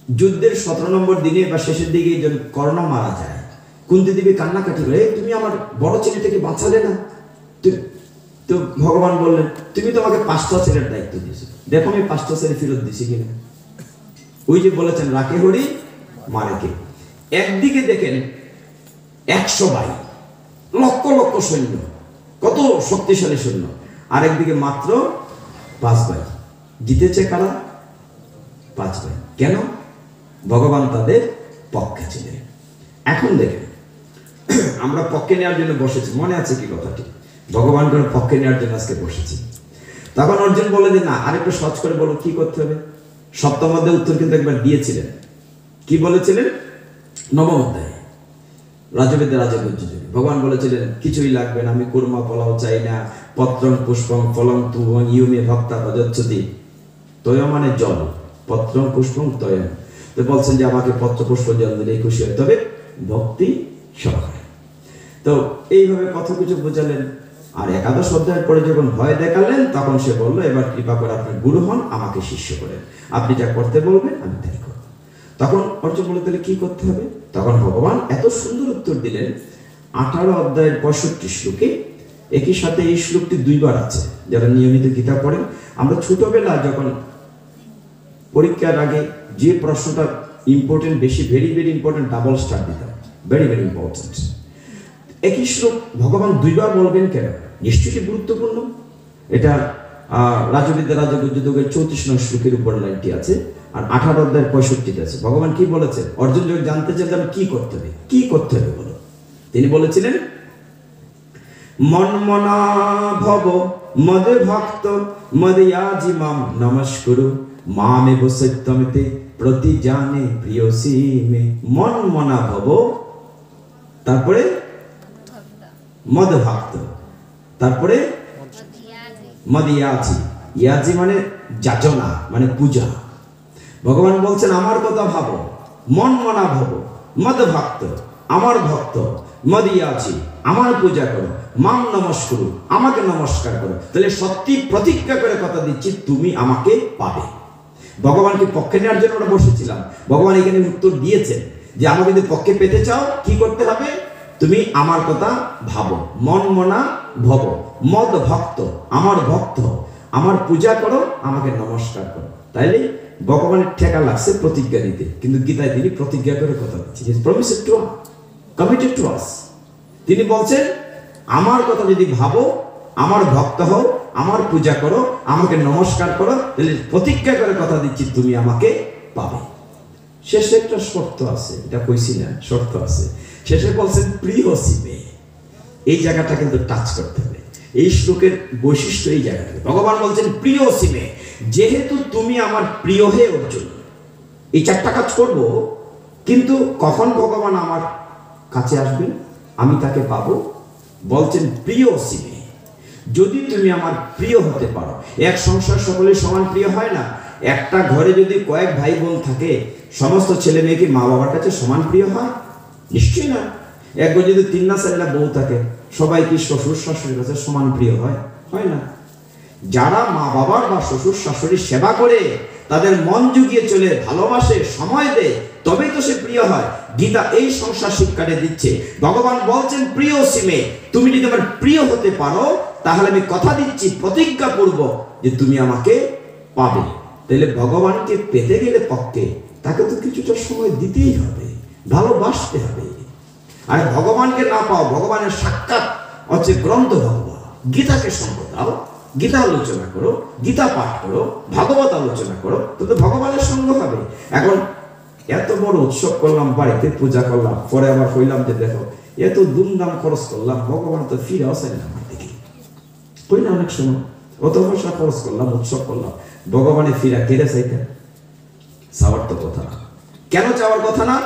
যুদ্ধের 17 নম্বর দিনে বা শেষের দিকে কর্ণ মারা যায়, কুন্তী দেবী কান্নাকাটি করে, তুমি আমার বড় ছেলেটাকে বাঁচালে না। তো ভগবান বললেন, তুমি তো আমাকে 5টা ছেলের দায়িত্ব দিয়েছো, দেখো আমি 5টা ছেলে ফেরত দিছি কিনা। ওই যে বলেছেন রাখে হরি মারে কে। একদিকে দেখেন 100 ভাই, লক্ষ লক্ষ সৈন্য, কত শক্তিশালী সৈন্য, আরেকদিকে মাত্র 5 ভাই। জিতেছে কারা? 5 ভাই। কেন? ভগবান তাদের পক্ষে ছিলেন। এখন দেখেন আমরা পক্ষে নেওয়ার জন্য বসেছি, মনে আছে কি কথাটি? ভগবানকে পক্ষে নেওয়ার জন্য আজকে বসেছি। তখন অর্জুন বলে যে না, আরেকটু সহজ করে বলো কি করতে হবে। সপ্তম অধ্যায় উত্তর কিন্তু একবার দিয়েছিলেন। কি বলেছিলেন? নবম অধ্যায় রাজবেদে রাজা গুজ্জুযোগী ভগবান বলেছিলেন কিছুই লাগবে না, আমি কুর্মা পোলাও চাই না, পত্রং পুষ্পং ফলং তুভং ইউমে ভক্তা প্রযচ্ছতি। তয় মানে জল, পত্রং পুষ্পং তয়ম। তো বলছেন যে আমাকে পত্র পুষ্প জল দিলেই খুশি হয়, তবে ভক্তি সহকারে। তো এইভাবে কত কিছু বোঝালেন। আর একাদশ অধ্যায়ের পরে যখন ভয় দেখালেন তখন সে বলল এবার কৃপা করে আপনি গুরু হন, আমাকে শিষ্য করেন, আপনি যা করতে বলবেন আমি তাই করব। তখন অর্জুন বলে তাহলে কি করতে হবে? তখন ভগবান এত সুন্দর উত্তর দিলেন 18 অধ্যায়ের 65 শ্লোকে। একই সাথে এই শ্লোকটি দুইবার আছে। যারা নিয়মিত গীতা পড়েন, আমরা ছোটবেলা যখন পরীক্ষার আগে যে প্রশ্নটা ইম্পর্টেন্ট, বেশি very very important, double star দিতাম, ভেরি ভেরি ইম্পর্টেন্ট। একই শ্লোক ভগবান দুইবার বলবেন কেন? নিশ্চয়ই গুরুত্বপূর্ণ। এটা রাজবিদ্যা রাজা গুজ্জুযোগের 34 নং শ্লোকের উপর লাইনটি আছে, আর 18 অধ্যায়ের 65 আছে। ভগবান কি বলেছেন? অর্জুন যখন জানতে চাইলেন কি করতে হবে, কি করতে হবে বলো, তিনি বলেছিলেন মন্মনা ভব মদ ভক্ত মদয়াজি মাম নমস্কুরু মামেব সত্যমিতে প্রতি জানে প্রিয়সী মে। মন্মনা ভব, তারপরে মদ ভক্ত, তারপরে মদয়াজি। ইয়াজি মানে যাচনা, মানে পূজা। ভগবান বলছেন আমার কথা ভাবো, মন মনা ভাবো, মদ ভক্ত আমার ভক্ত, মদিয়াছি আমার পূজা করো, মাম নমস্কুরু আমাকে নমস্কার করো। তাহলে সত্যি প্রতিজ্ঞা করে কথা দিচ্ছি তুমি আমাকে পাবে। ভগবানকে পক্ষে নেওয়ার জন্য আমরা বসেছিলাম। ভগবান এখানে উত্তর দিয়েছেন যে আমাকে যদি পক্ষে পেতে চাও কি করতে হবে? তুমি আমার কথা ভাবো, মন মনা ভব, মদ ভক্ত আমার ভক্ত, আমার পূজা করো, আমাকে নমস্কার করো। তাইলে ভগবানের ঠেকা লাগছে প্রতিজ্ঞা নিতে, কিন্তু গীতায় তিনি প্রতিজ্ঞা করে কথা দিচ্ছেন। তিনি বলছেন আমার কথা যদি ভাবো, আমার ভক্ত হও, আমার পূজা করো, আমাকে নমস্কার করো, তাহলে প্রতিজ্ঞা করে কথা দিচ্ছি তুমি আমাকে পাবে। শেষে একটা শর্ত আছে, এটা কইছি না, শর্ত আছে। শেষে বলছেন প্রিয় শিবে। এই জায়গাটা কিন্তু টাচ করতে হবে। এই শ্লোকের বৈশিষ্ট্য এই জায়গাটা। ভগবান বলছেন প্রিয় শিবে, যেহেতু তুমি আমার প্রিয় হে অর্জুন, এই চারটা কাজ করব, কিন্তু কখন ভগবান আমার কাছে আসবেন, আমি তাকে পাবো? বলছেন প্রিয় শিবে, যদি তুমি আমার প্রিয় হতে পারো। এক সংসার সকলের সমান প্রিয় হয় না। একটা ঘরে যদি কয়েক ভাই বোন থাকে, সমস্ত ছেলে মেয়ে কি মা বাবার কাছে সমান প্রিয় হয়? নিশ্চয়ই না। এক ঘরে যদি 3 না 4টা বউ থাকে, সবাই কি শ্বশুর শাশুড়ির কাছে সমান প্রিয় হয়? হয় না। যারা মা বাবার বা শ্বশুর শাশুড়ির সেবা করে, তাদের মন জুগিয়ে চলে, ভালোবাসে, সময় দেয়, তবেই তো সে প্রিয় হয়। গীতা এই সংসার শিক্ষাটা দিচ্ছে। ভগবান বলছেন প্রিয় সিমে, তুমি যদি আমার প্রিয় হতে পারো, তাহলে আমি কথা দিচ্ছি, প্রতিজ্ঞা করব যে তুমি আমাকে পাবে। তাহলে ভগবানকে পেতে গেলে পক্ষে তাকে তো কিছুটা সময় দিতেই হবে, ভালোবাসতে হবে। আর ভগবানকে না পাও, ভগবানের সাক্ষাৎ হচ্ছে গ্রন্থ ভগবান, গীতাকে সঙ্গ দাও, গীতা আলোচনা করো, গীতা পাঠ করো, ভাগবত আলোচনা করো, তো ভগবানের সঙ্গ হবে। এখন এত বড় উৎসব করলাম, বাড়িতে পূজা করলাম, পরে আবার কইলাম যে দেখো এত দুমদাম খরচ করলাম, ভগবান তো ফিরে আসেন না আমার দিকে। কই না অনেক সময় অত পয়সা খরচ করলাম, উৎসব করলাম, ভগবানের ফিরা কেড়ে চাইতেন? চাওয়ার তো কথা না। কেন চাওয়ার কথা না?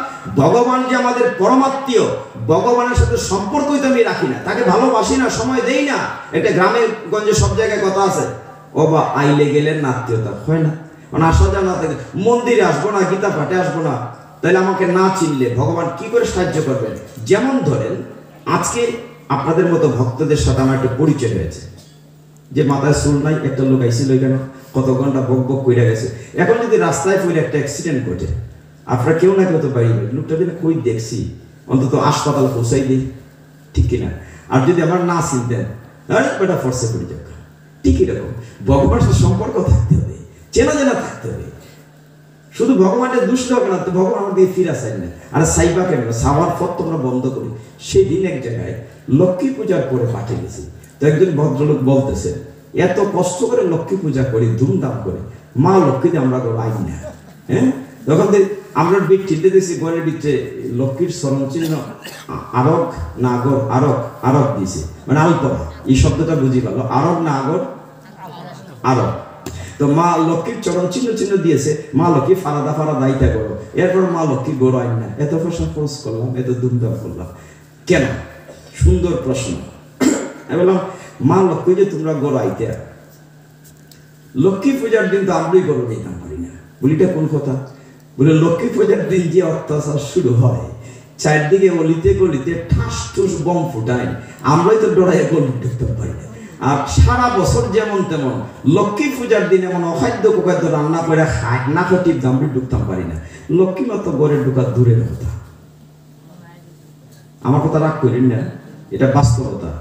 ভগবান যে আমাদের পরমাত্মীয়, ভগবানের সাথে সম্পর্কই তো আমি রাখি না, তাকে ভালোবাসি না, সময় দেই না। একটা গ্রামে গঞ্জে সব জায়গায় কথা আছে, ও বা আইলে গেলেন না, আত্মীয়তা হয় না। মানে আসা যাওয়া না থাকে, মন্দিরে আসবো না, গীতা পাঠে আসবো না, তাহলে আমাকে না চিনলে ভগবান কি করে সাহায্য করবেন? যেমন ধরেন আজকে আপনাদের মতো ভক্তদের সাথে আমার একটা পরিচয় হয়েছে, যে মাথায় চুল নাই একটা লোক আইছিল এখানে, কত ঘন্টা বক বক কইরা গেছে। এখন যদি রাস্তায় পড়ে একটা অ্যাক্সিডেন্ট ঘটে, আপনারা কেউ না কেউ তো বাড়ি লোকটা দিলে কই দেখছি, অন্তত হাসপাতাল পৌঁছাই দিই, ঠিক কিনা? আর যদি আমার না চিনতেন, আরে বেটা ফোর্সে পড়ে যাক, ঠিক এরকম ভগবানের সাথে সম্পর্ক থাকতে হবে, চেনা জানা থাকতে হবে। শুধু ভগবানের দুষ্ট হবে না, তো ভগবান আমাদের ফিরা চাই না। আর সাইবা কেন সাওয়ার পথ তোমরা বন্ধ করি। সেই দিন এক জায়গায় লক্ষ্মী পূজার পরে পাঠিয়ে গেছি, তো একজন ভদ্রলোক বলতেছে এত কষ্ট করে লক্ষ্মী পূজা করি, ধুমধাম করে, মা লক্ষ্মীতে আমরা আই না। হ্যাঁ, তখন আমরা বিট চিনতে দিয়েছি, ঘরের ভিতরে লক্ষ্মীর স্মরণ চিহ্ন আরক নাগর, আরক আরক দিয়েছে, মানে আলপনা। এই শব্দটা বুঝি পারলো, আরক নাগর আরো। তো মা লক্ষ্মীর চরণ চিহ্ন চিহ্ন দিয়েছে, মা লক্ষ্মী ফারাদা ফারাদা ইটা করো। এরপর মা লক্ষ্মী গরু আইন না, এত পয়সা খরচ করলাম, এত ধুমধাম করলাম কেন? সুন্দর প্রশ্ন। আমি বললাম মা লক্ষ্মী যে তোমরা গরু আইতে, লক্ষ্মী পূজার দিন তো আমরাই গরু দিতাম পারি না। বলিটা কোন কথা? বলে লক্ষ্মী পূজার দিন যে অত্যাচার শুরু হয়, চারদিকে অলিতে গলিতে ঠাস ঠুস বম ফুটায়, আমরাই তো ডরাইয়ে গরু ঢুকতে পারি না। আর সারা বছর যেমন তেমন লক্ষ্মী পূজার দিন এমন অখাদ্য কুখাদ্য রান্না করে খায় না টিপ দামড়ি ঢুকতাম পারি না। লক্ষ্মী মাত্র গড়ে ঢুকা দূরের কথা। আমার কথা রাগ করেন না, এটা বাস্তবতা।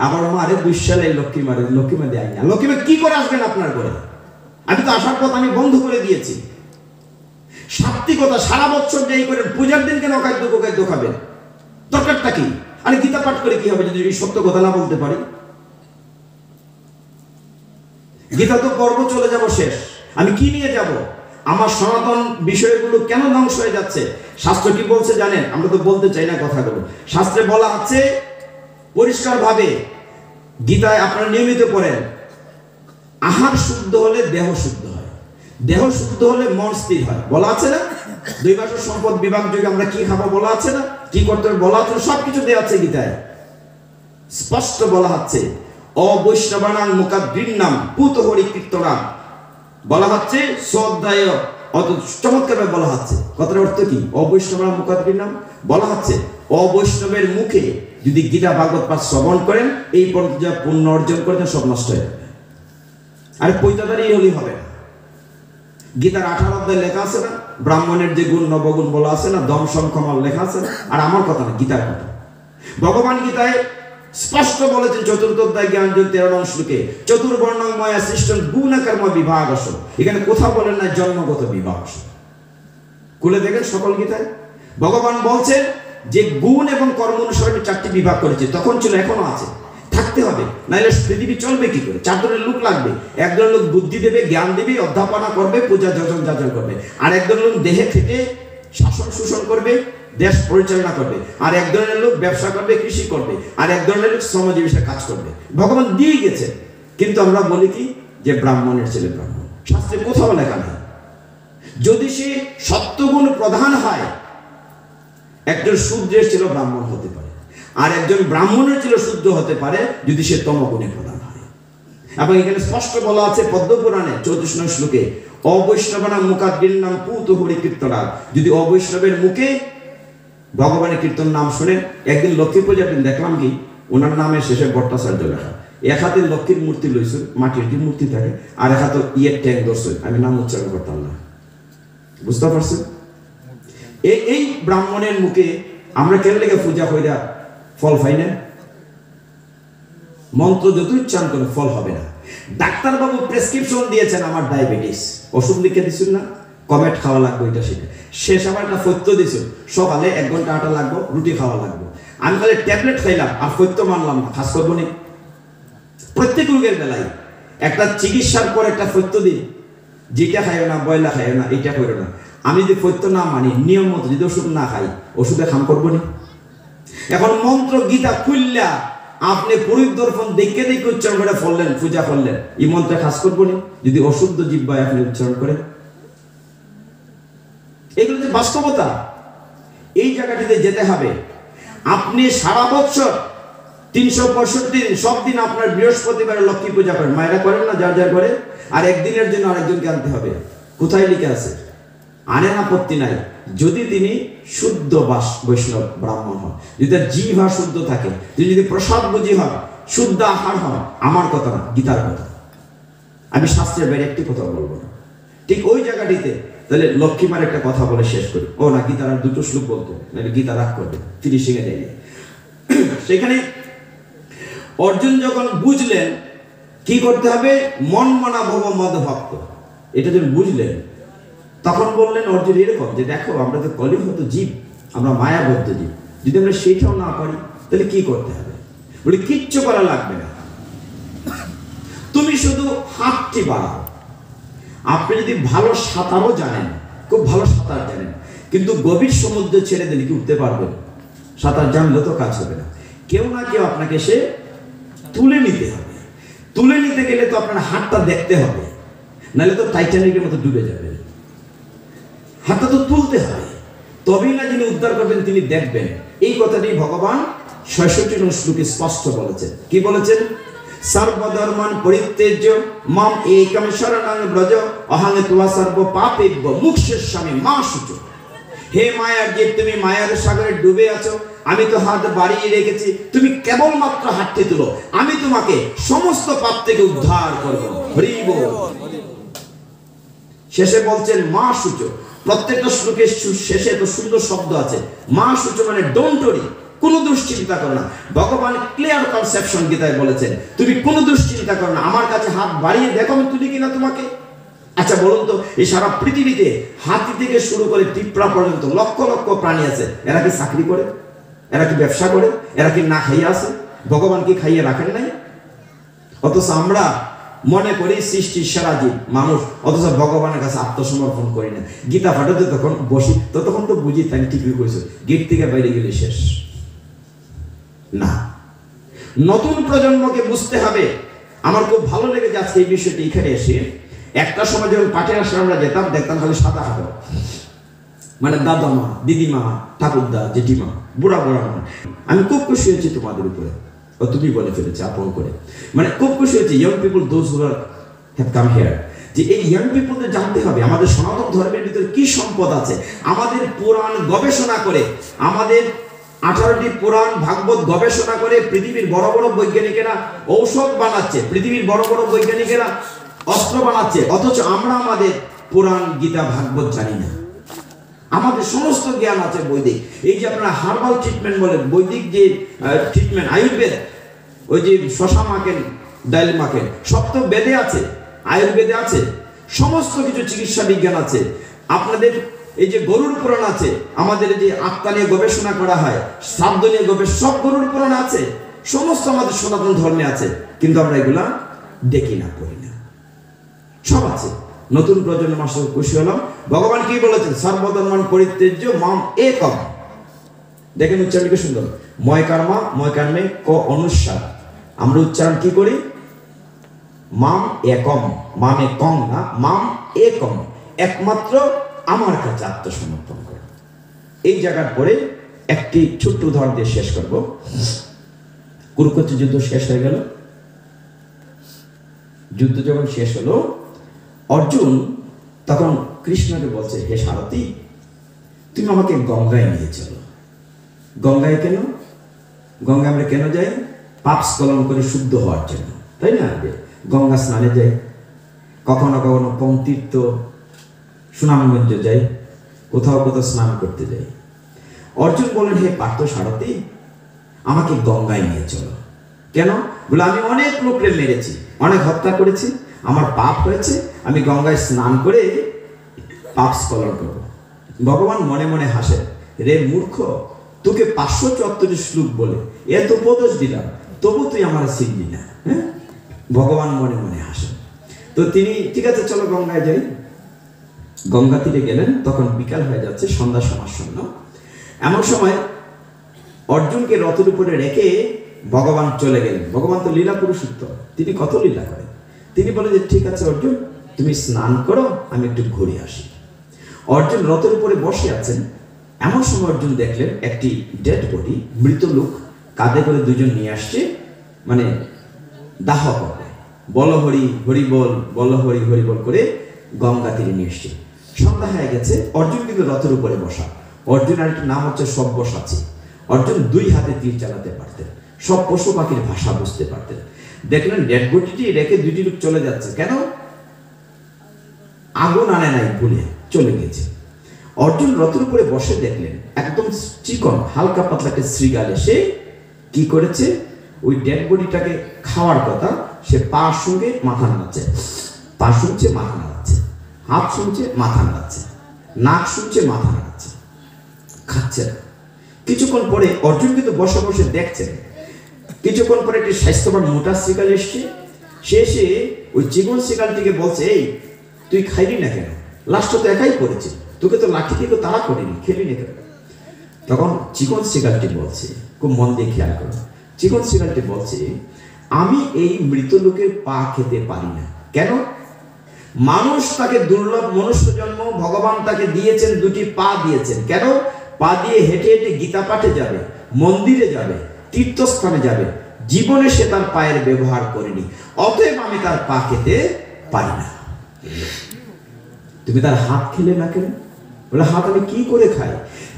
আমার মারে 2 সালে লক্ষ্মী মারে, লক্ষ্মী মা দেয় না। লক্ষ্মী মা কি করে আসবেন আপনার ঘরে? আমি তো আসার পথ আমি বন্ধ করে দিয়েছি। সাত্বিকতা সারা বছর যেই করেন, পূজার দিন কেন অখাদ্য কুখাদ্য খাবেন? দরকারটা কি? আরে গীতা পাঠ করে কি হবে যদি সত্য কথা না বলতে পারি? গীতা তো পর্ব চলে যাব শেষ, আমি কি নিয়ে যাব? আমার সনাতন বিষয়গুলো কেন ধ্বংস হয়ে যাচ্ছে? শাস্ত্র কি বলছে জানেন? আমরা তো বলতে চাই না কথাগুলো। শাস্ত্রে বলা আছে পরিষ্কার ভাবে, গীতায় আপনারা নিয়মিত পড়েন, আহার শুদ্ধ হলে দেহ শুদ্ধ হয়, দেহ শুদ্ধ হলে মন স্থির হয়। বলা আছে না? 2 বাসর সম্পদ বিভাগ যোগে আমরা কি খাবো বলা আছে না? কি করতে হবে বলা আছে? সবকিছু দেওয়া আছে গীতায়, স্পষ্ট বলা আছে। অবৈষ্ণবানাং মুখাদ্রিন্নাম পুত হরি কীর্তনাম বলা হচ্ছে, শ্রদ্ধায় অত চমৎকারভাবে বলা হচ্ছে। কথার অর্থ কি? অবৈষ্ণবানাং মুখাদ্রিন্নাম বলা হচ্ছে অবৈষ্ণবের মুখে যদি গীতা ভাগবত পাঠ শ্রবণ করেন, এই পর্যন্ত যা পুণ্য অর্জন করেছেন সব নষ্ট হয়ে যাবে। আর পৈতাদারি হলেই হবে না। গীতার 18 অধ্যায় লেখা আছে না, ব্রাহ্মণের যে গুণ নবগুণ বলা আছে না, দম সংক্ষমাল লেখা আছে না। আর আমার কথা না, গীতার কথা। ভগবান গীতায় স্পষ্ট বলেছেন 4th অধ্যায় জ্ঞানযোগ 13 শ্লোকে, চতুর্বর্ণময় সৃষ্টন গুণকর্ম বিভাগস। এখানে কোথাও বলেন না জন্মগত বিভাগ। খুলে দেখেন সকল গীতায় ভগবান বলছেন যে গুণ এবং কর্ম অনুসারে 4টি বিভাগ করেছে। তখন ছিল, এখনো আছে, থাকতে হবে, নাহলে পৃথিবী চলবে কি করে? 4 ধরনের লোক লাগবে। একজন লোক বুদ্ধি দেবে, জ্ঞান দেবে, অধ্যাপনা করবে, পূজা যজন যাজন করবে। আর একজন লোক দেহে খেটে শাসন শোষণ করবে, দেশ পরিচালনা করবে। আর এক ধরনের লোক ব্যবসা করবে, কৃষি করবে। আর এক ধরনের লোক শ্রমজীবী হিসেবে কাজ করবে। ভগবান দিয়ে গেছে, কিন্তু আমরা বলি কি যে ব্রাহ্মণের ছেলে ব্রাহ্মণ। শাস্ত্রে কোথাও লেখা নেই। যদি সে সত্যগুণ প্রধান হয়, একজন শূদ্রের ছিল ব্রাহ্মণ হতে পারে, আর একজন ব্রাহ্মণের ছিল শুদ্ধ হতে পারে যদি সে তমগুণে প্রধান হয়। এবং এখানে স্পষ্ট বলা আছে পদ্মপুরাণে 34 শ্লোকে, অবৈষ্ণবানাং মুখাদ্রিন্নাম পুত হরি কীর্তনাৎ। যদি অবৈষ্ণবের মুখে ভগবানের কীর্তন নাম শুনেন। একদিন লক্ষ্মী পূজার দিন দেখলাম কি, ওনার নামের শেষে ভট্টাচার্য লেখা। এক হাতে লক্ষ্মীর মূর্তি লইছে, মাটির কি মূর্তি থাকে, আর এক হাতে ইয়ের ট্যাং ধরছে। আমি নাম উচ্চারণ করতাম না, বুঝতে পারছেন? এই ব্রাহ্মণের মুখে আমরা কেন লেগে পূজা কইরা ফল পাই না? মন্ত্র যত উচ্চারণ করে ফল হবে না। ডাক্তারবাবু প্রেসক্রিপশন দিয়েছেন, আমার ডায়াবেটিস, ওষুধ লিখে দিচ্ছেন না, কমেট খাওয়া লাগবে, এটা সেটা। শেষ আবার একটা ফৈত্য দিয়েছেন, সকালে 1 ঘন্টা আটা লাগবে, রুটি খাওয়া লাগবে। আমি তাহলে ট্যাবলেট খাইলাম আর ফৈত্য মানলাম না, খাস করবো না? প্রত্যেক রোগের বেলায় একটা চিকিৎসার পর একটা ফৈত্য দিন, যেটা খাইও না, বয়লা খাইও না, এটা করো না। আমি যদি ফৈত্য না মানি, নিয়ম মতো যদি ওষুধ না খাই, ওষুধে খাম করবো না? এখন মন্ত্র গীতা খুললা আপনি পুরীর দর্পণ দেখে দেখে উচ্চারণ করে ফললেন, পূজা করলেন, এই মন্ত্রে খাস করবো না যদি অশুদ্ধ জিহ্বায় আপনি উচ্চারণ করেন? এগুলো যে বাস্তবতা, এই জায়গাটিতে যেতে হবে। আপনি সারা বছর 365 দিন সব দিন আপনার বৃহস্পতিবার লক্ষ্মী পূজা করেন, মায়েরা করেন না যার যার করে? আর একদিনের জন্য আরেকজনকে আনতে হবে। কোথায় লিখে আছে? আনেন, আপত্তি নাই, যদি তিনি শুদ্ধ বৈষ্ণব ব্রাহ্মণ হন, যদি তার জিহ্বা শুদ্ধ থাকে, তিনি যদি প্রসাদ বুঝি হন, শুদ্ধ আহার হন। আমার কথা না, গীতার কথা। আমি শাস্ত্রের বাইরে একটি কথা বলবো না। ঠিক ওই জায়গাটিতে তাহলে লক্ষ্মীমার একটা কথা বলে শেষ করি। ও না, গীতার আর 2টো শ্লোক বলতো, নাহলে গীতা রাগ করবে, ফিনিশিং এ যাইনি। সেখানে অর্জুন যখন বুঝলেন কি করতে হবে, মন মনা ভব মদ ভক্ত, এটা যখন বুঝলেন তখন বললেন অর্জুন এরকম যে, দেখো আমরা তো কলিহত জীব, আমরা মায়াবদ্ধ জীব, যদি আমরা সেটাও না পারি তাহলে কি করতে হবে? বলে কিচ্ছু করা লাগবে না, তুমি শুধু হাতটি বাড়াও। আপনি যদি ভালো সাঁতারও জানেন, খুব ভালো সাঁতার জানেন, কিন্তু গভীর সমুদ্রে ছেড়ে দিলে কি উঠতে পারবেন? সাঁতার জানলে তো কাজ হবে না, কেউ না কেউ আপনাকে সে তুলে নিতে হবে। তুলে নিতে গেলে তো আপনার হাতটা দেখতে হবে, নাহলে তো টাইটানিকের মতো ডুবে যাবেন। হাতটা তো তুলতে হয়, তবেই না যিনি উদ্ধার করবেন তিনি দেখবেন। এই কথাটি ভগবান ৬৬ নং শ্লোকে স্পষ্ট বলেছেন। কি বলেছেন? সর্বধর্মান পরিত্যাজ্য মাম একম শরণং ব্রজ অহং ত্বা সর্ব পাপেভ্যো মুক্ষেস্যামি মা শুচো। হে মায়ার জীব, তুমি মায়ার সাগরে ডুবে আছো, আমি তো হাত বাড়িয়ে রেখেছি, তুমি কেবলমাত্র হাতটি তুলো, আমি তোমাকে সমস্ত পাপ থেকে উদ্ধার করব। হরি বল। শেষে বলছেন মা শুচো। প্রত্যেকটা শ্লোকের শেষে তো সুন্দর শব্দ আছে। মা শুচো মানে ডোন্ট ওয়ারি, কোনো দুশ্চিন্তা করো না। ভগবান ক্লিয়ার কনসেপশন গীতায় বলেছেন, তুমি কোনো দুশ্চিন্তা করো না, আমার কাছে হাত বাড়িয়ে দেখো আমি তুলি কিনা তোমাকে। আচ্ছা বলুন তো, এই সারা পৃথিবীতে হাতি থেকে শুরু করে পিঁপড়া পর্যন্ত লক্ষ লক্ষ প্রাণী আছে, এরা কি চাকরি করে? এরা কি ব্যবসা করে? এরা কি না খাইয়ে আছে? ভগবান কি খাইয়ে রাখেন নাই? অথচ আমরা মনে করি সৃষ্টির সেরা জীব মানুষ, অথচ ভগবানের কাছে আত্মসমর্পণ করি না। গীতা পাঠাতে তখন বসি, তখন তো বুঝি তাই ঠিকই করেছে, গেট থেকে বাইরে গেলে শেষ না। নতুন প্রজন্মকে বুঝতে হবে। আমার খুব ভালো লেগেছে আজকে এই বিষয়টি এখানে এসে। একটা সময় যখন পাঠের আসলে আমরা যেতাম, দেখতাম খালি সাদা হাতে, মানে দাদা মা, দিদিমা, ঠাকুরদা, জেঠিমা, বুড়া বুড়া মা। আমি খুব খুশি হয়েছি তোমাদের উপরে, ও তুমি বলে ফেলেছে আপন করে, মানে খুব খুশি হয়েছি। Young people those who have come here, যে এই ইয়ং পিপলদের জানতে হবে আমাদের সনাতন ধর্মের ভিতরে কি সম্পদ আছে। আমাদের পুরাণ গবেষণা করে, আমাদের 18টি পুরাণ ভাগবত গবেষণা করে পৃথিবীর বড় বড় বৈজ্ঞানিকেরা ঔষধ বানাচ্ছে, পৃথিবীর বড় বড় বৈজ্ঞানিকেরা অস্ত্র বানাচ্ছে, অথচ আমরা আমাদের পুরাণ গীতা ভাগবত জানি না। আমাদের সমস্ত জ্ঞান আছে বৈদিক। এই যে আপনারা হার্বাল ট্রিটমেন্ট বলেন, বৈদিক যে ট্রিটমেন্ট, আয়ুর্বেদ, ওই যে শশা মাখেন, ডাইল মাখেন, সব তো বেদে আছে, আয়ুর্বেদে আছে, সমস্ত কিছু চিকিৎসা বিজ্ঞান আছে। আপনাদের এই যে গরুর পুরাণ আছে, আমাদের যে আত্মা নিয়ে গবেষণা করা হয়, শ্রাদ্ধ নিয়ে গবেষণা, সব গরুর পুরাণ আছে, সমস্ত আমাদের সনাতন ধর্মে আছে, কিন্তু আমরা এগুলা দেখি না, পড়ি না, সব আছে। নতুন প্রজন্ম আসলে খুশি হলাম। ভগবান কি বলেছেন? সর্বধর্মান পরিত্যাজ্য মাম একম। দেখেন উচ্চারণকে সুন্দর, ময় কর্মা ময় কর্মে ক অনুসার। আমরা উচ্চারণ কি করি? মাম একম, মামে কম না, মাম একম, একমাত্র আমার কাছে আত্মসমর্পণ করো। এই জায়গার পরে একটি ছোট্ট উদাহরণ দিয়ে শেষ করব। কুরুক্ষেত্র যুদ্ধ শেষ হয়ে গেল। যুদ্ধ যখন শেষ হলো, অর্জুন তখন কৃষ্ণকে বলছে, হে সারথি, তুমি আমাকে গঙ্গায় নিয়ে চলো। গঙ্গায় কেন? গঙ্গায় আমরা কেন যাই? পাপ স্খলন করে শুদ্ধ হওয়ার জন্য, তাই না? গঙ্গা স্নানে যাই, কখনো কখনো পঙ্তীর্থ, সুনামগঞ্জ যাই, কোথাও কোথাও স্নান করতে যাই। অর্জুন বলেন, হে পার্থ সারথি, আমাকে গঙ্গায় নিয়ে চলো। কেন? বলে আমি অনেক লোককে মেরেছি, অনেক হত্যা করেছি, আমার পাপ হয়েছে, আমি গঙ্গায় স্নান করে পাপ স্খলন করব। ভগবান মনে মনে হাসে, রে মূর্খ, তোকে 574 শ্লোক বলে এত উপদেশ দিলাম, তবু তুই আমার শিখবি না। হ্যাঁ, ভগবান মনে মনে হাসে। তো তিনি ঠিক আছে চলো গঙ্গায় যাই। গঙ্গা তীরে গেলেন, তখন বিকাল হয়ে যাচ্ছে, সন্ধ্যা সমাসন্ন। এমন সময় অর্জুনকে রথের উপরে রেখে ভগবান চলে গেলেন। ভগবান তো লীলা পুরুষোত্তম, তিনি কত লীলা করেন। তিনি বলেন যে ঠিক আছে অর্জুন, তুমি স্নান করো, আমি একটু ঘুরে আসি। অর্জুন রথের উপরে বসে আছেন। এমন সময় অর্জুন দেখলেন একটি ডেড বডি, মৃত লোক, কাঁধে করে দুজন নিয়ে আসছে, মানে দাহ করে, বল হরি হরি বল, বল হরি হরি বল করে গঙ্গা তীরে নিয়ে এসছে। সন্ধ্যা হয়ে গেছে। অর্জুন কিন্তু রথের উপরে বসা। অর্জুনের একটা নাম হচ্ছে সব্যসাচী। অর্জুন 2 হাতে তীর চালাতে পারতেন, সব পশু পাখির ভাষা বুঝতে পারতেন। দেখলেন ডেড বডিটি রেখে 2টি লোক চলে যাচ্ছে। কেন? আগুন আনে নাই, ভুলে চলে গেছে। অর্জুন রথের উপরে বসে দেখলেন একদম চিকন হালকা পাতলা একটা শৃগাল এসে কি করেছে, ওই ডেড বডিটাকে খাওয়ার কথা, সে পা সঙ্গে মাথা নাড়াচ্ছে, পা শুনছে মাথা নাড়াচ্ছে, হাত শুনছে মাথা নাড়াচ্ছে, নাক শুনছে মাথা নাড়াচ্ছে, খাচ্ছে না। কিছুক্ষণ পরে অর্জুন কিন্তু বসে বসে দেখছেন। কিছুক্ষণ পরে একটি স্বাস্থ্যবান মোটা শৃগাল এসছে। সে এসে ওই চিকন শৃগালটিকে বলছে, এই তুই খাইলি না কেন? লাস্টে তো একাই পড়েছে, তোকে তো লাঠি থেকে তাড়া করিনি, খেলি না কেন? তখন চিকন শৃগালটি বলছে, খুব মন দিয়ে খেয়াল করো, চিকন শৃগালটি বলছে, আমি এই মৃত লোকের পা খেতে পারি না। কেন? মানুষ তাকে দুর্লভ মনুষ্য জন্ম, ভগবান তাকে দিয়েছেন, দুটি পা দিয়েছেন। কেন? পা দিয়ে হেঁটে হেঁটে গীতা পাঠে যাবে, মন্দিরে যাবে, তীর্থস্থানে যাবে। জীবনে সে তার পায়ের ব্যবহার করেনি, অতএব আমি তার পা খেতে পারি না। তুমি তার হাত খেলে না কেন? বলে হাত আমি কি করে খাই?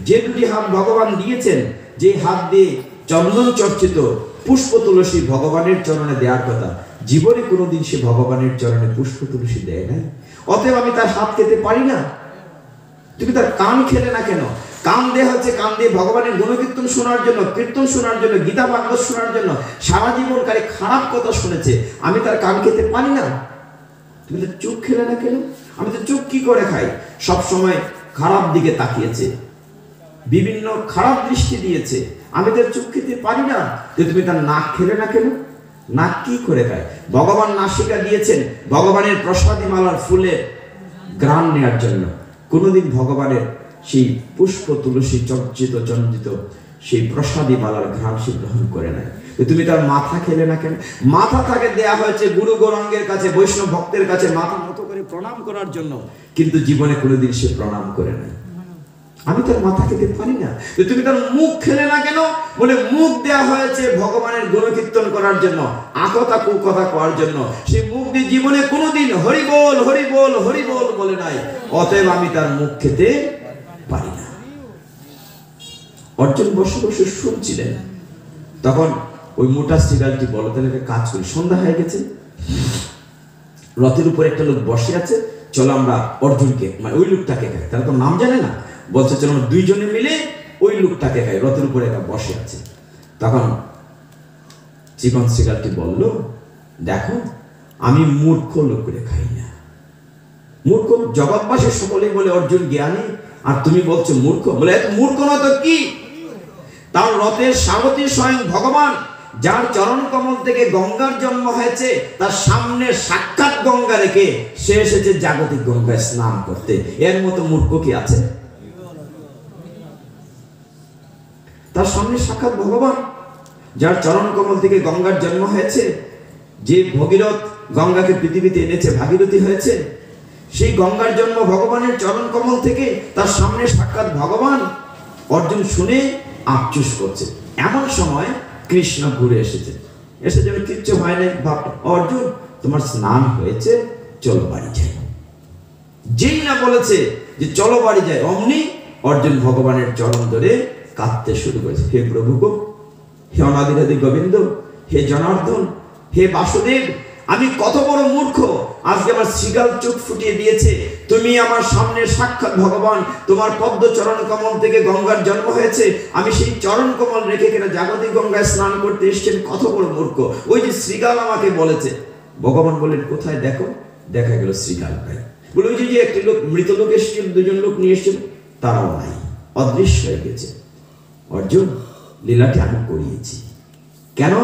যে দুটি হাত ভগবান দিয়েছেন, যে হাত দিয়ে চন্দন চর্চিত পুষ্প তুলসী ভগবানের চরণে দেওয়ার কথা, জীবনে কোনোদিন সে ভগবানের চরণে পুষ্প তুলসী দেয় নাই, অতএব আমি তার হাত খেতে পারি না। তুমি তার কান খেলে না কেন? কান দেয়া হচ্ছে কান দিয়ে ভগবানের গুণকীর্তন শোনার জন্য, কীর্তন শোনার জন্য, গীতা ভাগবত শোনার জন্য। সারা জীবন কারে খারাপ কথা শুনেছে, আমি তার কান খেতে পারি না। তুমি তো চোখ খেলে না কেন? আমি তো চোখ কি করে খাই? সব সময় খারাপ দিকে তাকিয়েছে, বিভিন্ন খারাপ দৃষ্টি দিয়েছে, আমি তার চোখ খেতে পারি না। তুমি তার নাক খেলে না কেন? নাক কি করে খায়? ভগবান নাসিকা দিয়েছেন ভগবানের প্রসাদী মালার ফুলের ঘ্রাণ নেওয়ার জন্য। কোনোদিন ভগবানের সেই পুষ্প তুলসী চর্চিত চন্দিত সেই প্রসাদী মালার ঘ্রাণ সে গ্রহণ করে নাই। তুমি তার মাথা খেলে না কেন? মাথা তাকে দেয়া হয়েছে গুরু গৌরাঙ্গের কাছে, বৈষ্ণব ভক্তের কাছে মাথা মতো করে প্রণাম করার জন্য, কিন্তু জীবনে কোনোদিন সে প্রণাম করে নাই। আমি তার মাথা খেতে পারি না। তুমি তার মুখ খেলে না কেন? বলে মুখ দেয়া হয়েছে ভগবানের গুণকীর্তন করার জন্য, আকতা কুকথা করার জন্য। সেই মুখ দিয়ে জীবনে কোনোদিন হরি বল হরি বল হরি বল বলে নাই, অতএব আমি তার মুখ খেতে পারি না। অর্জুন বসে বসে শুনছিলেন, তখন ওই মোটা শ্রীগালটি বলো তাহলে কাজ করি, সন্ধ্যা হয়ে গেছে, রথের উপর একটা লোক বসে আছে, চলো আমরা অর্জুনকে মানে ওই লোকটাকে খাই। তারা তো নাম জানে না, বলছে চলো আমরা দুইজনে মিলে ওই লোকটাকে খাই, রথের উপরে একটা বসে আছে। তখন চিকন শ্রীগালটি বলল, দেখো আমি মূর্খ লোকরে খাই না। মূর্খ জগৎবাসী সকলেই বলে অর্জুন জ্ঞানী, আর তুমি বলছো মূর্খ। বলে মূর্খ না তো কি? তার রথের সারথি স্বয়ং ভগবান, যার চরণ কমল থেকে গঙ্গার জন্ম হয়েছে, তার সামনে সাক্ষাৎ গঙ্গা রেখে সে এসেছে জাগতিক গঙ্গায় স্নান করতে। এর মতো মূর্খ কি আছে? তার সামনে সাক্ষাৎ ভগবান, যার চরণ কমল থেকে গঙ্গার জন্ম হয়েছে, যে ভগীরথ গঙ্গাকে পৃথিবীতে এনেছে, ভাগীরথী হয়েছে, সেই গঙ্গার জন্ম ভগবানের চরণ কমল থেকে, তার সামনে সাক্ষাৎ ভগবান। অর্জুন শুনে আফসোস করছে। এমন সময় কৃষ্ণ ঘুরে এসেছে, এসে যেন কিচ্ছু হয় নাই, ভাব অর্জুন তোমার স্নান হয়েছে, চলো বাড়ি যাই। যেই না বলেছে যে চলো বাড়ি যাই, অমনি অর্জুন ভগবানের চরণ ধরে কাঁদতে শুরু করেছে। হে প্রভু গো, হে অনাদিরাদি গোবিন্দ, হে জনার্দন, হে বাসুদেব, আমি কত বড় মূর্খ, আজকে আমার শ্রীগাল চোখ ফুটিয়ে দিয়েছে। তুমি আমার সামনে সাক্ষাৎ ভগবান, তোমার পদ্ম চরণ কমল থেকে গঙ্গার জন্ম হয়েছে, আমি সেই চরণ কমল রেখে কেন জাগতিক গঙ্গায় স্নান করতে এসেছেন, কত বড় মূর্খ। ওই যে শ্রীগাল আমাকে বলেছে। ভগবান বললেন কোথায় দেখো? দেখা গেল শ্রীগাল নাই। বলে ওই যে একটি লোক, মৃত লোক এসেছিল, দুজন লোক নিয়ে এসেছিল, তারাও নাই, অদৃশ্য হয়ে গেছে। অর্জুন, লীলাটি আমি করিয়েছি কেন?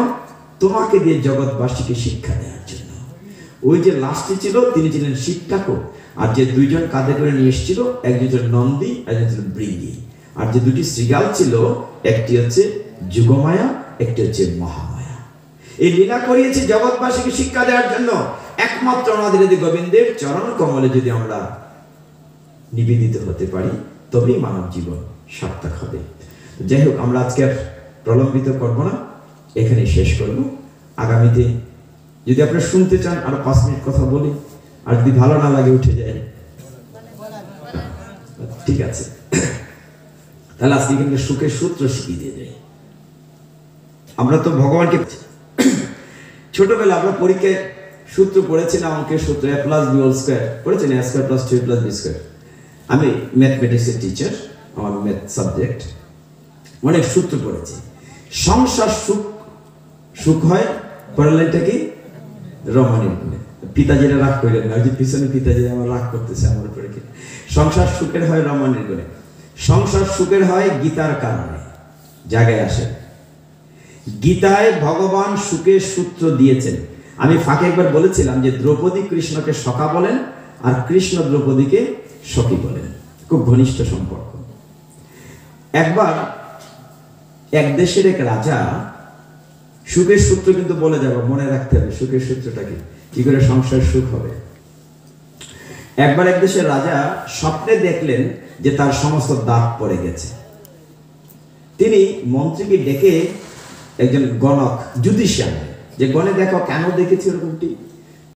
তোমাকে দিয়ে জগৎবাসীকে শিক্ষা দেওয়ার জন্য। ওই যে লাস্টে ছিল, তিনি ছিলেন শিক্ষাকও, আর যে দুইজন কাঁধে করে নিয়ে এসেছিল, একজন ছিল নন্দী, একজন ছিল বৃঙ্গি। আর যে দুটি শ্রীগাল ছিল, একটি হচ্ছে যুগমায়া, একটি হচ্ছে মহামায়া। এই লীলা করিয়েছি জগৎবাসীকে শিক্ষা দেওয়ার জন্য। একমাত্র অনাদিরাদি গোবিন্দের চরণ কমলে যদি আমরা নিবেদিত হতে পারি, তবেই মানব জীবন সার্থক হবে। যাই হোক, আমরা আজকে আর প্রলম্বিত করব না, এখানে শেষ করব। আগামীতে যদি আপনারা শুনতে চান আরো 5 মিনিট কথা বলি, আর যদি ভালো না লাগে উঠে যায়, ঠিক আছে। তাহলে আজকে কিন্তু সুখের সূত্র শিখিয়ে দিয়ে যায়। আমরা তো ভগবানকে ছোটবেলা আমরা পরীক্ষায় সূত্র পড়েছিলাম, অঙ্কের সূত্র a + b² পড়েছেন, a² + 2 + b²। আমি ম্যাথমেটিক্সের টিচার, আমার ম্যাথ সাবজেক্ট, অনেক সূত্র পড়েছি। সংসার সুখ হয়, পড়ালেনটা কি? রমণীর গুণে। পিতাজিরা রাগ করলেন না, ওই যে পিছনে পিতাজি আমার রাগ করতেছে আমার উপরে। সংসার সুখের হয় রমণীর গুণে, সংসার সুখের হয় গীতার কারণে। জায়গায় আসেন, গীতায় ভগবান সুখের সূত্র দিয়েছেন। আমি ফাঁকে একবার বলেছিলাম যে দ্রৌপদী কৃষ্ণকে সখা বলেন, আর কৃষ্ণ দ্রৌপদীকে সখী বলেন, খুব ঘনিষ্ঠ সম্পর্ক। একবার এক দেশের এক রাজা সুখের সূত্র কিন্তু বলে যাবো, মনে রাখতে হবে সুখের সূত্রটা কি করে সংসার সুখ হবে। একবার এক দেশের রাজা স্বপ্নে দেখলেন যে তার সমস্ত দাঁত পড়ে গেছে। তিনি মন্ত্রীকে ডেকে একজন গণক জুডিশিয়াল যে গণে দেখো কেন দেখেছি ওরকমটি।